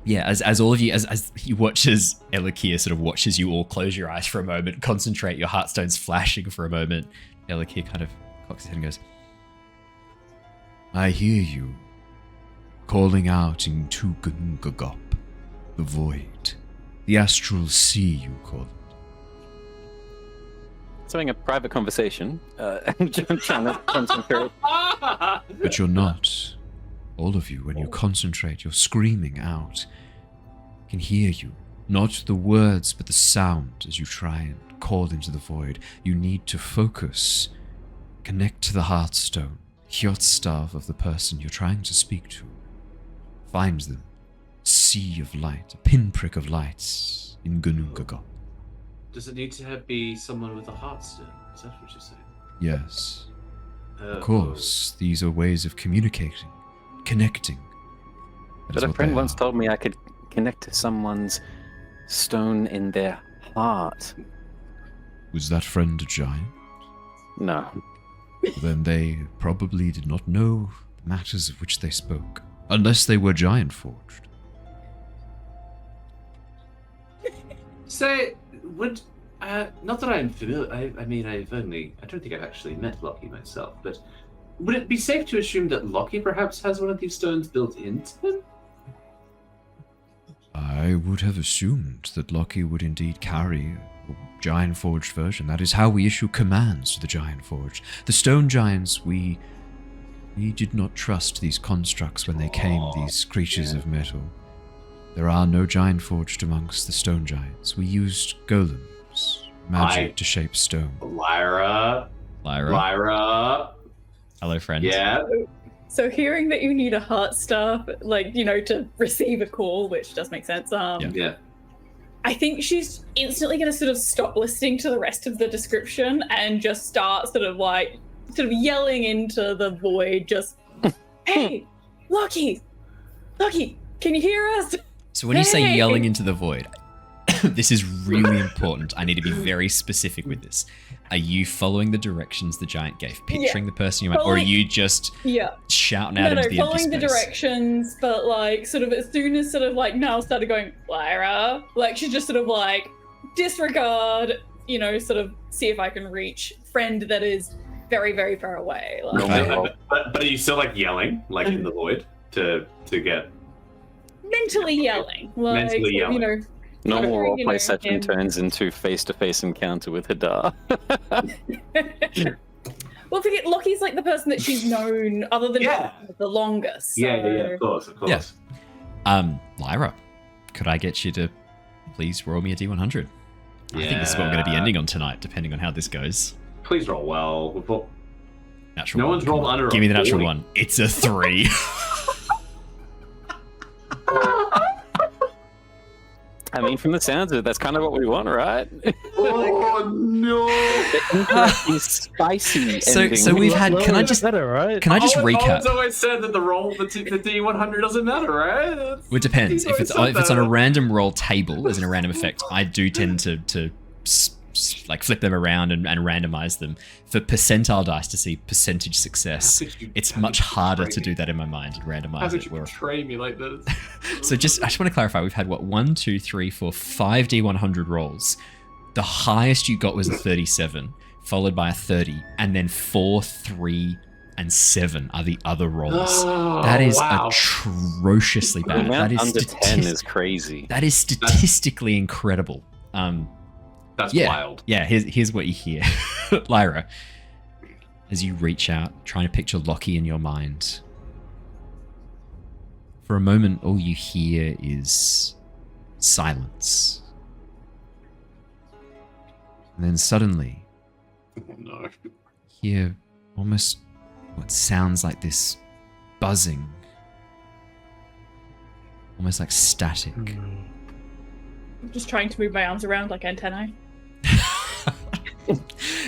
Yeah, as all of you, as you watch as Elakia sort of watches you all close your eyes for a moment, concentrate, your heartstones flashing for a moment, Elakia kind of cocks his head and goes, I hear you calling out into Gunungagop, the void, the astral sea you call it. It's having a private conversation. I'm trying to concentrate. But you're not. All of you, when you concentrate, you're screaming out. I can hear you. Not the words, but the sound as you try and call into the void. You need to focus. Connect to the heartstone, Hjortstav of the person you're trying to speak to. Find them. Sea of light, a pinprick of light in Gunungagop. Does it need to be someone with a heartstone? Is that what you're saying? Yes. Of course, these are ways of communicating, connecting. That But is a what friend they once are. told me I could connect to someone's stone in their heart. Was that friend a giant? No. Then they probably did not know the matters of which they spoke, unless they were giant forged. Say, not that I'm familiar. I don't think I've actually met Lockie myself, but would it be safe to assume that Lockie perhaps has one of these stones built into him? I would have assumed that Lockie would indeed carry a giant forged version. That is how we issue commands to the giant forged. The stone giants, we did not trust these constructs when they came, these creatures of metal. There are no giant forged amongst the stone giants. We used golems, magic to shape stone. Lyra. Hello, friend. Yeah. So hearing that you need a heart staff, to receive a call, which does make sense. Yeah. I think she's instantly going to sort of stop listening to the rest of the description and just start sort of yelling into the void, just, hey, Lockie, can you hear us? So when you say yelling into the void, this is really important. I need to be very specific with this. Are you following the directions the giant gave, picturing the person you want, or are you just shouting out into the empty following the space? directions, but sort of as soon as Niles started going, Lyra, she's just sort of disregard, sort of see if I can reach friend that is very, very far away. But are you still yelling in the void to get mentally yelling? Mentally yelling. Normal roleplay session turns into face-to-face encounter with Hadar. Well, forget Lockie's the person that she's known other than the longest. So. Yeah, of course. Yeah. Lyra, could I get you to please roll me a D100? I think this is what we're going to be ending on tonight, depending on how this goes. Please roll well. Natural no one. one's rolled under. Give me the natural 40. one. It's a 3. mean, from the sounds of it, that's kind of what we want, right? Oh no! Interesting, spicy. ending. So we've had. Can I just better, right? Can I just Owen's recap? always said that the D100 doesn't matter, right? Well, it depends. If it's on a random roll table, as in a random effect, I do tend to like flip them around and randomize them. For percentile dice to see percentage success, it's much harder to do that in my mind and How randomize could it. you Where- betray me like this? So I just want to clarify, we've had, 1, 2, 3, 4, 5 D100 rolls. The highest you got was a 37, followed by a 30, and then 4, 3, and 7 are the other rolls. Oh, that is wow. atrociously The bad. amount That is under 10 is crazy. that is statistically incredible. That's Yeah. wild. Yeah, here's what you hear. Lyra, as you reach out, trying to picture Lockie in your mind. For a moment, all you hear is silence. And then suddenly, Oh, no. you hear almost what sounds like this buzzing. Almost like static. I'm just trying to move my arms around like antennae.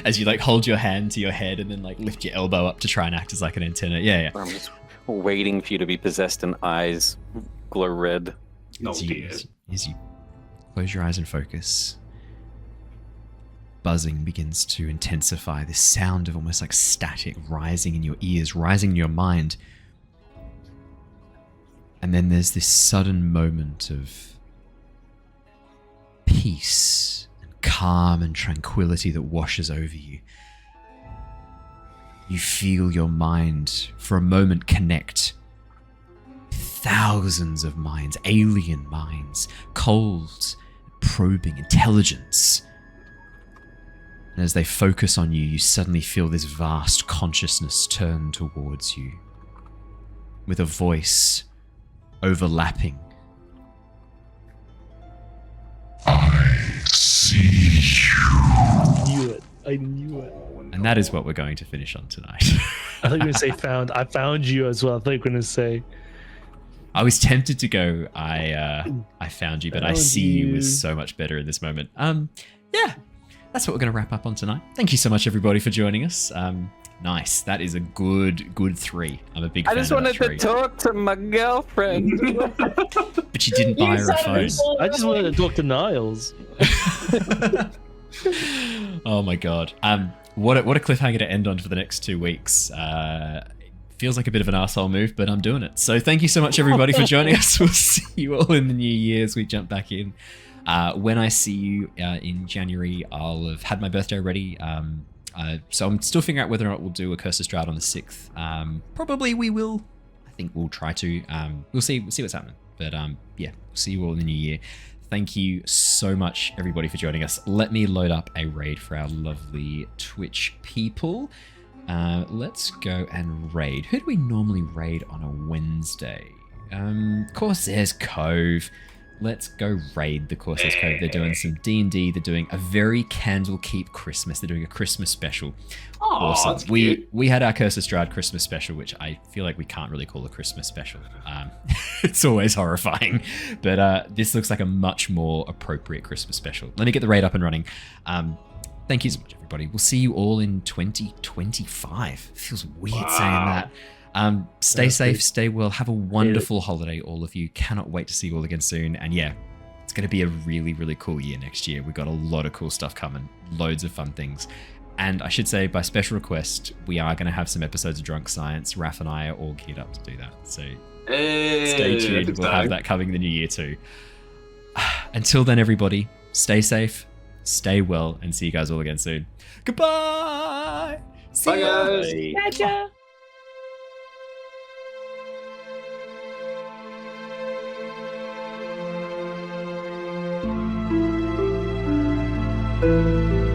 As you like hold your hand to your head and then like lift your elbow up to try and act as like an antenna. Yeah. I'm just waiting for you to be possessed and eyes glow red. Oh, As you, dear. as you close your eyes and focus, buzzing begins to intensify. This sound of almost like static rising in your ears, rising in your mind. And then there's this sudden moment of peace and calm and tranquility that washes over you. You feel your mind for a moment connect. Thousands of minds, alien minds, cold, probing intelligence. And as they focus on you, you suddenly feel this vast consciousness turn towards you, with a voice overlapping. I see you. I knew it. And that is what we're going to finish on tonight. I thought you were going to say found. I found you as well. I thought you were going to say. I was tempted to go, I found you, but I Found see you you. was so much better in this moment. Yeah, that's what we're going to wrap up on tonight. Thank you so much, everybody, for joining us. Nice. That is a good 3. I'm a big fan I just of that wanted 3. to talk to my girlfriend. But you didn't buy her a phone. I just wanted to talk to Niles. Oh my god. What a cliffhanger to end on for the next 2 weeks. Feels like a bit of an arsehole move, but I'm doing it. So thank you so much, everybody, for joining us. We'll see you all in the new year as we jump back in. When I see you in January, I'll have had my birthday ready. So I'm still figuring out whether or not we'll do a Curse of Strahd on the 6th. Probably we will. I think we'll try to. We'll see what's happening. But yeah, we'll see you all in the new year. Thank you so much, everybody, for joining us. Let me load up a raid for our lovely Twitch people. Let's go and raid. Who do we normally raid on a Wednesday? Corsairs Cove. Let's go raid the Corsairs Cove. They're doing some D&D. They're doing a very Candlekeep Christmas. They're doing a Christmas special. Oh, Awesome. that's cute. We had our Curse of Strahd Christmas special, which I feel like we can't really call a Christmas special. It's always horrifying. But this looks like a much more appropriate Christmas special. Let me get the raid up and running. Thank you so much, everybody. We'll see you all in 2025. Feels weird saying that. Stay safe, stay well. Have a wonderful holiday, all of you. Cannot wait to see you all again soon. And yeah, it's going to be a really, really cool year next year. We've got a lot of cool stuff coming. Loads of fun things. And I should say, by special request, we are going to have some episodes of Drunk Science. Raph and I are all geared up to do that. So stay tuned. We'll have that coming in the new year too. Until then, everybody, stay safe, stay well, and see you guys all again soon. Goodbye! See Bye, ya! guys. Gotcha. Thank you.